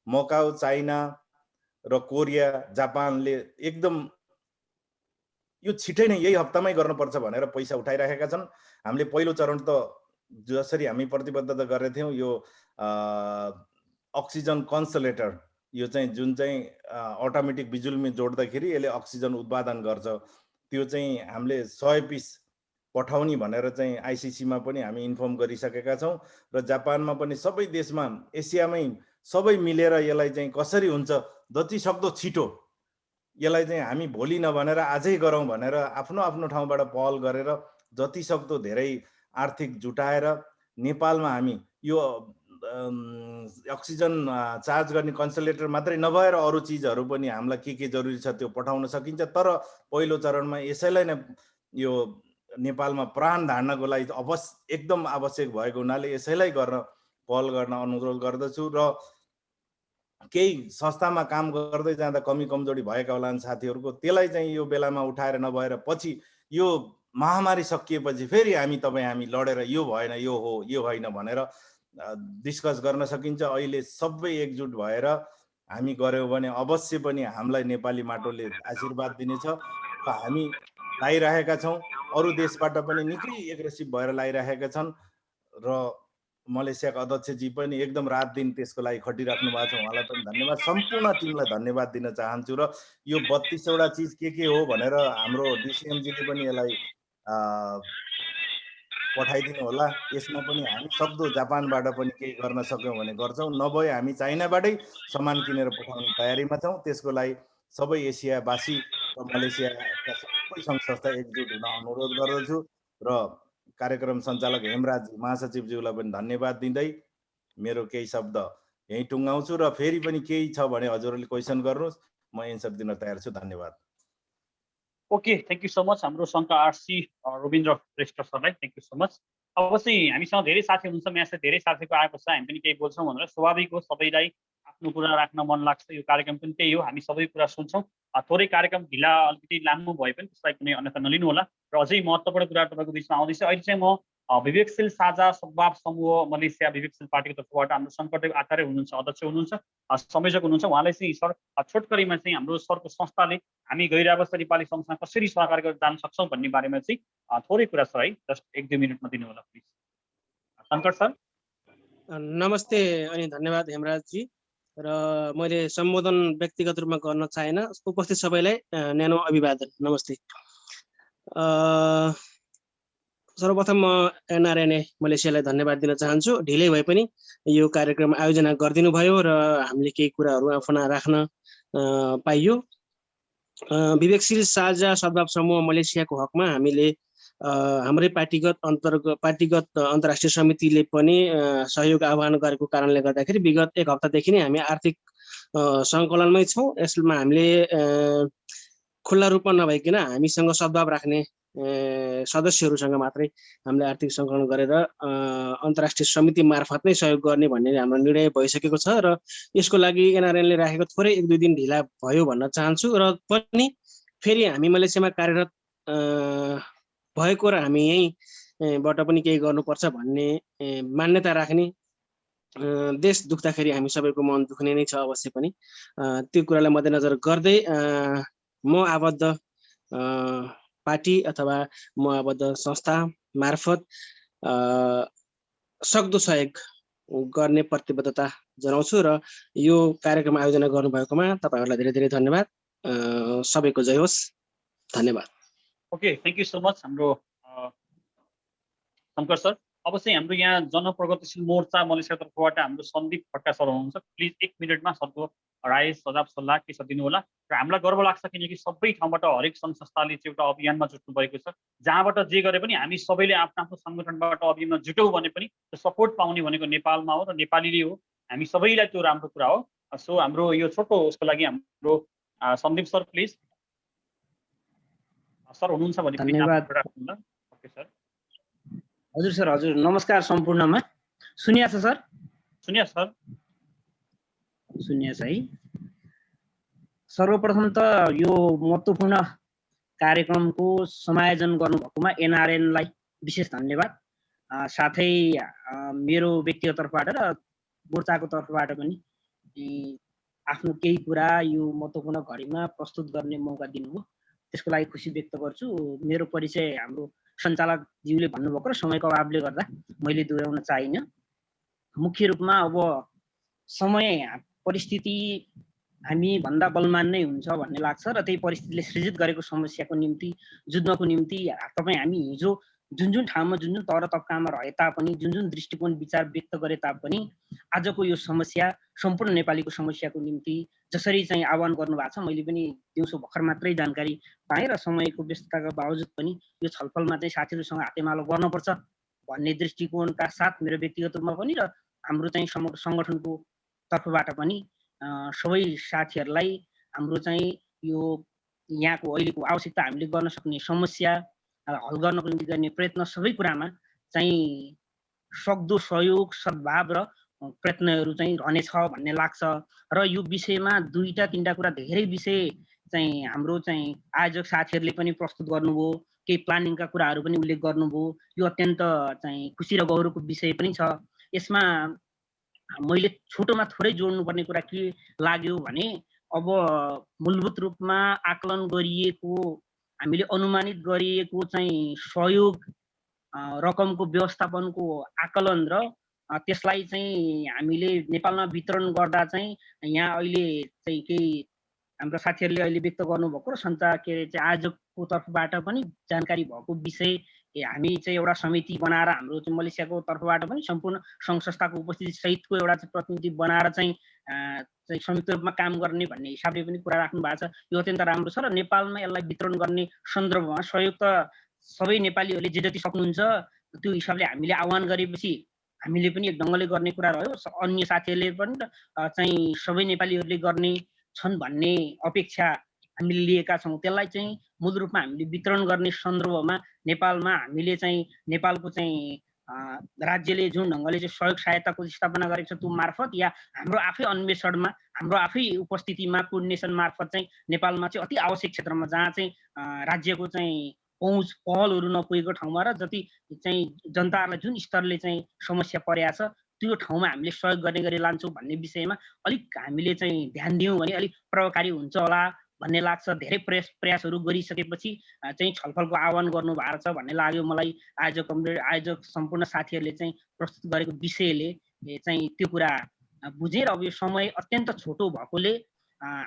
Speaker 7: मकाउ, चाइना र कोरिया, जापानले एकदम यो छिटै नै यही हप्तामै गर्नुपर्छ भनेर पैसा उठाइराखेका छन्। हामीले पहिलो चरण त जसरी हामी प्रतिबद्धता गरेका थियौं, यो अक्सिजन कन्सन्ट्रेटर यो चाहिँ जुन चाहिँ अटोमेटिक बिजुलीमा जोड्दाखेरि यसले अक्सिजन उत्पादन गर्छ, त्यो चाहिँ हामीले 100 पिस पठाउने भनेर चाहिँ आईसीसीमा पनि हामी इन्फर्म गरिसकेका छौं। र जापानमा पनि सबै देशमा एसियामै सबै मिलेर यसलाई चाहिँ कसरी हुन्छ जति सक्दो छिटो यसलाई चाहिँ हामी भोलि नभनेर आजै गरौँ भनेर आफ्नो ठाउँबाट पहल गरेर जति सक्दो धेरै आर्थिक जुटाएर नेपालमा हामी यो अक्सिजन चार्ज गर्ने कन्सन्ट्रेटर मात्रै नभएर अरु चीजहरु पनि हामीलाई के जरुरी छ त्यो पठाउन सकिन्छ। तर पहिलो चरणमा यसैलाई नै यो नेपालमा प्राण धार्नको लागि एकदम आवश्यक भएको हुनाले यसैलाई गर्न पहल गर्न अनुरोध गर्दछु। र केही संस्थामा काम गर्दै जाँदा कमी कमजोरी भएका होलान् साथीहरुको, त्यसलाई चाहिँ यो बेलामा उठाएर नभएर पछि यो महामारी सकिएपछि फेरि हामी लडेर यो भएन, यो हो, यो होइन भनेर डिस्कस गर्न सकिन्छ। अहिले सबै एकजुट भएर हामी गर्यौं भने अवश्य पनि हामीलाई नेपाली माटोले आशीर्वाद दिनेछ। र हामी लाइरहेका छौं, अरु देशबाट पनि निकै एग्रेसिभ भएर लाइरहेका छन् र मलेसियाको अध्यक्षजी पनि एकदम रात दिन त्यसको लागि खटिराख्नु भएको छ। उहाँलाई पनि धन्यवाद, सम्पूर्ण टिमलाई धन्यवाद दिन चाहन्छु। र यो 32 वटा चीज के हो भनेर हाम्रो डिसिएमजीले पनि यसलाई पठाइदिनु होला। यसमा पनि हामी सक्दो जापानबाट पनि केही गर्न सक्यौं भने गर्छौं, नभए हामी चाइनाबाटै सामान किनेर पठाउने तयारीमा छौं। त्यसको लागि सबै एसियावासी र मलेसियाका सबै सङ्घ संस्था एकजुट हुन अनुरोध गर्दछु। र कार्यक्रम सञ्चालक हेमराज महासचिवज्यूलाई पनि धन्यवाद दिँदै मेरो केही शब्द यही टुङ्गाउँछु। र फेरि पनि केही छ भने हजुरहरूले क्वेसन गर्नुहोस्, म एन्सर दिन तयार छु। धन्यवाद।
Speaker 1: Okay, thank you so much हाम्रो सङ्घका आरसी रविन्द्र श्रेष्ठ सरलाई थ्याङ्क यू सो मच। अब चाहिँ हामीसँग धेरै साथी हुनुहुन्छ, यहाँ धेरै साथीको आएको छ, हामी पनि केही बोल्छौँ भनेर स्वाभाविक हो। सबैलाई आफ्नो कुरा राख्न मन लाग्छ। यो कार्यक्रम पनि त्यही हो, हामी सबै कुरा सुन्छौँ। थोरै कार्यक्रम ढिला अलिकति लामो भए पनि त्यसलाई कुनै अन्यथा नलिनु होला। र अझै महत्त्वपूर्ण कुरा तपाईँको बिचमा आउँदैछ। अहिले चाहिँ म विवेकशील साझा सद्भाव समूह मलेसिया विवेकशील पार्टीको तर्फबाट हाम्रो शङ्करदेव आचार्य हुनुहुन्छ, अध्यक्ष हुनुहुन्छ, संयोजक हुनुहुन्छ। उहाँलाई चाहिँ सर छोटकरीमा चाहिँ हाम्रो सरको संस्थाले हामी गैर-आवासीय नेपाली सङ्घसँग कसरी सहकारी गरेर जान सक्छौँ भन्ने बारेमा चाहिँ थोरै कुरा छ है, जस्ट 1-2 मिनटमा दिनु होला प्लिज। शङ्कर सर।
Speaker 17: नमस्ते अनि धन्यवाद हेमराजजी। र मैले सम्बोधन व्यक्तिगत रूपमा गर्न चाहेन। उपस्थित सबैलाई न्यानो अभिवादन, नमस्ते। सर्वप्रथम म एनआरएनए मलेसियालाई धन्यवाद दिन चाहन्छु। ढिलै भए पनि यो कार्यक्रम आयोजना गरिदिनु भयो र हामीले केही कुराहरू आफना राख्न पाइयो। विवेकशील साझा सद्भाव समूह मलेसियाको हकमा हामीले हाम्रै पार्टीगत अन्तर्राष्ट्रिय समितिले पनि सहयोग आह्वान गरेको कारणले गर्दाखेरि विगत 1 हप्तादेखि नै हामी आर्थिक सङ्कलनमै छौँ। यसमा हामीले खुल्ला रूपमा नभइकन हामीसँग सद्भाव राख्ने सदस्यहरूसँग मात्रै हामीले आर्थिक सङ्कलन गरेर अन्तर्राष्ट्रिय समिति मार्फत नै सहयोग गर्ने भन्ने हाम्रो निर्णय भइसकेको छ। र यसको लागि एनआरएनले राखेको थोरै 1-2 दिन ढिला भयो भन्न चाहन्छु। र पनि फेरि हामी मलेसियामा कार्यरत भएको र हामी यहीँबाट पनि केही गर्नुपर्छ भन्ने मान्यता राख्ने, देश दुख्दाखेरि हामी सबैको मन दुख्ने नै छ अवश्य पनि। त्यो कुरालाई मध्यनजर गर्दै म आबद्ध पार्टी अथवा म आबद्ध संस्था मार्फत सक्दो सहयोग गर्ने प्रतिबद्धता जनाउँछु। र यो कार्यक्रम आयोजना गर्नुभएकोमा तपाईँहरूलाई धेरै धेरै धन्यवाद। सबैको जय होस्, धन्यवाद।
Speaker 1: Okay, thank you so much हाम्रो शङ्कर सर। अब चाहिँ हाम्रो यहाँ जनप्रगतिशील मोर्चा मलेसिया तर्फबाट हाम्रो सन्दीप खड्का सर हुनुहुन्छ। प्लिज 1 मिनटमा सरको राय सुझाव सल्लाह के छ दिनु होला। र हामीलाई गर्व लाग्छ किनकि सबै ठाउँबाट हरेक सङ्घ संस्थाले चाहिँ एउटा अभियानमा जुट्नु भएको छ। जहाँबाट जे गरे पनि हामी सबैले आफ्नो आफ्नो सङ्गठनबाट अभियानमा जुटौँ भने पनि त्यो सपोर्ट पाउने भनेको नेपालमा हो र नेपालीले हो। हामी सबैलाई त्यो राम्रो कुरा हो। सो हाम्रो यो छोटो उसको लागि हाम्रो सन्दीप सर प्लिज। सर हुनुहुन्छ भने
Speaker 15: धन्यवाद।
Speaker 1: Okay sir.
Speaker 15: हजुर सर, हजुर नमस्कार सम्पूर्णमा। सुनिया छ सर?
Speaker 1: सुनिया सर।
Speaker 15: सुनिया छ है। सर्वप्रथम त यो महत्त्वपूर्ण कार्यक्रमको समायोजन गर्नुभएकोमा एनआरएनलाई विशेष धन्यवाद। साथै मेरो व्यक्तिगत तर्फबाट र मोर्चाको तर्फबाट पनि आफ्नो केही कुरा यो महत्त्वपूर्ण घडीमा प्रस्तुत गर्ने मौका दिनुभयो, त्यसको लागि खुसी व्यक्त गर्छु। मेरो परिचय हाम्रो सञ्चालकज्यूले भन्नुभएको र समयको अभावले गर्दा मैले दोहोऱ्याउन चाहिनँ। मुख्य रूपमा अब समय परिस्थिति हामी भन्दा बलवान नै हुन्छ भन्ने लाग्छ र त्यही परिस्थितिले सृजित गरेको समस्याको निम्ति जुझ्नको निम्ति हामी हिजो जुन ठाउँमा जुन तर तब्कामा रहे तापनि जुन दृष्टिकोण विचार व्यक्त गरे तापनि आजको यो समस्या सम्पूर्ण नेपालीको समस्याको निम्ति जसरी चाहिँ आह्वान गर्नुभएको छ मैले पनि दिउँसो भर्खर मात्रै जानकारी पाएँ र समयको व्यस्तताका बावजुद पनि यो छलफलमा चाहिँ साथीहरूसँग हातेमालो गर्नुपर्छ भन्ने दृष्टिकोणका साथ मेरो व्यक्तिगत रूपमा पनि र हाम्रो चाहिँ सङ्गठनको तर्फबाट पनि सबै साथीहरूलाई हाम्रो चाहिँ यो यहाँको अहिलेको आवश्यकता हामीले गर्न सक्ने समस्या हल गर्नको निम्ति गर्ने प्रयत्न सबै कुरामा चाहिँ सक्दो सहयोग सद्भाव र प्रयत्नहरू चाहिँ रहनेछ भन्ने लाग्छ। र यो विषयमा 2-3 कुरा धेरै विषय चाहिँ हाम्रो चाहिँ आयोजक साथीहरूले पनि प्रस्तुत गर्नुभयो, केही प्लानिङका कुराहरू पनि उल्लेख गर्नुभयो। यो अत्यन्त चाहिँ खुसी र गौरवको विषय पनि छ। यसमा मैले छोटोमा थोरै जोड्नुपर्ने कुरा के लाग्यो भने अब मूलभूत रूपमा आकलन गरिएको हामीले अनुमानित गरिएको चाहिँ सहयोग रकमको व्यवस्थापनको आकलन र त्यसलाई चाहिँ हामीले नेपालमा वितरण गर्दा चाहिँ यहाँ अहिले चाहिँ केही हाम्रो साथीहरूले अहिले व्यक्त गर्नुभएको र आयोजकको तर्फबाट पनि जानकारी भएको विषय हामी चाहिँ एउटा समिति बनाएर हाम्रो चाहिँ मलेसियाको तर्फबाट पनि सम्पूर्ण सङ्घ संस्थाको उपस्थिति सहितको एउटा प्रतिनिधि बनाएर चाहिँ संयुक्त रूपमा काम गर्ने भन्ने हिसाबले पनि कुरा राख्नु भएको छ। यो अत्यन्त राम्रो छ र नेपालमा यसलाई वितरण गर्ने सन्दर्भमा सहयोग त सबै नेपालीहरूले जे जति सक्नुहुन्छ त्यो हिसाबले हामीले आह्वान गरेपछि हामीले पनि एक ढङ्गले गर्ने कुरा रह्यो। अन्य साथीहरूले पनि चाहिँ सबै नेपालीहरूले गर्ने छन् भन्ने अपेक्षा हामीले लिएका छौँ। त्यसलाई चाहिँ मूल रूपमा हामीले वितरण गर्ने सन्दर्भमा नेपालमा हामीले चाहिँ नेपालको चाहिँ राज्यले जुन ढङ्गले चाहिँ सहयोग सहायताको स्थापना गरेको छ त्यो मार्फत या हाम्रो आफै अन्वेषणमा हाम्रो आफै उपस्थितिमा कोअर्डिनेसन मार्फत चाहिँ नेपालमा चाहिँ अति आवश्यक क्षेत्रमा जहाँ चाहिँ राज्यको चाहिँ पहुँच पहलहरू नपुगेको ठाउँमा र जति चाहिँ जनताहरूलाई जुन स्तरले चाहिँ समस्या परेको छ त्यो ठाउँमा हामीले सहयोग गर्ने गरी लान्छौँ भन्ने विषयमा अलिक हामीले चाहिँ ध्यान दियौँ भने अलिक प्रभावकारी हुन्छ होला भन्ने लाग्छ। धेरै प्रयासहरू गरिसकेपछि चाहिँ छलफलको आह्वान गर्नु भएको छ भन्ने लाग्यो मलाई। आयोजक सम्पूर्ण साथीहरूले चाहिँ प्रस्तुत गरेको विषयले चाहिँ त्यो कुरा बुझेर अब यो समय अत्यन्त छोटो भएकोले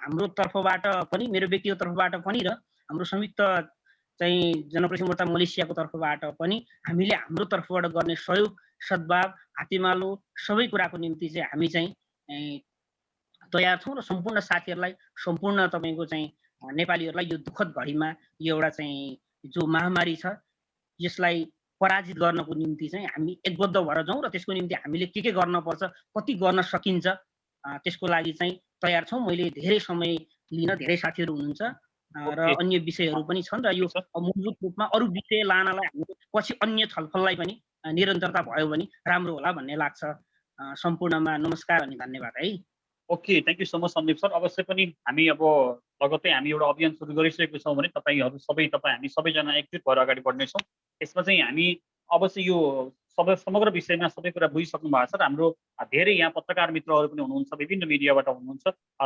Speaker 15: हाम्रो तर्फबाट पनि मेरो व्यक्तिगत तर्फबाट पनि र हाम्रो संयुक्त चाहिँ जनप्रतिनिधि मोर्चा मलेसियाको तर्फबाट पनि हामीले हाम्रो तर्फबाट गर्ने सहयोग सद्भाव हातेमालो सबै कुराको निम्ति चाहिँ हामी चाहिँ तयार छौँ र सम्पूर्ण साथीहरूलाई सम्पूर्ण तपाईँको चाहिँ नेपालीहरूलाई यो दुःखद घडीमा यो एउटा चाहिँ जो महामारी छ यसलाई पराजित गर्नको निम्ति चाहिँ हामी एकबद्ध भएर जाउँ र त्यसको निम्ति हामीले के गर्न पर्छ कति गर्न सकिन्छ त्यसको लागि चाहिँ तयार छौँ। मैले धेरै समय लिन धेरै साथीहरू हुनुहुन्छ र अन्य विषयहरू पनि छन् र यो मूलभूत रूपमा अरू विषय लानलाई हामी पछि अन्य छलफललाई पनि निरन्तरता भयो भने राम्रो होला भन्ने लाग्छ। सम्पूर्णमा नमस्कार अनि धन्यवाद है।
Speaker 1: Okay, thank you so much Sandeep sir. अवश्य पनि हामी अब लगत्तै हामी एउटा अभियान सुरु गरिसकेको छौँ भने हामी सबैजना एकजुट भएर अगाडि बढ्नेछौँ। यसमा चाहिँ हामी अवश्य यो समग्र विषयमा सबै कुरा बुझिसक्नु भएको छ र हाम्रो धेरै यहाँ पत्रकार मित्रहरू पनि हुनुहुन्छ, विभिन्न मिडियाबाट हुनुहुन्छ।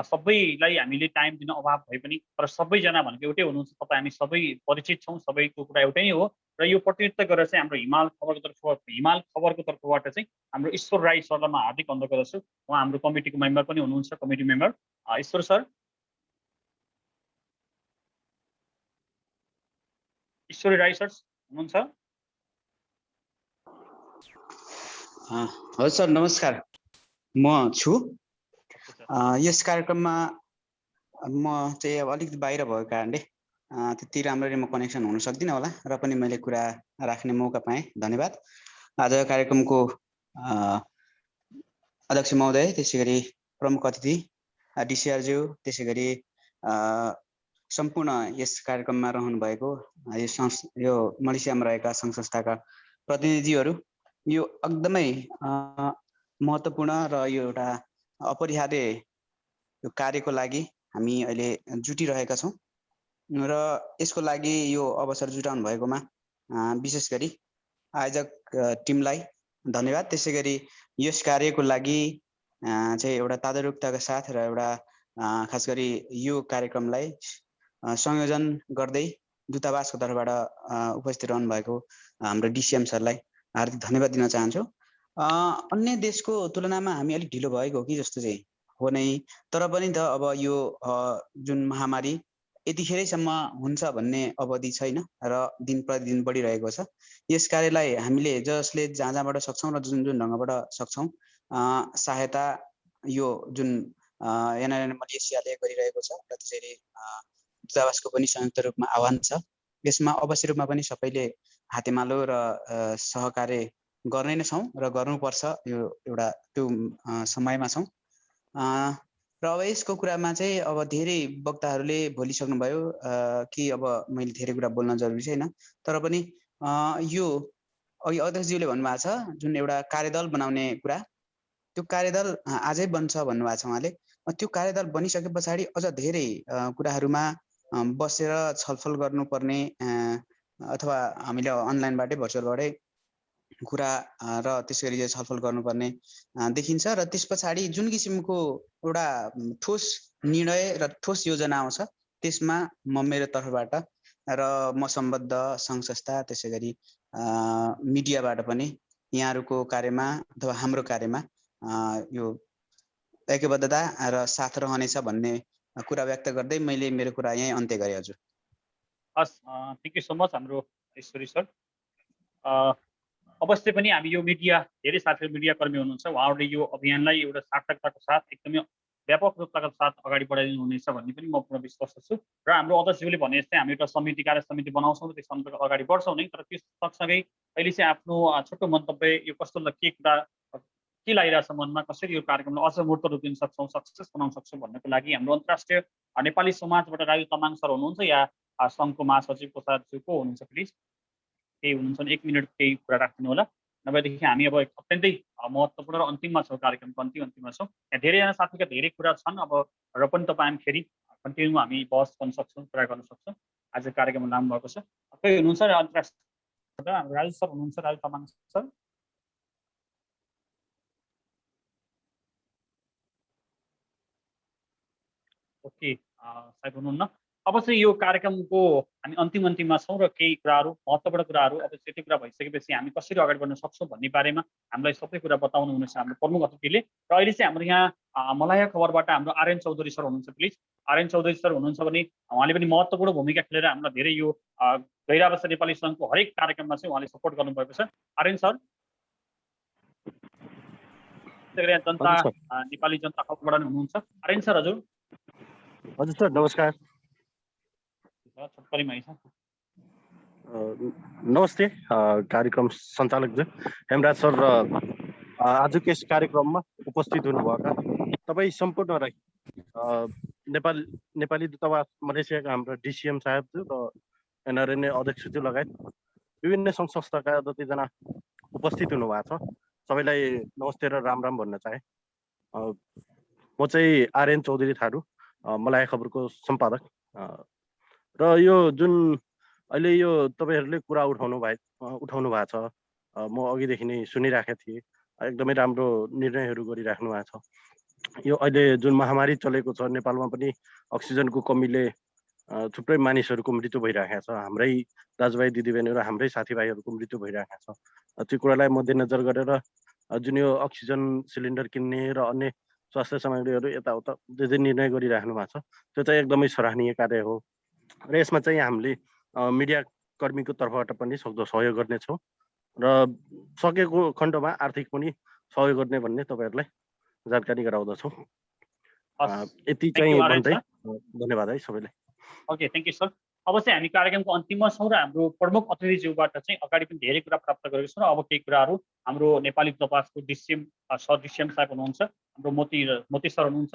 Speaker 1: सबैलाई हामीले टाइम दिन अभाव भए पनि तर सबैजना भनेको एउटै हुनुहुन्छ। तपाईँ हामी सबै परिचित छौँ, सबैको कुरा एउटै नै हो र यो प्रतिनिधित्व गरेर चाहिँ हाम्रो हिमाल खबरको तर्फबाट चाहिँ हाम्रो ईश्वर राई सरलाई म हार्दिक अनुरोध गर्दछु। उहाँ हाम्रो कमिटीको मेम्बर पनि हुनुहुन्छ, कमिटी मेम्बर ईश्वर सर। ईश्वर राई सर हुनुहुन्छ?
Speaker 18: हजुर सर नमस्कार, म छु। यस कार्यक्रममा म चाहिँ अब अलिकति बाहिर भएको कारणले त्यति राम्ररी म कनेक्सन हुन सक्दिनँ होला र पनि मैले कुरा राख्ने मौका पाएँ, धन्यवाद। आज कार्यक्रमको अध्यक्ष महोदय, त्यसै गरी प्रमुख अतिथि डिसिआरज्यू, त्यसै गरी सम्पूर्ण यस कार्यक्रममा रहनु भएको यो मलेसियामा रहेका सङ्घ संस्थाका प्रतिनिधिहरू, यो एकदमै महत्त्वपूर्ण र यो एउटा अपरिहार्य यो कार्यको लागि हामी अहिले जुटिरहेका छौँ र यसको लागि यो अवसर जुटाउनु भएकोमा विशेष गरी आयोजक टिमलाई धन्यवाद। त्यसै गरी यस कार्यको लागि चाहिँ एउटा तादारुकताका साथ र एउटा खास गरी यो कार्यक्रमलाई संयोजन गर्दै दूतावासको तर्फबाट उपस्थित रहनु भएको हाम्रो डिसिएम सरलाई हार्दिक धन्यवाद दिन चाहन्छु। अन्य देशको तुलनामा हामी अलिक ढिलो भएको हो कि जस्तो चाहिँ हो नै, तर पनि त अब यो जुन महामारी यतिखेरैसम्म हुन्छ भन्ने अवधि छैन र दिन प्रतिदिन बढिरहेको छ। यस कार्यलाई हामीले जसले जहाँबाट सक्छौँ र जुन ढङ्गबाट सक्छौँ सहायता यो जुन एनआरएन मलेसियाले गरिरहेको छ र त्यसरी दूतावासको पनि संयुक्त रूपमा आह्वान छ। यसमा अवश्य रूपमा पनि सबैले हातेमालो र सहकार्य गर्ने नै छौँ र गर्नुपर्छ। यो एउटा त्यो समयमा छौँ र अब यसको कुरामा चाहिँ अब धेरै वक्ताहरूले बोलिसक्नुभयो कि अब मैले धेरै कुरा बोल्न जरुरी छैन, तर पनि यो अघि अध्यक्षज्यूले भन्नुभएको छ जुन एउटा कार्यदल बनाउने कुरा, त्यो कार्यदल आजै बन्छ भन्नुभएको छ उहाँले। त्यो कार्यदल बनिसके पछाडि अझ धेरै कुराहरूमा बसेर छलफल गर्नुपर्ने अथवा हामीले अनलाइनबाटै भर्चुअलबाटै कुरा र त्यस गरी छलफल गर्नुपर्ने देखिन्छ र त्यस पछाडि जुन किसिमको एउटा ठोस निर्णय र ठोस योजना आउँछ त्यसमा म मेरो तर्फबाट र म सम्बद्ध सङ्घ संस्था त्यसै गरी मिडियाबाट पनि यहाँहरूको कार्यमा अथवा हाम्रो कार्यमा यो ऐक्यबद्धता र साथ रहनेछ भन्ने कुरा व्यक्त गर्दै मैले मेरो कुरा यहीँ अन्त्य गरेँ। हजुर
Speaker 1: हस्, थ्याङ्क यू सो मच हाम्रो ईश्वरी सर। अवश्य पनि हामी यो मिडिया धेरै साथीहरू मिडिया कर्मी हुनुहुन्छ, उहाँहरूले यो अभियानलाई एउटा सार्थकताको साथ एकदमै व्यापक रूपका साथ अगाडि बढाइदिनु हुनेछ भन्ने पनि म पूर्ण विश्वास छु र हाम्रो अध्यक्षज्यूले भने जस्तै हामी एउटा समिति कार्य समिति बनाउँछौँ र त्यस अन्तर्गत अगाडि बढ्छौँ नै, तर त्यस सँगसँगै अहिले चाहिँ आफ्नो छोटो मन्तव्य यो कस्तो के कुरा के लागिरहेछ मनमा, कसरी यो कार्यक्रमलाई अझ मूर्त रूप दिन सक्छौँ, सक्सेस बनाउन सक्छौँ भन्नको लागि हाम्रो अन्तर्राष्ट्रिय नेपाली समाजबाट राजु तामाङ सर हुनुहुन्छ या सङ्घको महासचिव कोषाध्यक्ष को हुनुहुन्छ? प्लिज केही हुनुहुन्छ भने 1 मिनट केही कुरा राखिदिनु होला। नभएदेखि हामी अब अत्यन्तै महत्त्वपूर्ण र अन्तिममा छौँ, कार्यक्रमको अन्तिममा छौँ। यहाँ धेरैजना साथीका धेरै कुरा छन् अब र पनि तपाईँ हामी फेरि कन्टिन्यूमा हामी बहस गर्न सक्छौँ, कुरा गर्न सक्छौँ। आज कार्यक्रम लामो भएको छ। कोही हुनुहुन्छ अन्तर्राष्ट्रिय राजु सर हुनुहुन्छ, राजु तामाङ सर। ओके, सायद हुनुहुन्न। अब चाहिँ यो कार्यक्रमको हामी अन्तिममा छौँ र केही कुराहरू महत्त्वपूर्ण कुराहरू अब त्यति कुरा भइसकेपछि हामी कसरी अगाडि बढ्न सक्छौँ भन्ने बारेमा हामीलाई सबै कुरा बताउनु हुनेछ हाम्रो प्रमुख अतिथिले। र अहिले चाहिँ हाम्रो यहाँ मलाया खबरबाट हाम्रो आर्यन चौधरी सर हुनुहुन्छ। प्लिज आर्यन चौधरी सर हुनुहुन्छ भने उहाँले पनि महत्त्वपूर्ण भूमिका खेलेर हामीलाई धेरै यो गैर नेपाली सङ्घको हरेक कार्यक्रममा चाहिँ उहाँले सपोर्ट गर्नुभएको छ। आर्यन सर, जनता नेपाली जनता खबरबाट हुनुहुन्छ। आर्यन सर हजुर।
Speaker 19: हजुर सर नमस्कार। नमस्ते कार्यक्रम सञ्चालकज्यू हेमराज सर र आजको यस कार्यक्रममा उपस्थित हुनुभएका तपाईँ सम्पूर्णलाई नेपाली दूतावास मलेसियाका हाम्रो डिसिएम साहेबज्यू र एनआरएनए अध्यक्षज्यू लगायत विभिन्न सङ्घ संस्थाका जतिजना उपस्थित हुनुभएको छ सबैलाई नमस्ते र राम राम भन्न चाहे। म चाहिँ आर्यन चौधरी थारू, मलाया खबरको सम्पादक। र यो जुन अहिले यो तपाईँहरूले कुरा उठाउनु भएको छ, म अघिदेखि नै सुनिराखेको थिएँ। एकदमै राम्रो निर्णयहरू गरिराख्नु भएको छ। यो अहिले जुन महामारी चलेको छ नेपालमा पनि अक्सिजनको कमीले थुप्रै मानिसहरूको मृत्यु भइरहेको छ, हाम्रै दाजुभाइ दिदीबहिनी र हाम्रै साथीभाइहरूको मृत्यु भइरहेको छ। त्यो कुरालाई मध्यनजर गरेर जुन यो अक्सिजन सिलिन्डर किन्ने र अन्य स्वास्थ्य सामग्रीहरू यताउता जे निर्णय गरिराख्नु भएको छ त्यो चाहिँ एकदमै सराहनीय कार्य हो। र यसमा चाहिँ हामीले मिडिया कर्मीको तर्फबाट पनि सक्दो सहयोग गर्नेछौँ र सकेको खण्डमा आर्थिक पनि सहयोग गर्ने भन्ने तपाईँहरूलाई जानकारी गराउँदछौँ। यति चाहिँ भन्दै धन्यवाद है सबैलाई।
Speaker 1: Okay, thank you sir. अब चाहिँ हामी कार्यक्रमको अन्तिममा छौँ र हाम्रो प्रमुख अतिथिज्यूबाट चाहिँ अगाडि पनि धेरै कुरा प्राप्त गरेको छौँ र अब केही कुराहरू हाम्रो नेपाली दूतावासको डिसिएम सर डिसिएम साहब हुनुहुन्छ, हाम्रो मोती सर हुनुहुन्छ।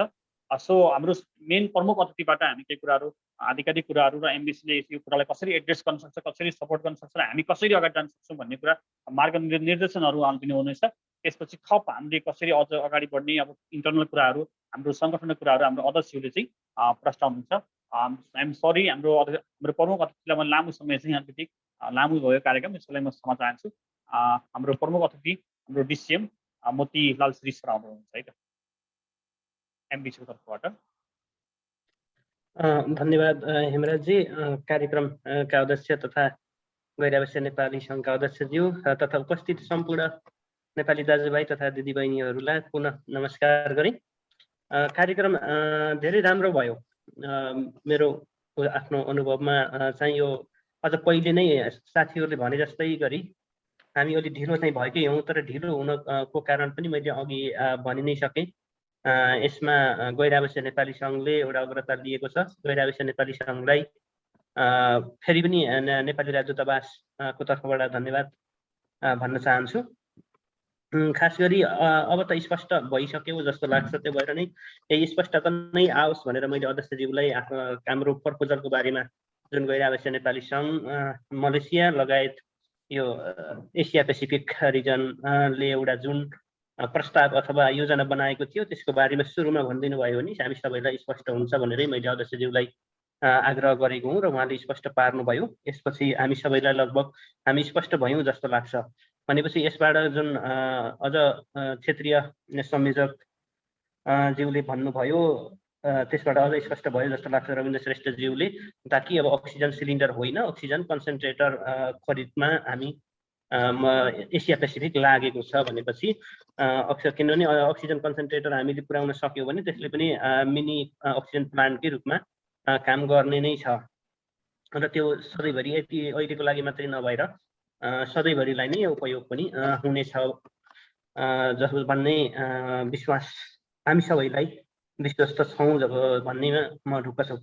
Speaker 1: सो हाम्रो मेन प्रमुख अतिथिबाट हामी केही कुराहरू आधिकारिक कुराहरू र एमबिसीले यो कुरालाई कसरी एड्रेस गर्न सक्छ, कसरी सपोर्ट गर्न सक्छ र हामी कसरी अगाडि जान सक्छौँ भन्ने कुरा मार्ग निर्देशनहरू दिनुहुनेछ। त्यसपछि थप हामीले कसरी अझ अगाडि बढ्ने अब इन्टरनल कुराहरू हाम्रो सङ्गठनको कुराहरू हाम्रो अध्यक्षज्यूले चाहिँ प्रस्ताउनुहुन्छ। आइएम सरी, हाम्रो प्रमुख अतिथिलाई म लामो समय चाहिँ अलिकति लामो भयो कार्यक्रम, यसलाई म क्षमा चाहन्छु। हाम्रो प्रमुख अतिथि हाम्रो डिसिएम मोतीलाल श्री सर आउनुहुन्छ है त एमबिसीको तर्फबाट।
Speaker 2: धन्यवाद हेमराजजी। कार्यक्रमका अध्यक्ष तथा गैर नेपाली सङ्घका अध्यक्षज्यू तथा उपस्थित सम्पूर्ण नेपाली दाजुभाइ तथा दिदीबहिनीहरूलाई पुनः नमस्कार गरेँ। कार्यक्रम धेरै राम्रो भयो। मेरो आफ्नो अनुभवमा चाहिँ यो अझ पहिले नै साथीहरूले भने जस्तै गरी हामी अलि ढिलो चाहिँ भएकै हौँ, तर ढिलो हुनको कारण पनि मैले अघि भनि नै सकेँ। यसमा गैर नेपाली सङ्घले एउटा अग्रता लिएको छ। गैर नेपाली सङ्घलाई फेरि पनि नेपाली राजदूतावासको तर्फबाट धन्यवाद भन्न चाहन्छु। खास गरी अब त स्पष्ट भइसक्यो जस्तो लाग्छ, त्यो भएर नै यही स्पष्टता नै आओस् भनेर मैले अध्यक्षज्यूलाई हाम्रो प्रपोजलको बारेमा जुन गैर नेपाली सङ्घ मलेसिया लगायत यो एसिया पेसिफिक रिजनले एउटा जुन प्रस्ताव अथवा योजना बनाएको थियो त्यसको बारेमा सुरुमा भनिदिनु भयो भने हामी सबैलाई स्पष्ट हुन्छ भनेरै मैले अध्यक्षज्यूलाई आग्रह गरेको हुँ र उहाँले स्पष्ट पार्नुभयो। यसपछि हामी सबैलाई लगभग हामी स्पष्ट भयौँ जस्तो लाग्छ। भनेपछि यसबाट जुन अझ क्षेत्रीय संयोजक ज्यूले भन्नुभयो त्यसबाट अझ स्पष्ट भयो जस्तो लाग्छ रविन्द्र श्रेष्ठज्यूले, ताकि अब अक्सिजन सिलिन्डर होइन अक्सिजन कन्सन्ट्रेटर खरिदमा हामी एसिया पेसिफिक लागेको छ भनेपछि किनभने अक्सिजन कन्सन्ट्रेटर हामीले पुर्याउन सक्यौँ भने त्यसले पनि मिनी अक्सिजन प्लान्टकै रूपमा काम गर्ने नै छ र त्यो सधैँभरि यति अहिलेको लागि मात्रै नभएर सधैँभरिलाई नै उपयोग पनि हुनेछ जस्तो भन्ने विश्वास हामी सबैलाई विश्वस्त छौँ भन्नेमा म ढुक्क छु।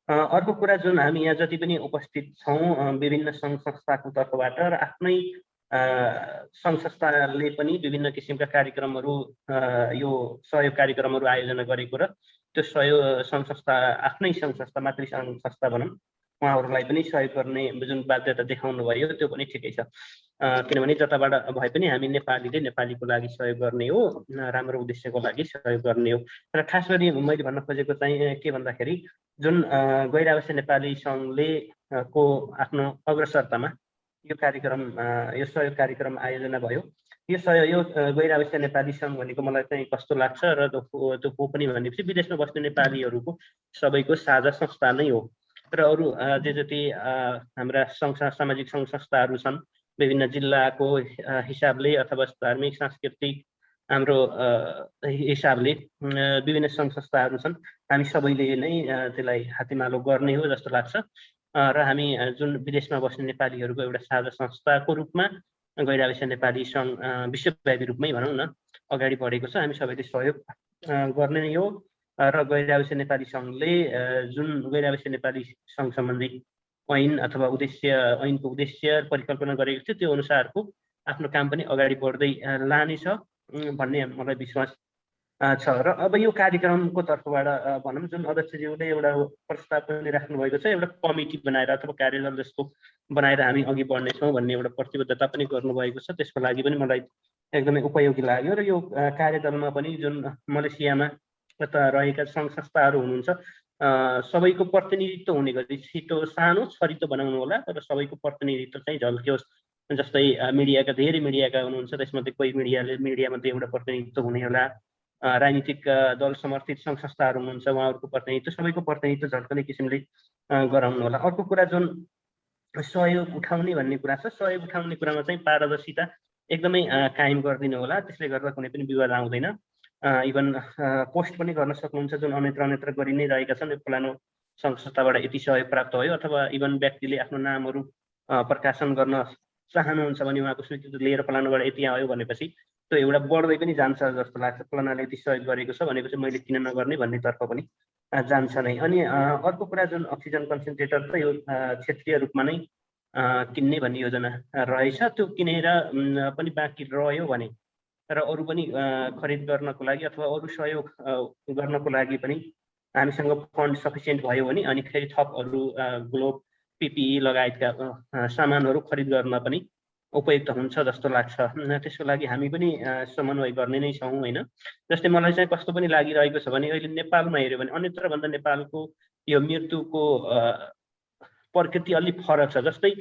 Speaker 2: अर्को कुरा जुन हामी यहाँ जति पनि उपस्थित छौँ विभिन्न सङ्घ संस्थाको तर्फबाट र आफ्नै सङ्घ संस्थाले पनि विभिन्न किसिमका कार्यक्रमहरू यो सहयोग कार्यक्रमहरू आयोजना गरेको र त्यो सहयोग सङ्घ संस्था आफ्नै सङ्घ संस्था मातृ सङ्घ संस्था भनौँ उहाँहरूलाई पनि सहयोग गर्ने जुन बाध्यता देखाउनु भयो त्यो पनि ठिकै छ। किनभने जताबाट भए पनि हामी नेपालीले नेपालीको लागि सहयोग गर्ने हो, राम्रो उद्देश्यको लागि सहयोग गर्ने हो। र खास गरी मैले भन्न खोजेको चाहिँ के भन्दाखेरि जुन गैर आवासीय नेपाली सङ्घले को आफ्नो अग्रसरतामा यो कार्यक्रम यो सहयोग कार्यक्रम आयोजना भयो। यो सहयोग यो गैर आवासीय नेपाली सङ्घ भनेको मलाई चाहिँ कस्तो लाग्छ र त्यो को पनि भनेपछि विदेशमा बस्ने नेपालीहरूको सबैको साझा संस्था नै हो। र अरू जे जति हाम्रा सामाजिक सङ्घ संस्थाहरू छन् विभिन्न जिल्लाको हिसाबले अथवा धार्मिक सांस्कृतिक हाम्रो हिसाबले विभिन्न सङ्घ संस्थाहरू छन्, हामी सबैले नै त्यसलाई हातेमालो गर्ने हो जस्तो लाग्छ। र हामी जुन विदेशमा बस्ने नेपालीहरूको एउटा साझा संस्थाको रूपमा गैर आवासीय नेपाली सङ्घ विश्वव्यापी रूपमै भनौँ न अगाडि बढेको छ। हामी सबैले सहयोग गर्ने नै हो र गैर आवासीय नेपाली सङ्घले जुन गैर आवासीय नेपाली सङ्घ सम्बन्धी ऐन अथवा ऐनको उद्देश्य परिकल्पना गरेको थियो त्यो अनुसारको आफ्नो काम पनि अगाडि बढ्दै लानेछ भन्ने मलाई विश्वास छ। र अब यो कार्यक्रमको तर्फबाट भनौँ जुन अध्यक्षज्यूले एउटा प्रस्ताव पनि राख्नुभएको छ, एउटा कमिटी बनाएर अथवा कार्यदल जस्तो बनाएर हामी अघि बढ्नेछौँ भन्ने एउटा प्रतिबद्धता पनि गर्नुभएको छ। त्यसको लागि पनि मलाई एकदमै उपयोगी लाग्यो। र यो कार्यदलमा पनि जुन मलेसियामा रहेका सङ्घ संस्थाहरू हुनुहुन्छ सबैको प्रतिनिधित्व हुने गरी छिटो सानो छरितो बनाउनु होला, तर सबैको प्रतिनिधित्व चाहिँ झल्कियोस्। जस्तै मिडियाका धेरै मिडियाका हुनुहुन्छ, त्यसमध्ये कोही मिडियामध्ये एउटा प्रतिनिधित्व हुने होला, राजनीतिक दल समर्थित सङ्घ संस्थाहरू हुनुहुन्छ उहाँहरूको प्रतिनिधित्व, सबैको प्रतिनिधित्व झल्कने किसिमले गराउनु होला। अर्को कुरा जुन सहयोग उठाउने भन्ने कुरा छ, सहयोग उठाउने कुरामा चाहिँ पारदर्शिता एकदमै कायम गरिदिनु होला। त्यसले गर्दा कुनै पनि विवाद आउँदैन। इभन पोस्ट पनि गर्न सक्नुहुन्छ जुन अन्यत्र गरि नै रहेका छन्, फलानु सङ्घ संस्थाबाट यति सहयोग प्राप्त भयो, अथवा इभन व्यक्तिले आफ्नो नामहरू प्रकाशन गर्न चाहनुहुन्छ भने उहाँको स्वीकृति लिएर फलानुबाट यति आयो भनेपछि त्यो एउटा बढ्दै पनि जान्छ जस्तो लाग्छ। फलानाले यति सहयोग गरेको छ भनेपछि मैले किन नगर्ने भन्नेतर्फ पनि जान्छ नै। अनि अर्को कुरा जुन अक्सिजन कन्सन्ट्रेटर त यो क्षेत्रीय रूपमा नै किन्ने भन्ने योजना रहेछ, त्यो किनेर पनि बाँकी रह्यो भने र अरू पनि खरिद गर्नको लागि अथवा अरू सहयोग गर्नको लागि पनि हामीसँग फन्ड सफिसियन्ट भयो भने अनि फेरि थप अरू ग्लोभ पिपिई लगायतका सामानहरू खरिद गर्न पनि उपयुक्त हुन्छ जस्तो लाग्छ। त्यसको लागि हामी पनि समन्वय गर्ने नै छौँ होइन। जस्तै मलाई चाहिँ कस्तो पनि लागिरहेको छ भने अहिले नेपालमा हेऱ्यो भने अन्यत्रभन्दा नेपालको यो मृत्युको प्रकृति अलिक फरक छ। जस्तै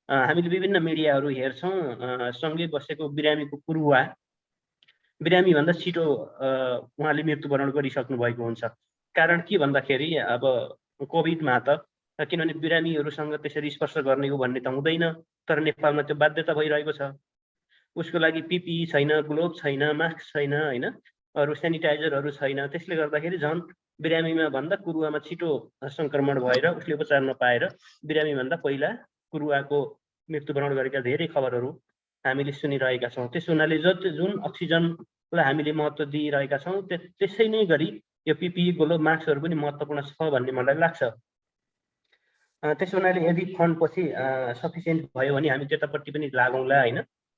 Speaker 2: हामीले विभिन्न मिडियाहरू हेर्छौँ, सँगै बसेको बिरामीको कुरुवा बिरामीभन्दा छिटो उहाँले मृत्युवरण गरिसक्नु भएको हुन्छ। कारण के भन्दाखेरि अब कोभिडमा त किनभने बिरामीहरूसँग त्यसरी स्पर्श गर्ने हो भन्ने त हुँदैन, तर नेपालमा त्यो बाध्यता भइरहेको छ। उसको लागि पिपिई छैन, ग्लोभ छैन, मास्क छैन होइन, अरू सेनिटाइजरहरू छैन। त्यसले गर्दाखेरि झन् बिरामीमा भन्दा कुरुवामा छिटो सङ्क्रमण भएर उसले उपचार नपाएर बिरामीभन्दा पहिला कुरुवाको मृत्युवरण गरेका धेरै खबरहरू हामीले सुनिरहेका छौँ। त्यस हुनाले जुन अक्सिजनलाई हामीले महत्त्व दिइरहेका छौँ त्यसै नै गरी यो पिपिई ग्लोभ मास्कहरू पनि महत्त्वपूर्ण छ भन्ने मलाई लाग्छ। त्यसो हुनाले यदि फन्ड पछि सफिसियन्ट भयो भने हामी त्यतापट्टि पनि लागौँला होइन।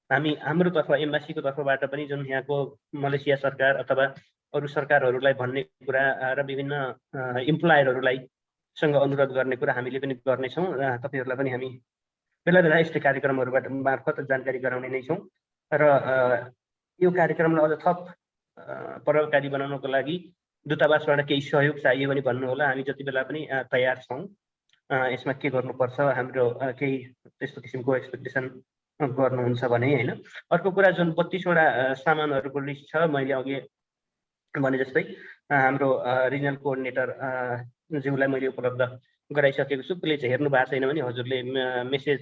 Speaker 2: हामी हाम्रो तर्फ एम्बासीको तर्फबाट पनि जुन यहाँको मलेसिया सरकार अथवा अरू सरकारहरूलाई भन्ने कुरा र विभिन्न इम्प्लोयरहरूलाई सँग अनुरोध गर्ने कुरा हामीले पनि गर्नेछौँ। तपाईँहरूलाई पनि हामी बेला बेला यस्तै कार्यक्रमहरूबाट मार्फत जानकारी गराउने नै छौँ। र यो कार्यक्रमलाई अझ थप प्रभावकारी बनाउनको लागि दूतावासबाट केही सहयोग चाहियो भने भन्नुहोला, हामी जति बेला पनि तयार छौँ। यसमा के गर्नुपर्छ, हाम्रो केही त्यस्तो किसिमको एक्सपेक्टेसन गर्नुहुन्छ भने होइन। अर्को कुरा जुन 32वटा सामानहरूको लिस्ट छ, मैले अघि भने जस्तै हाम्रो रिजनल कोअर्डिनेटर ज्यूलाई मैले उपलब्ध गराइसकेको छु। प्लिज हेर्नु भएको छैन भने हजुरले मेसेज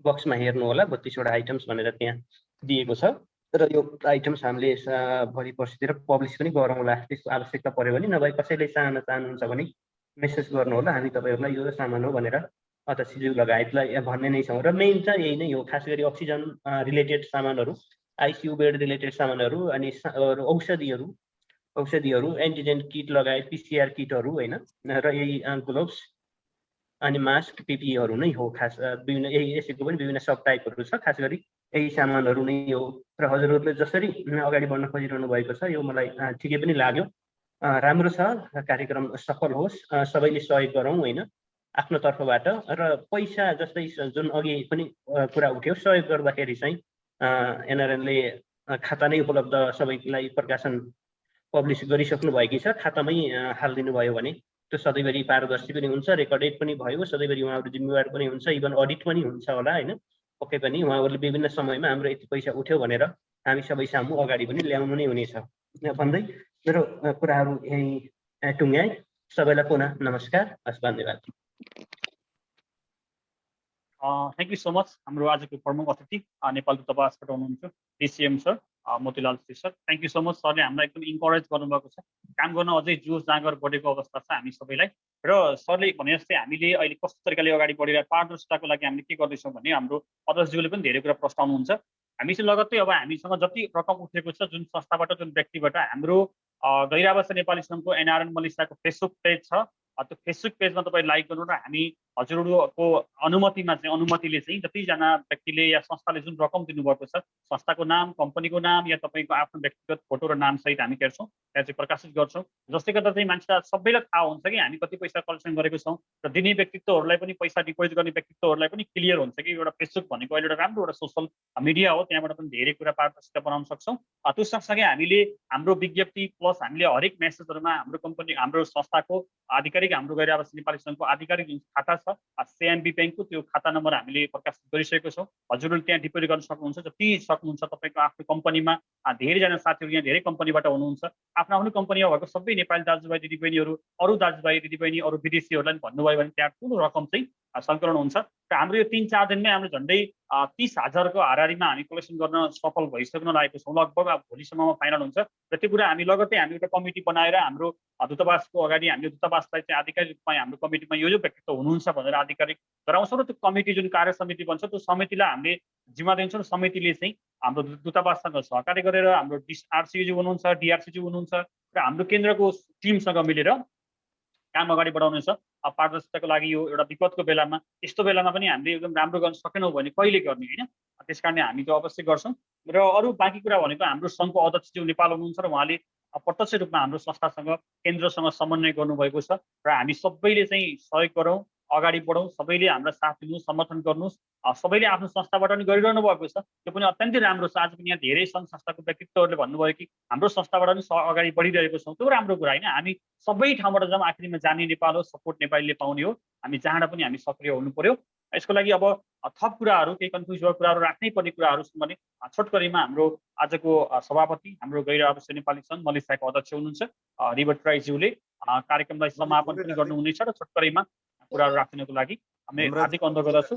Speaker 2: बक्समा हेर्नु होला, 32वटा आइटम्स भनेर त्यहाँ दिएको छ। र यो आइटम्स हामीले भोलि पर्सितिर पब्लिस पनि गरौँला, त्यसको आवश्यकता पऱ्यो भने। नभए कसैले चाहनुहुन्छ भने मेसेज गर्नु होला, हामी तपाईँहरूलाई यो सामान हो भनेर अध्यक्षज्यू लगायतलाई भन्ने नै छौँ। र मेन चाहिँ यही नै हो, खास गरी अक्सिजन रिलेटेड सामानहरू, आइसियु बेड रिलेटेड सामानहरू, अनि औषधिहरू एन्टिजेन किट लगायत पिसिआर किटहरू होइन, र यही ग्लोभ्स अनि मास्क पिपिईहरू नै हो। खास विभिन्न यसको पनि विभिन्न सब टाइपहरू छ, खास गरी यही सामानहरू नै हो। र हजुरहरूले जसरी अगाडि बढ्न खोजिरहनु भएको छ यो मलाई ठिकै पनि लाग्यो, राम्रो छ। कार्यक्रम सफल होस्, सबैले सहयोग गरौँ होइन।
Speaker 20: आफ्नो तर्फबाट र पैसा जस्तै जुन अघि पनि कुरा उठ्यो सहयोग गर्दाखेरि चाहिँ एनआरएनले खाता नै उपलब्ध सबैलाई प्रकाशन पब्लिस गरिसक्नु भएकी छ, खातामै हालिदिनु भयो भने त्यो सधैँभरि पारदर्शी पनि हुन्छ, रेकर्डेड पनि भयो, सधैँभरि उहाँहरू जिम्मेवार पनि हुन्छ, इभन अडिट पनि हुन्छ होला होइन। पक्कै पनि उहाँहरूले विभिन्न समयमा हाम्रो यति पैसा उठ्यो भनेर हामी सबै सामु अगाडि पनि ल्याउनु नै हुनेछ भन्दै मेरो कुराहरू यहीँ टुङ्ग्याएँ। सबैलाई पुनः नमस्कार, हस्, धन्यवाद।
Speaker 1: Thank you so much. हाम्रो आजको प्रमुख अतिथि नेपाल दूतावासबाट हुनुहुन्छ DCM sir Motilal Shri sir. Thank you so much. सरले हामीलाई एकदम इन्करेज गर्नुभएको छ, काम गर्न अझै जोस जाँगर बढेको अवस्था छ हामी सबैलाई। र सरले भने जस्तै हामीले अहिले कस्तो तरिकाले अगाडि बढिरहेको पारदर्शिताको लागि हामीले के गर्दैछौँ भने हाम्रो अध्यक्षज्यूले पनि धेरै कुरा प्रस्ताउनुहुन्छ। हामीसँग लगत्तै अब हामीसँग जति रकम उठेको छ जुन संस्थाबाट जुन व्यक्तिबाट हाम्रो गैर आवासीय नेपाली सङ्घको एनआरएन मलेसियाको फेसबुक पेज छ, त्यो फेसबुक पेजमा तपाईँ लाइक गर्नु र हामी हजुरहरूको अनुमतिले चाहिँ जतिजना व्यक्तिले या संस्थाले जुन रकम दिनुभएको छ संस्थाको नाम, कम्पनीको नाम या तपाईँको आफ्नो व्यक्तिगत फोटो र नाम सहित हामी हेर्छौँ, त्यहाँ चाहिँ प्रकाशित गर्छौँ। जसले गर्दा चाहिँ मान्छेलाई सबैलाई थाहा हुन्छ कि हामी कति पैसा कलेक्सन गरेको छौँ र दिने व्यक्तित्वहरूलाई पनि, पैसा डिपोजिट गर्ने व्यक्तित्वहरूलाई पनि क्लियर हुन्छ कि एउटा फेसबुक भनेको अहिले एउटा राम्रो एउटा सोसल मिडिया हो, त्यहाँबाट पनि धेरै कुरा पारदर्शिता बनाउन सक्छौँ। त्यो सँगसँगै हामीले हाम्रो विज्ञप्ति प्लस हामीले हरेक मेसेजहरूमा हाम्रो कम्पनी, हाम्रो संस्थाको आधिकारिक, हाम्रो गैर आवासीय नेपाली सङ्घको आधिकारिक जुन खाता छ सिएमबी ब्याङ्कको त्यो खाता नम्बर हामीले प्रकाशित गरिसकेको छौँ। हजुरहरूले त्यहाँ डिपोजिट गर्न सक्नुहुन्छ, जति सक्नुहुन्छ तपाईँको आफ्नो कम्पनीमा। धेरैजना साथीहरू यहाँ धेरै कम्पनीबाट हुनुहुन्छ, आफ्नो आफ्नो कम्पनीमा भएको सबै नेपाली दाजुभाइ दिदीबहिनीहरू, अरू दाजुभाइ दिदीबहिनी, अरू विदेशीहरूलाई पनि भन्नुभयो भने त्यहाँ ठुलो रकम चाहिँ सङ्कलन हुन्छ। र हाम्रो यो 3-4 दिनमै हाम्रो झन्डै 30,000 को हाराहारीमा हामी कलेक्सन गर्न सफल भइसक्न लागेको छौँ। लगभग अब भोलिसम्ममा फाइनल हुन्छ र त्यो कुरा हामी लगत्तै हामी एउटा कमिटी बनाएर हाम्रो दूतावासको अगाडि हामीले दूतावासलाई चाहिँ आधिकारिक रूपमा हाम्रो कमिटीमा यो व्यक्तित्व हुनुहुन्छ भनेर आधिकारिक गराउँछौँ र त्यो कमिटी जुन कार्य समिति बन्छ त्यो समितिलाई हामीले जिम्मा दिन्छौँ। समितिले चाहिँ हाम्रो दूतावाससँग सहकार्य गरेर हाम्रो आरसीज्यू हुनुहुन्छ, डिआरसीज्यू हुनुहुन्छ र हाम्रो केन्द्रको टिमसँग मिलेर काम अगाडि बढाउनेछ। पारदर्शिताको लागि यो एउटा विपदको बेलामा, यस्तो बेलामा पनि हामीले एकदम राम्रो गर्न सकेनौँ भने कहिले गर्ने होइन, त्यस कारणले हामी त्यो अवश्य गर्छौँ। र अरू बाँकी कुरा भनेको हाम्रो सङ्घको अध्यक्षज्यू नेपाल हुनुहुन्छ र उहाँले प्रत्यक्ष रूपमा हाम्रो संस्थासँग, केन्द्रसँग समन्वय गर्नुभएको छ र हामी सबैले चाहिँ सहयोग गरौँ, अगाडि बढौँ, सबैले हामीलाई साथ दिनुहोस्, समर्थन गर्नुहोस्। सबैले आफ्नो संस्थाबाट पनि गरिरहनु भएको छ, त्यो पनि अत्यन्तै राम्रो छ। आज पनि यहाँ धेरै सङ्घ संस्थाको व्यक्तित्वहरूले भन्नुभयो कि हाम्रो संस्थाबाट पनि अगाडि बढिरहेको छौँ, त्यो राम्रो कुरा होइन। हामी सबै ठाउँबाट जाऊँ, आखिरमा जाने नेपाल हो, सपोर्ट नेपालीले पाउने हो, हामी जहाँबाट पनि हामी सक्रिय हुनु पर्यो। यसको लागि अब थप कुराहरू, केही कन्फ्युज भएको कुराहरू, राख्नै पर्ने कुराहरू छन् भने छोटकरीमा हाम्रो आजको सभापति, हाम्रो गैर आवासीय नेपाली सङ्घ मलेसियाको अध्यक्ष हुनुहुन्छ रिबर्ट राईज्यूले कार्यक्रमलाई समापन पनि गर्नुहुनेछ र छोटकरीमा कुराहरू राख्नको लागि हामी हार्दिक अनुरोध गर्दछु।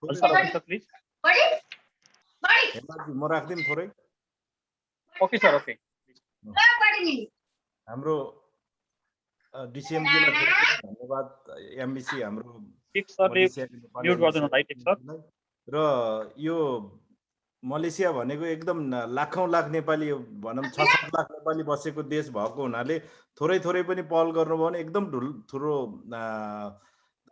Speaker 1: प्लिज
Speaker 7: म राख्दिनँ थोरै।
Speaker 1: Okay sir, okay.
Speaker 7: हाम्रो डिसिएमजीलाई धन्यवाद, एमबिसी हाम्रो र यो मलेसिया भनेको एकदम लाखौँ लाख नेपाली, भनौँ 6-7 लाख नेपाली बसेको देश भएको हुनाले थोरै थोरै पनि पहल गर्नुभयो भने एकदम ठुलो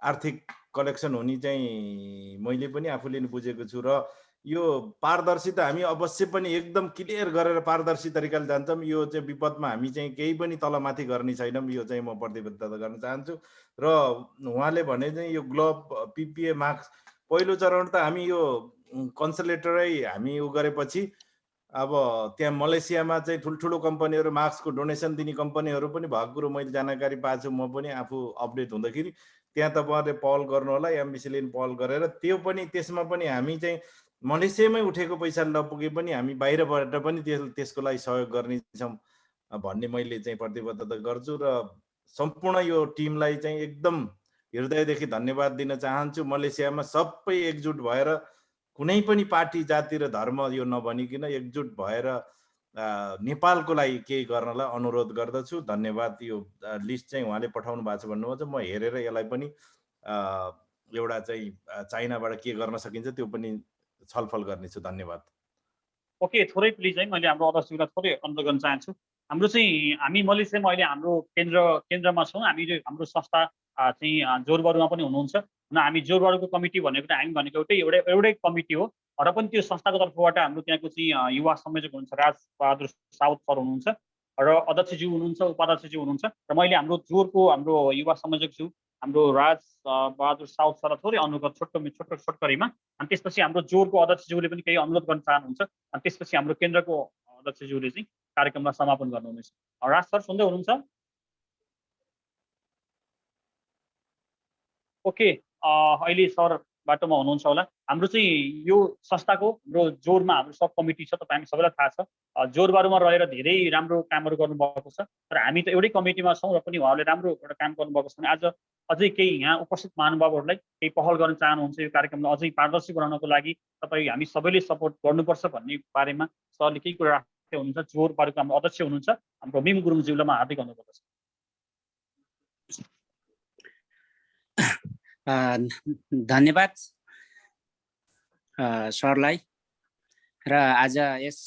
Speaker 7: आर्थिक कलेक्सन हुने चाहिँ मैले पनि आफूले नि बुझेको छु। र यो पारदर्शिता हामी अवश्य पनि एकदम क्लियर गरेर पारदर्शी तरिकाले जान्छौँ। यो चाहिँ विपदमा हामी चाहिँ केही पनि तलमाथि गर्ने छैनौँ, यो चाहिँ म प्रतिबद्धता गर्न चाहन्छु। र उहाँले भने चाहिँ यो ग्लोभ, पिपिए, मास्क पहिलो चरण त हामी यो कन्सलेटरै हामी गरेपछि अब त्यहाँ मलेसियामा चाहिँ ठुल्ठुलो कम्पनीहरू, मास्कको डोनेसन दिने कम्पनीहरू पनि भएको कुरो मैले जानकारी पाएको छु। म पनि आफू अपडेट हुँदाखेरि त्यहाँ तपाईँहरूले पहल गर्नु होला, एमबिसीले पहल गरेर त्यो पनि, त्यसमा पनि हामी चाहिँ मलेसियामै उठेको पैसा नपुगे पनि हामी बाहिरबाट पनि त्यसको लागि सहयोग गर्नेछौँ भन्ने मैले चाहिँ प्रतिबद्धता गर्छु। र सम्पूर्ण यो टिमलाई चाहिँ एकदम हृदयदेखि धन्यवाद दिन चाहन्छु। मलेसियामा सबै एकजुट भएर कुनै पनि पार्टी, जाति र धर्म यो नभनिकन एकजुट भएर नेपालको लागि केही गर्नलाई अनुरोध गर्दछु। धन्यवाद। यो लिस्ट चाहिँ उहाँले पठाउनु भएको छ भन्नुभएको छ, म हेरेर यसलाई पनि एउटा चाहिँ चाइनाबाट के गर्न सकिन्छ त्यो पनि छलफल गर्नेछु। धन्यवाद।
Speaker 1: ओके, थोरै प्लिज है, मैले हाम्रो अध्यक्षलाई थोरै अनुरोध गर्न चाहन्छु। हाम्रो चाहिँ हामी मलेसियामा अहिले हाम्रो केन्द्रमा छौँ। हामी हाम्रो संस्था चाहिँ जोरबारुमा पनि हुनुहुन्छ। हामी जोरबारुको कमिटी भनेको त हामी भनेको एउटै कमिटी हो र पनि त्यो संस्थाको तर्फबाट हाम्रो त्यहाँको चाहिँ युवा संयोजक हुनुहुन्छ राजबहादुर साउद सर हुनुहुन्छ र अध्यक्षज्यू हुनुहुन्छ, उपाध्यक्षज्यू हुनुहुन्छ र मैले हाम्रो जोरको हाम्रो युवा संयोजक छु हाम्रो राज बहादुर साउथ सरलाई थोरै अनुरोध छोटकरीमा, अनि त्यसपछि हाम्रो जोरको अध्यक्षज्यूले पनि केही अनुरोध गर्न चाहनुहुन्छ, अनि त्यसपछि हाम्रो केन्द्रको अध्यक्षज्यूले चाहिँ कार्यक्रमलाई समापन गर्नुहुनेछ। राज सर सुन्दै हुनुहुन्छ? ओके, अहिले सर बाटोमा हुनुहुन्छ होला। हाम्रो चाहिँ यो संस्थाको हाम्रो जोरमा हाम्रो सब कमिटी छ, तपाईँ हामी सबैलाई थाहा छ। जोरबारुमा रहेर धेरै राम्रो कामहरू गर्नुभएको छ, तर हामी त एउटै कमिटीमा छौँ र पनि उहाँहरूले राम्रो एउटा काम गर्नुभएको छ भने आज अझै केही यहाँ उपस्थित महानुभावहरूलाई केही पहल गर्न चाहनुहुन्छ यो कार्यक्रमलाई अझै पारदर्शी बनाउनको लागि तपाईँ हामी सबैले सपोर्ट गर्नुपर्छ भन्ने बारेमा सरले केही कुरा राख्दै हुनुहुन्छ। जोरबारुको हाम्रो अध्यक्ष हुनुहुन्छ हाम्रो मिम गुरुङज्यूलाई म हार्दिक अनुरोध गर्दछु।
Speaker 21: धन्यवाद सरलाई र आज यस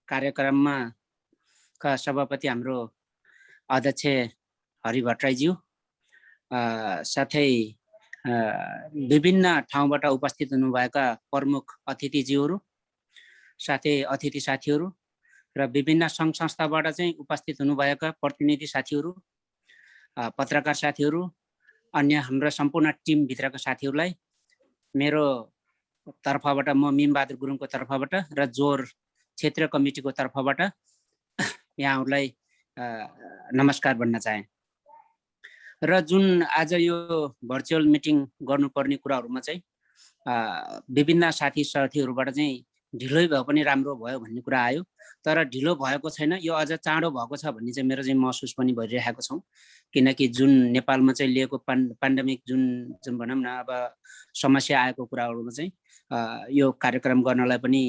Speaker 21: कार्यक्रममा का सभापति हाम्रो अध्यक्ष हरि भट्टराईज्यू साथै विभिन्न ठाउँबाट उपस्थित हुनुभएका प्रमुख अतिथिज्यूहरू साथै अतिथि साथीहरू र विभिन्न सङ्घ संस्थाबाट चाहिँ उपस्थित हुनुभएका प्रतिनिधि साथीहरू, पत्रकार साथीहरू, अन्य हाम्रो सम्पूर्ण टिमभित्रका साथीहरूलाई मेरो तर्फबाट, म मिमबहादुर गुरुङको तर्फबाट र जोर क्षेत्रीय कमिटीको तर्फबाट यहाँहरूलाई नमस्कार भन्न चाहे। र जुन आज यो भर्चुअल मिटिङ गर्नुपर्ने कुराहरूमा चाहिँ विभिन्न साथीहरूबाट चाहिँ ढिलै भए पनि राम्रो भयो भन्ने कुरा आयो, तर ढिलो भएको छैन, यो अझ चाँडो भएको छ भन्ने चाहिँ मेरो चाहिँ महसुस पनि भइरहेको छौँ। किनकि जुन नेपालमा चाहिँ लिएको पेन्डेमिक जुन भनौँ न अब समस्या आएको कुराहरूमा चाहिँ यो कार्यक्रम गर्नलाई पनि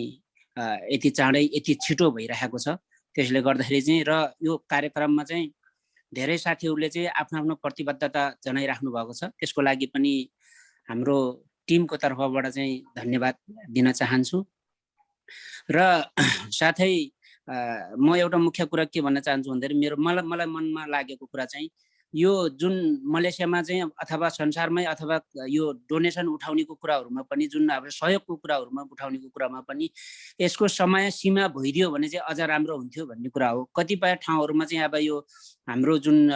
Speaker 21: यति चाँडै यति छिटो भइरहेको छ। त्यसले गर्दाखेरि चाहिँ र यो कार्यक्रममा चाहिँ धेरै साथीहरूले चाहिँ आफ्नो आफ्नो प्रतिबद्धता जनाइराख्नु भएको छ, त्यसको लागि पनि हाम्रो टिमको तर्फबाट चाहिँ धन्यवाद दिन चाहन्छु। र साथै म एउटा मुख्य कुरा के भन्न चाहन्छु भन्दाखेरि मलाई मनमा लागेको कुरा चाहिँ यो जुन मलेसियामा चाहिँ अथवा संसारमै अथवा यो डोनेसन उठाउनेको कुराहरूमा पनि जुन अब सहयोगको कुराहरूमा उठाउनेको कुरामा पनि यसको समय सीमा भइदियो भने चाहिँ अझ राम्रो हुन्थ्यो भन्ने कुरा हो। कतिपय ठाउँहरूमा चाहिँ अब यो हाम्रो जुन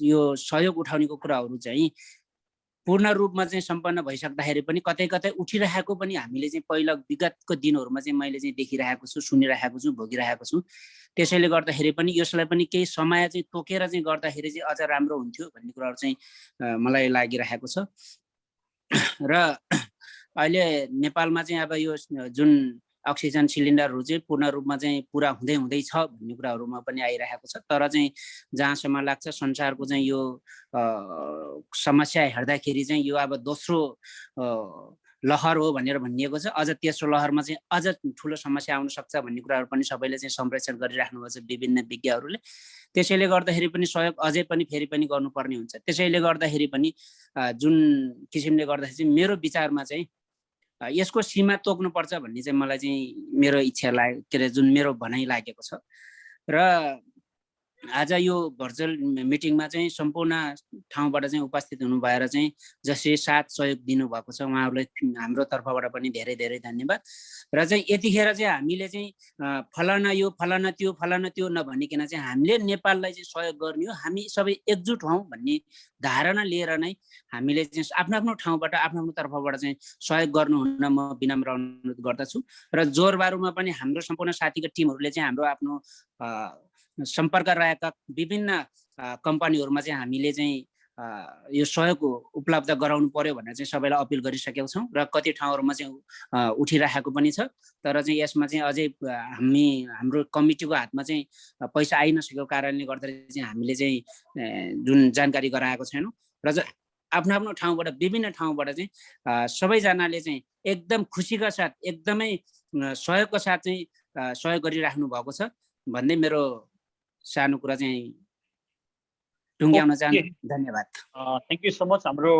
Speaker 21: यो सहयोग उठाउनेको कुराहरू चाहिँ पूर्ण रूपमा चाहिँ सम्पन्न भइसक्दाखेरि पनि कतै कतै उठिरहेको पनि हामीले चाहिँ पहिला विगतको दिनहरूमा चाहिँ मैले चाहिँ देखिरहेको छु, सुनिरहेको छु, भोगिरहेको छु। त्यसैले गर्दाखेरि पनि यसलाई पनि केही समय चाहिँ तोकेर चाहिँ गर्दाखेरि चाहिँ अझ राम्रो हुन्थ्यो भन्ने कुराहरू चाहिँ मलाई लागिरहेको छ। र अहिले नेपालमा चाहिँ अब यो जुन अक्सिजन सिलिन्डरहरू चाहिँ पूर्ण रूपमा चाहिँ पुरा हुँदैछ भन्ने कुराहरूमा पनि आइरहेको छ। तर चाहिँ जहाँसम्म लाग्छ संसारको चाहिँ यो समस्या हेर्दाखेरि चाहिँ यो अब दोस्रो लहर हो भनेर भनिएको छ। अझ तेस्रो लहरमा चाहिँ अझ ठुलो समस्या आउन सक्छ भन्ने कुराहरू पनि सबैले चाहिँ सम्प्रेषण गरिराख्नु भएको छ विभिन्न विज्ञहरूले। त्यसैले गर्दाखेरि पनि सहयोग अझै पनि फेरि पनि गर्नुपर्ने हुन्छ। त्यसैले गर्दाखेरि पनि जुन किसिमले गर्दाखेरि चाहिँ मेरो विचारमा चाहिँ यसको सीमा तोक्नुपर्छ भन्ने चाहिँ मलाई चाहिँ मेरो इच्छा लाग्यो, के अरे जुन मेरो भनाइ लागेको छ। र आज यो भर्चुअल मिटिङमा चाहिँ सम्पूर्ण ठाउँबाट चाहिँ उपस्थित हुनु भएर चाहिँ जसले साथ सहयोग दिनुभएको छ उहाँहरूलाई हाम्रो तर्फबाट पनि धेरै धेरै धन्यवाद। र चाहिँ यतिखेर चाहिँ हामीले चाहिँ फलाना यो फलाना त्यो नभनिकन चाहिँ हामीले नेपाललाई चाहिँ सहयोग गर्ने हो, हामी सबै एकजुट हौँ भन्ने धारणा लिएर नै हामीले चाहिँ आफ्नो आफ्नो ठाउँबाट आफ्नो आफ्नो तर्फबाट चाहिँ सहयोग गर्नुहुन म विनम्र अनुरोध गर्दछु। र जोरबारुमा पनि हाम्रो सम्पूर्ण साथीको टिमहरूले चाहिँ हाम्रो आफ्नो सम्पर्क रहेका विभिन्न कम्पनीहरूमा चाहिँ हामीले चाहिँ यो सहयोग उपलब्ध गराउनु पर्यो भनेर चाहिँ सबैलाई अपिल गरिसकेका छौँ र कति ठाउँहरूमा चाहिँ उठिरहेको पनि छ। तर चाहिँ यसमा चाहिँ अझै हाम्रो कमिटीको हातमा चाहिँ पैसा आइ नसकेको कारणले गर्दाखेरि चाहिँ हामीले चाहिँ जुन जानकारी गराएको छैनौँ र आफ्नो आफ्नो ठाउँबाट विभिन्न ठाउँबाट चाहिँ सबैजनाले चाहिँ एकदम खुसीका साथ एकदमै सहयोगको साथ चाहिँ सहयोग गरिराख्नु भएको छ भन्दै मेरो सानो कुरा चाहिँ टुङ्ग्याउन चाहन्छु। धन्यवाद।
Speaker 1: थ्याङ्क यू सो मच हाम्रो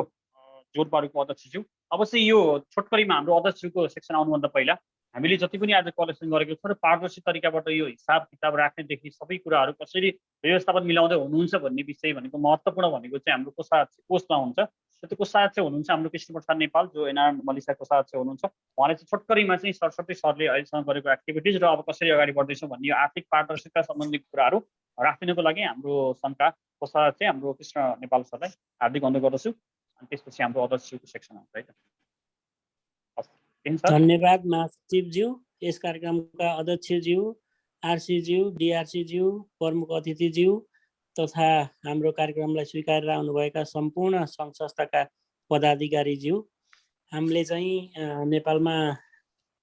Speaker 1: जोरबारुको अध्यक्षज्यू। अब चाहिँ यो छोटकरीमा हाम्रो अध्यक्षज्यूको सेक्सन आउनुभन्दा पहिला हामीले जति पनि आज कलेक्सन गरेको छौँ र पारदर्शी तरिकाबाट यो हिसाब किताब राख्नेदेखि सबै कुराहरू कसरी व्यवस्थापन मिलाउँदै हुनुहुन्छ भन्ने विषय भनेको महत्त्वपूर्ण भनेको चाहिँ हाम्रो कोषमा हुन्छ। त्यो कोषाध्यक्ष हुनुहुन्छ हाम्रो कृष्ण प्रसाद नेपाल जो एनआर मलेसिया कोषाध्यक्ष हुनुहुन्छ। उहाँले चाहिँ छोटकरीमा चाहिँ सरस्वती सरले अहिलेसम्म गरेको एक्टिभिटिज र अब कसरी अगाडि बढ्दैछौँ भन्ने यो आर्थिक पारदर्शिता सम्बन्धी कुराहरू राखिदिनको लागि हाम्रो सङ्घका कोषाध्यक्ष चाहिँ हाम्रो कृष्ण नेपाल सरलाई हार्दिक अनुरोध गर्दछु अनि त्यसपछि हाम्रो अध्यक्षको सेक्सन आउँछ है त।
Speaker 20: धन्यवाद महासचिवज्यू, यस कार्यक्रमका अध्यक्षज्यू, आरसीज्यू, डीआरसीज्यू, प्रमुख अतिथिज्यू तथा हाम्रो कार्यक्रमलाई स्वीकारेर आउनुभएका सम्पूर्ण सङ्घ संस्थाका पदाधिकारीज्यू। हामीले चाहिँ नेपालमा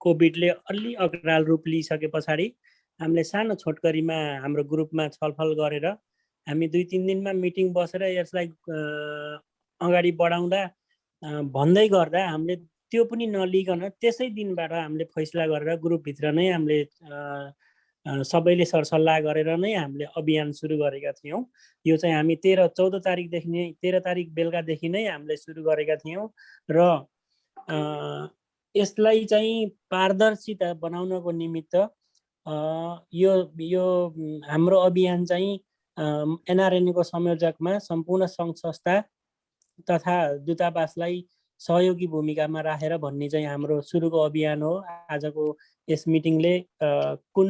Speaker 20: कोभिडले अलि अग्राल रूप लिइसके पछाडि हामीले सानो छोटकरीमा हाम्रो ग्रुपमा छलफल गरेर हामी 2-3 दिनमा मिटिङ बसेर यसलाई अगाडि बढाउँदा भन्दै गर्दा हामीले त्यो पनि नलिकन त्यसै दिनबाट हामीले फैसला गरेर ग्रुपभित्र नै हामीले सबैले सरसल्लाह गरेर नै हामीले अभियान सुरु गरेका थियौँ। यो चाहिँ हामी 13-14 तारिकदेखि नै 13 तारिक बेलुकादेखि नै हामीले सुरु गरेका थियौँ र यसलाई चाहिँ पारदर्शिता बनाउनको निमित्त यो हाम्रो अभियान चाहिँ एनआरएनको संयोजकमा सम्पूर्ण सङ्घ संस्था तथा दूतावासलाई सहयोगी भूमिकामा राखेर भन्ने चाहिँ हाम्रो सुरुको अभियान हो। आजको यस मिटिङले कुन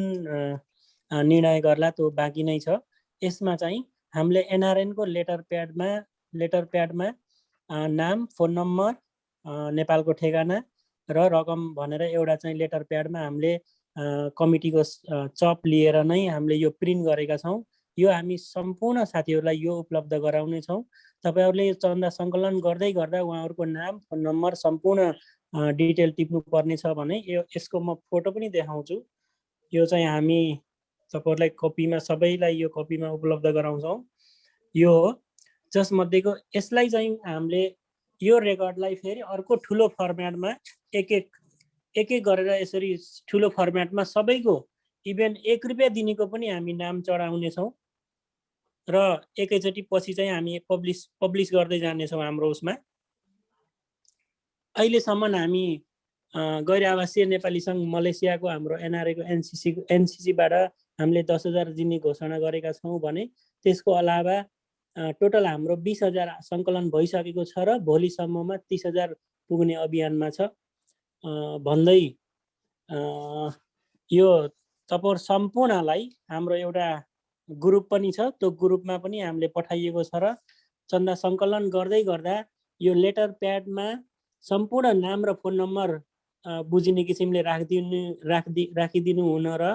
Speaker 20: निर्णय गर्ला त्यो बाँकी नै छ। यसमा चाहिँ हामीले एनआरएनको लेटर प्याडमा नाम, फोन नम्बर, नेपालको ठेगाना र रकम भनेर एउटा चाहिँ लेटर प्याडमा हामीले कमिटीको चप लिएर नै हामीले यो प्रिन्ट गरेका छौँ। यो हामी सम्पूर्ण साथीहरूलाई यो उपलब्ध गराउने छौँ। तपाईहरुले चन्दा सङ्कलन गर्दै गर्दा उहाँहरूको नाम, फोन नम्बर सम्पूर्ण डिटेल टिप्नु पर्ने छ भने यसको म फोटो पनि देखाउँछु। यो चाहिँ हामी तपाईहरुलाई कपीमा सबैलाई यो कपीमा उपलब्ध गराउँछौँ। यो हो जसमध्येको यसलाई चाहिँ हामीले यो रेकर्डलाई फेरि अर्को ठुलो फर्मेटमा एक एक गरेर यसरी ठुलो फर्मेटमा सबैको इभेन 1 रुपियाँ दिनेको पनि हामी नाम चढाउने छौँ र एकैचोटि पछि चाहिँ हामी पब्लिस गर्दै जानेछौँ हाम्रो उसमा। अहिलेसम्म हामी गैर आवासीय नेपाली सङ्घ मलेसियाको हाम्रो एनआरएको एनसिसीबाट हामीले 10,000 दिने घोषणा गरेका छौँ भने त्यसको अलावा टोटल हाम्रो 20,000 सङ्कलन भइसकेको छ र भोलिसम्ममा 30,000 पुग्ने अभियानमा छ भन्दै यो तपाईहरु सम्पूर्णलाई हाम्रो एउटा ग्रुप पनि छ, त्यो ग्रुपमा पनि हामीले पठाइएको छ र चन्दा सङ्कलन गर्दै गर्दा यो लेटर प्याडमा सम्पूर्ण नाम र फोन नम्बर बुझिने किसिमले राखिदिनु हुन र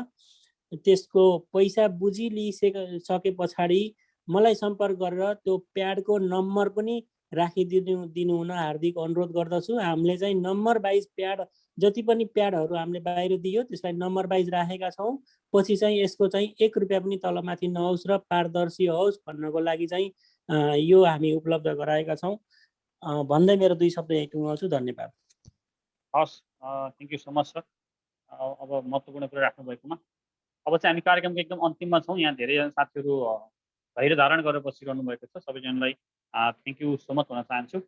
Speaker 20: त्यसको पैसा बुझिलिसके पछाडि मलाई सम्पर्क गरेर त्यो प्याडको नम्बर पनि राखिदिनु हुन हार्दिक अनुरोध गर्दछु। हामीले चाहिँ नम्बर वाइज प्याड जति पनि प्याडहरू हामीले बाहिर दियो त्यसलाई नम्बर वाइज राखेका छौँ। पछि चाहिँ यसको चाहिँ 1 रुपियाँ पनि तलमाथि नहोस् र पारदर्शी होस् भन्नको लागि चाहिँ यो हामी उपलब्ध गराएका छौँ भन्दै मेरो 2 शब्द यही टुङ्गाउँछु। धन्यवाद।
Speaker 1: हस्, thank you so much sir. अब महत्त्वपूर्ण कुरा राख्नु भएकोमा अब चाहिँ हामी कार्यक्रमको एकदम अन्तिममा छौँ। यहाँ धेरै साथीहरू धैर्य धारण गरेर बसिरहनु भएको छ। सबैजनालाई थ्याङ्क यू सो मच भन्न चाहन्छु।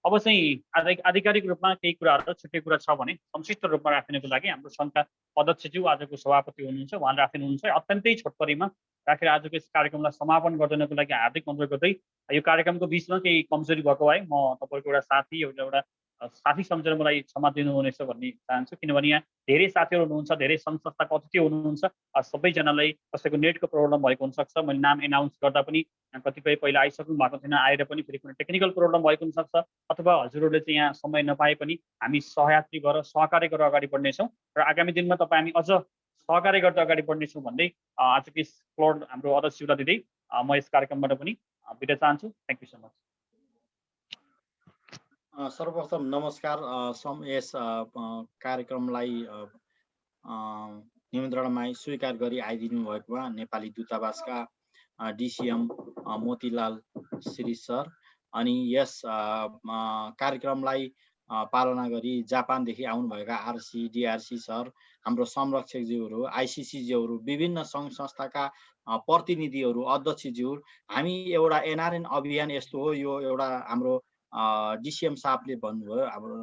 Speaker 1: अब चाहिँ आधिकारिक रूपमा केही कुराहरू छुट्टै कुरा छ भने संक्षिप्त रूपमा राखिदिनको लागि हाम्रो सङ्घका अध्यक्षज्यू आजको सभापति हुनुहुन्छ, उहाँले राखिनुहुन्छ। अत्यन्तै छोटकरीमा राखेर आजको यस कार्यक्रमलाई समापन गरिदिनको लागि हार्दिक अनुरोध गर्दै यो कार्यक्रमको बिचमा केही कमजोरी भएको भए म तपाईँको एउटा साथी सम्झेर मलाई क्षमा दिनुहुनेछ भन्ने चाहन्छु। किनभने यहाँ धेरै साथीहरू हुनुहुन्छ, धेरै सङ्घ संस्थाको अतिथि हुनुहुन्छ। सबैजनालाई कसैको नेटको प्रब्लम भएको हुनसक्छ। मैले नाम एनाउन्स गर्दा पनि कतिपय पहिला आइसक्नु भएको थिएन, आएर पनि फेरि कुनै टेक्निकल प्रब्लम भएको हुनसक्छ अथवा हजुरहरूले चाहिँ यहाँ समय नपाए पनि हामी सहयात्री गरेर सहकार्य गरेर अगाडि बढ्नेछौँ र आगामी दिनमा तपाईँ हामी अझ सहकार्य गर्दै अगाडि बढ्नेछौँ भन्दै आजको यस फ्लोर हाम्रो अध्यक्षज्यूलाई दिँदै म यस कार्यक्रमबाट पनि बिदा चाहन्छु। Thank you so much.
Speaker 9: सर्वप्रथम नमस्कार। यस कार्यक्रमलाई निमन्त्रणामा स्वीकार गरी आइदिनु भएकोमा नेपाली दूतावासका डिसिएम मोतीलाल श्री सर अनि यस कार्यक्रमलाई पालना गरी जापानदेखि आउनुभएका आरसी डिआरसी सर, हाम्रो संरक्षकज्यूहरू, आइसिसीज्यूहरू, विभिन्न सङ्घ संस्थाका प्रतिनिधिहरू, अध्यक्षज्यू, हामी एउटा एनआरएन अभियान यस्तो हो। यो एउटा हाम्रो डिसिएम साहबले भन्नुभयो हाम्रो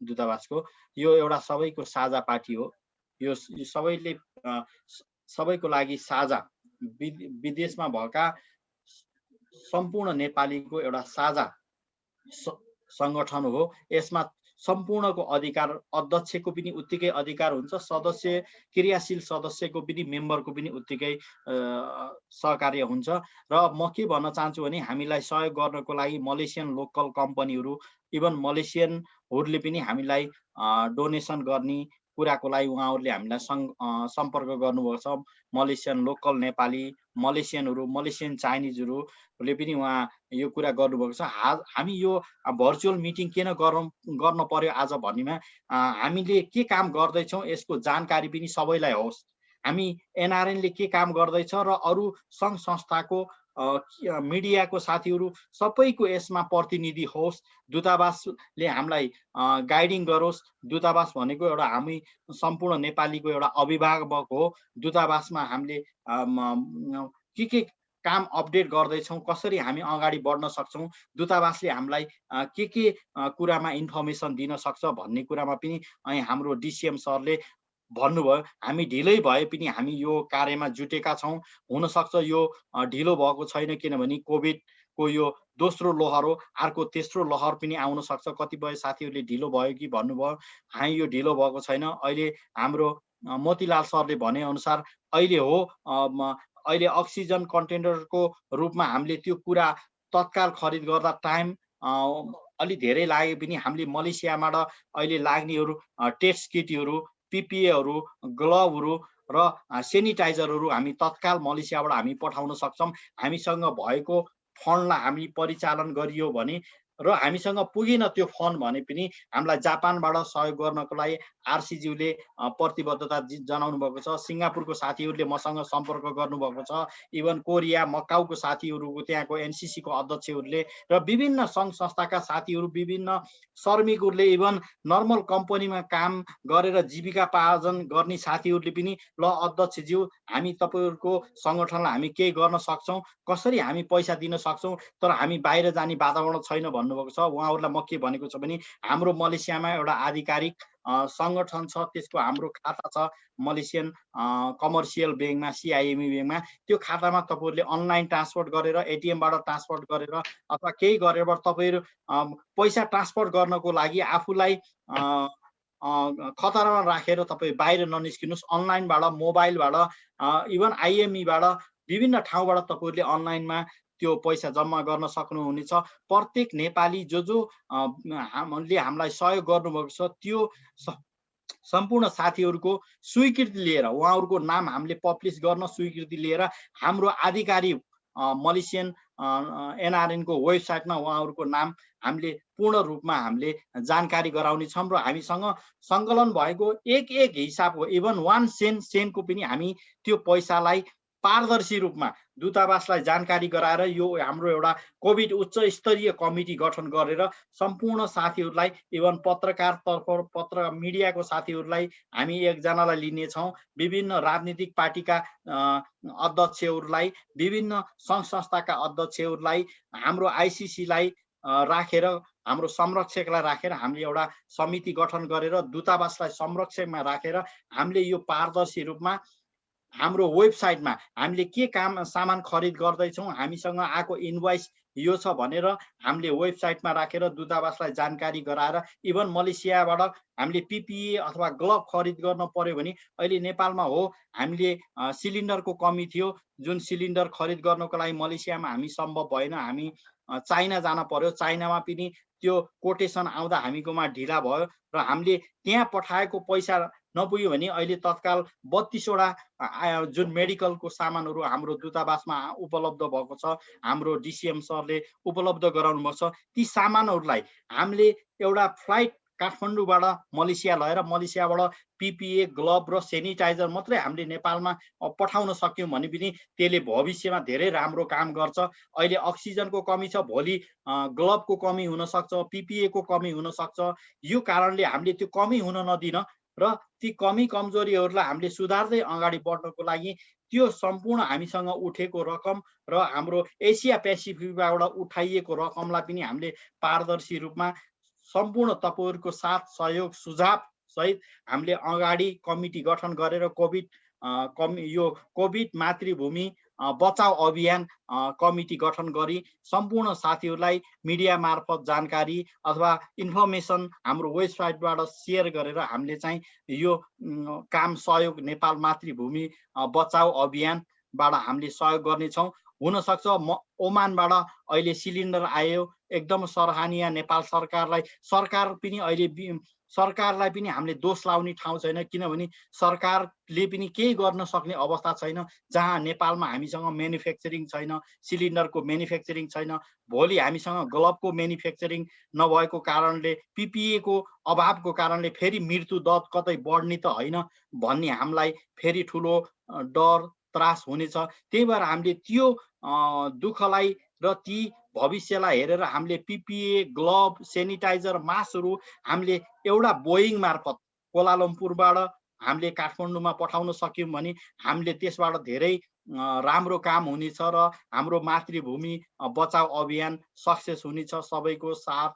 Speaker 9: दूतावासको, यो एउटा सबैको साझा पार्टी हो। यो सबैले सबैको लागि साझा विदेशमा भएका सम्पूर्ण नेपालीको एउटा साझा सङ्गठन हो। यसमा सम्पूर्णको अधिकार, अध्यक्षको पनि उत्तिकै अधिकार हुन्छ, सदस्य क्रियाशील सदस्यको पनि मेम्बरको पनि उत्तिकै सहकार्य हुन्छ। र म के भन्न चाहन्छु भने हामीलाई सहयोग गर्नको लागि मलेसियन लोकल कम्पनीहरू, इभन मलेसियनहरूले पनि हामीलाई डोनेसन गर्ने कुराको लागि उहाँहरूले हामीलाई सम्पर्क गर्नुभएको छ। मलेसियन लोकल नेपाली, मलेसियनहरू, मलेसियन चाइनिजहरूले पनि उहाँ यो कुरा गर्नुभएको छ। हामी यो भर्चुअल मिटिङ किन गर्न पर्यो आज भन्नेमा हामीले के काम गर्दैछौँ यसको जानकारी पनि सबैलाई होस्। हामी एनआरएनले के काम गर्दैछ र अरू सङ्घ संस्थाको मिडियाको साथीहरू सबैको यसमा प्रतिनिधि होस्। दूतावासले हामीलाई गाइडिङ गरोस्। दूतावास भनेको एउटा हामी सम्पूर्ण नेपालीको एउटा अभिभावक हो। दूतावासमा हामीले के काम अपडेट गर्दैछौँ, कसरी हामी अगाडि बढ्न सक्छौँ, दूतावासले हामीलाई के कुरामा इन्फर्मेसन दिन सक्छ भन्ने कुरामा पनि हाम्रो डिसिएम सरले भन्नुभयो। हामी ढिलै भए पनि हामी यो कार्यमा जुटेका छौँ। हुनसक्छ यो ढिलो भएको छैन, किनभने कोभिडको यो दोस्रो लहर हो, अर्को तेस्रो लहर पनि आउन सक्छ। कतिपय साथीहरूले ढिलो भयो कि भन्नुभयो, हामी यो ढिलो भएको छैन। अहिले हाम्रो मोतीलाल सरले भने अनुसार अहिले हो, अहिले अक्सिजन कन्टेनरको रूपमा हामीले त्यो कुरा तत्काल खरिद गर्दा टाइम अलि धेरै लागे पनि हामीले मलेसियाबाट अहिले लाग्नेहरू टेस्ट किटहरू, पिपिएहरू, ग्लोभहरू र सेनिटाइजरहरू हामी तत्काल मलेसियाबाट हामी पठाउन सक्छौँ। हामीसँग भएको फन्डलाई हामी परिचालन गरियो भने र हामीसँग पुगेन त्यो फन्ड भने पनि हामीलाई जापानबाट सहयोग गर्नको लागि आरसीज्यूले प्रतिबद्धता जनाउनु भएको छ। सिङ्गापुरको साथीहरूले मसँग सम्पर्क गर्नुभएको छ। इभन कोरिया, मकाउको साथीहरूको त्यहाँको एनसीसीको अध्यक्षहरूले र विभिन्न सङ्घ संस्थाका साथीहरू, विभिन्न श्रमिकहरूले, इभन नर्मल कम्पनीमा काम गरेर जीविकापार्जन गर्ने साथीहरूले पनि ल अध्यक्षज्यू हामी तपाईँहरूको सङ्गठनलाई हामी केही गर्न सक्छौँ, कसरी हामी पैसा दिन सक्छौँ, तर हामी बाहिर जाने वातावरण छैन भन्नुभएको छ। उहाँहरूलाई म के भनेको छ भने हाम्रो मलेसियामा एउटा आधिकारिक सङ्गठन छ, त्यसको हाम्रो खाता छ मलेसियन कमर्सियल ब्याङ्कमा, सिआइएमई ब्याङ्कमा। त्यो खातामा तपाईँहरूले अनलाइन ट्रान्सफर गरेर, एटिएमबाट ट्रान्सफर गरेर अथवा केही गरेर तपाईँहरू पैसा ट्रान्सफर गर्नको लागि आफूलाई खतरामा राखेर तपाईँ बाहिर ननिस्किनुहोस्। अनलाइनबाट, मोबाइलबाट, इभन आइएमईबाट, विभिन्न ठाउँबाट तपाईँहरूले अनलाइनमा त्यो पैसा जम्मा गर्न सक्नुहुनेछ। प्रत्येक नेपाली जो हामीले हामीलाई सहयोग गर्नुभएको छ त्यो सम्पूर्ण साथीहरूको स्वीकृति लिएर, उहाँहरूको नाम हामीले पब्लिस गर्न स्वीकृति लिएर हाम्रो आधिकारिक मलेसियन एनआरएनको वेबसाइटमा उहाँहरूको नाम हामीले पूर्ण रूपमा हामीले जानकारी गराउनेछौँ र हामीसँग सङ्कलन भएको एक हिसाब हो, इभन 1 सेन्टको पनि हामी त्यो पैसालाई पारदर्शी रूपमा दूतावासलाई जानकारी गराएर यो हाम्रो एउटा कोभिड उच्च स्तरीय कमिटी गठन गरेर सम्पूर्ण साथीहरूलाई, इभन पत्र मिडियाको साथीहरूलाई हामी एकजनालाई लिनेछौँ। विभिन्न राजनीतिक पार्टीका अध्यक्षहरूलाई, विभिन्न सङ्घ संस्थाका अध्यक्षहरूलाई, हाम्रो आइसिसीलाई राखेर, हाम्रो संरक्षकलाई राखेर हामीले एउटा समिति गठन गरेर दूतावासलाई संरक्षकमा राखेर हामीले यो पारदर्शी रूपमा हाम्रो वेबसाइटमा हामीले के काम सामान खरिद गर्दैछौँ, हामीसँग आएको इन्भोइस यो छ भनेर हामीले वेबसाइटमा राखेर दूतावासलाई जानकारी गराएर, इभन मलेसियाबाट हामीले पिपिए अथवा ग्लोभ खरिद गर्न पर्यो भने अहिले नेपालमा हो हामीले सिलिन्डरको कमी थियो, जुन सिलिन्डर खरिद गर्नको लागि मलेसियामा हामी सम्भव भएन, हामी चाइना जान पर्यो। चाइनामा पनि त्यो कोटेसन आउँदा हामीकोमा ढिला भयो र हामीले त्यहाँ पठाएको पैसा नपुग्यो भने अहिले तत्काल 32वटा जुन मेडिकलको सामानहरू हाम्रो दूतावासमा उपलब्ध भएको छ, हाम्रो डिसिएम सरले उपलब्ध गराउनु भएको छ। ती सामानहरूलाई हामीले एउटा फ्लाइट काठमाडौँबाट मलेसिया लगेर मलेसियाबाट पिपिए, ग्लोभ र सेनिटाइजर मात्रै हामीले नेपालमा पठाउन सक्यौँ भने पनि त्यसले भविष्यमा धेरै राम्रो काम गर्छ। अहिले अक्सिजनको कमी छ, भोलि ग्लोभको कमी हुनसक्छ, पिपिएको कमी हुनसक्छ। यो कारणले हामीले त्यो कमी हुन नदिन र ती कमी कमजोरीहरूलाई हामीले सुधार्दै अगाडि बढ्नको लागि त्यो सम्पूर्ण हामीसँग उठेको रकम र हाम्रो एसिया पेसिफिकबाट उठाइएको रकमलाई पनि हामीले पारदर्शी रूपमा सम्पूर्ण तपाईँहरूको साथ सहयोग सुझाव सहित हामीले अगाडि कमिटी गठन गरेर यो कोभिड मातृभूमि बचाउ अभियान कमिटी गठन गरी सम्पूर्ण साथीहरूलाई मिडिया मार्फत जानकारी अथवा इन्फर्मेसन हाम्रो वेबसाइटबाट सेयर गरेर हामीले चाहिँ यो काम सहयोग नेपाल मातृभूमि बचाउ अभियानबाट हामीले सहयोग गर्नेछौँ। हुनसक्छ ओमानबाट अहिले सिलिन्डर आयो, एकदम सराहनीय। नेपाल सरकारलाई पनि हामीले दोष लाउने ठाउँ छैन, किनभने सरकारले पनि केही गर्न सक्ने अवस्था छैन। जहाँ नेपालमा हामीसँग म्यानुफ्याक्चरिङ छैन, सिलिन्डरको म्यानुफ्याक्चरिङ छैन, भोलि हामीसँग ग्लोभको म्यानुफ्याक्चरिङ नभएको कारणले, PPE को अभावको कारणले फेरि मृत्यु दर कतै बढ्ने त होइन भन्ने हामीलाई फेरि ठुलो डर त्रास हुनेछ। त्यही भएर हामीले त्यो दुःखलाई र ती भविष्यलाई हेरेर हामीले PPE, ग्लोभ, सेनिटाइजर, मास्कहरू हामीले एउटा बोइङ मार्फत कोलालम्पुरबाट हामीले काठमाडौँमा पठाउन सक्यौँ भने हामीले त्यसबाट धेरै राम्रो काम हुनेछ र हाम्रो मातृभूमि बचाउ अभियान सक्सेस हुनेछ। सबैको साथ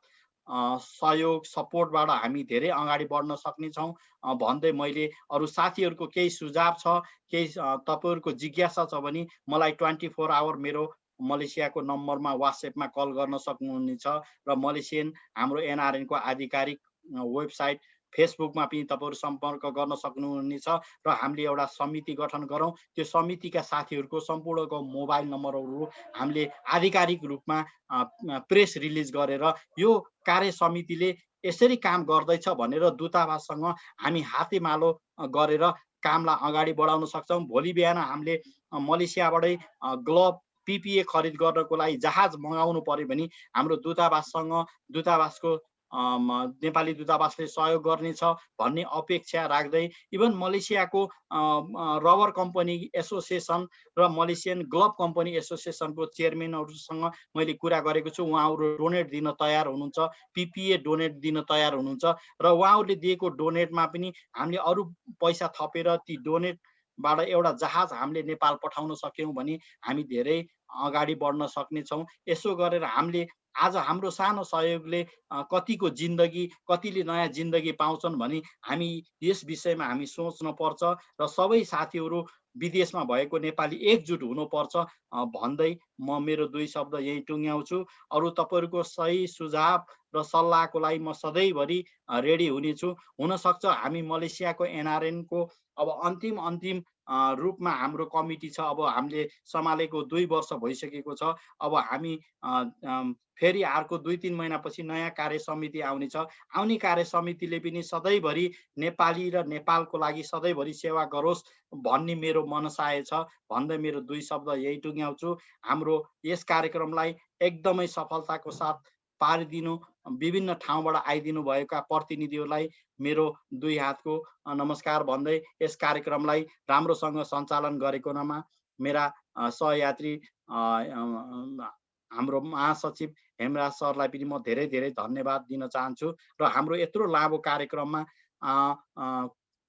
Speaker 9: सहयोग सपोर्टबाट हामी धेरै अगाडि बढ्न सक्नेछौँ भन्दै मैले अरू साथीहरूको केही सुझाव छ, केही तपाईँहरूको जिज्ञासा छ भने मलाई 24 आवर मेरो मलेसियाको नम्बरमा वाट्सएपमा कल गर्न सक्नुहुनेछ र मलेसियन हाम्रो NRN को आधिकारिक वेबसाइट फेसबुकमा पनि तपाईँहरू सम्पर्क गर्न सक्नुहुनेछ र हामीले एउटा समिति गठन गरौँ। त्यो समितिका साथीहरूको सम्पूर्णको मोबाइल नम्बरहरू हामीले आधिकारिक रूपमा प्रेस रिलिज गरेर यो कार्य समितिले यसरी काम गर्दैछ भनेर दूतावाससँग हामी हातेमालो गरेर कामलाई अगाडि बढाउन सक्छौँ। भोलि बिहान हामीले मलेसियाबाटै ग्लोभ PPE खरिद गर्नको लागि जहाज मगाउनु पर्यो भने हाम्रो दूतावासको नेपाली दूतावासले सहयोग गर्नेछ भन्ने अपेक्षा राख्दै इभन मलेसियाको रबर कम्पनी एसोसिएसन र मलेसियन ग्लोभ कम्पनी एसोसिएसनको चेयरम्यानहरूसँग मैले कुरा गरेको छु। उहाँहरू डोनेट दिन तयार हुनुहुन्छ, PPE डोनेट दिन तयार हुनुहुन्छ र उहाँहरूले दिएको डोनेटमा पनि हामीले अरू पैसा थपेर ती डोनेटबाट एउटा जहाज हामीले नेपाल पठाउन सक्यौँ भने हामी धेरै अगाडि बढ्न सक्नेछौँ। यसो गरेर हामीले आज हाम्रो सानो सहयोगले कतिको जिन्दगी, कतिले नयाँ जिन्दगी पाउँछन् भने हामी यस विषयमा हामी सोच्न पर्छ र सबै साथीहरू विदेशमा भएको नेपाली एकजुट हुनुपर्छ भन्दै म मेरो दुई शब्द यही टुङ्ग्याउँछु। अरू तपाईँहरूको सही सुझाव र सल्लाहको लागि म सधैँभरि रेडी हुनेछु। हुनसक्छ हामी मलेसियाको NRN को अब अन्तिम रूपमा हाम्रो कमिटी छ। अब हामीले सम्हालेको 2 वर्ष भइसकेको छ। अब हामी फेरि अर्को 2-3 महिनापछि नयाँ कार्य समिति आउनेछ। आउने कार्य समितिले पनि सधैँभरि नेपाली र नेपालको लागि सधैँभरि सेवा गरोस् भन्ने मेरो मनसाय छ भन्दै मेरो 2 शब्द यही टुङ्ग्याउँछु। हाम्रो यस कार्यक्रमलाई एकदमै सफलताको साथ पारिदिनु, विभिन्न ठाउँबाट आइदिनु भएका प्रतिनिधिहरूलाई मेरो 2 हातको नमस्कार भन्दै यस कार्यक्रमलाई राम्रोसँग सञ्चालन गरेकोमा मेरा सहयात्री हाम्रो महासचिव हेमराज सरलाई पनि म धेरै धेरै धन्यवाद दिन चाहन्छु र हाम्रो यत्रो लामो कार्यक्रममा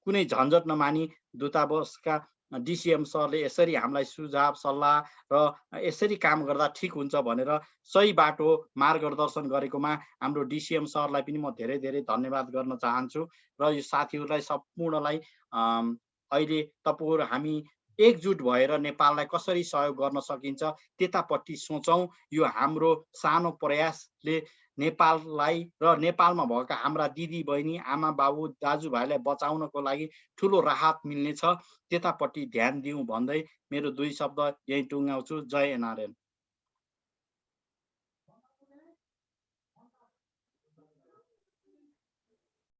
Speaker 9: कुनै झन्झट नमानी दूतावासका DCM सरले यसरी हामीलाई सुझाव सल्लाह र यसरी काम गर्दा ठिक हुन्छ भनेर सही बाटो मार्गदर्शन गरेकोमा हाम्रो DCM सरलाई पनि म धेरै धेरै धन्यवाद गर्न चाहन्छु र यो साथीहरूलाई सम्पूर्णलाई अहिले तपाईहरु हामी एकजुट भएर नेपाललाई कसरी सहयोग गर्न सकिन्छ त्यतापट्टि सोचौं। यो हाम्रो सानो प्रयासले नेपाललाई र नेपालमा भएका हाम्रा दिदी बहिनी आमा बाबु दाजुभाइलाई बचाउनको लागि ठूलो राहत मिल्नेछ। त्यतापट्टि ध्यान दिउँ भन्दै मेरो 2 शब्द यही टुङ्ग्याउँछु। जय NRN।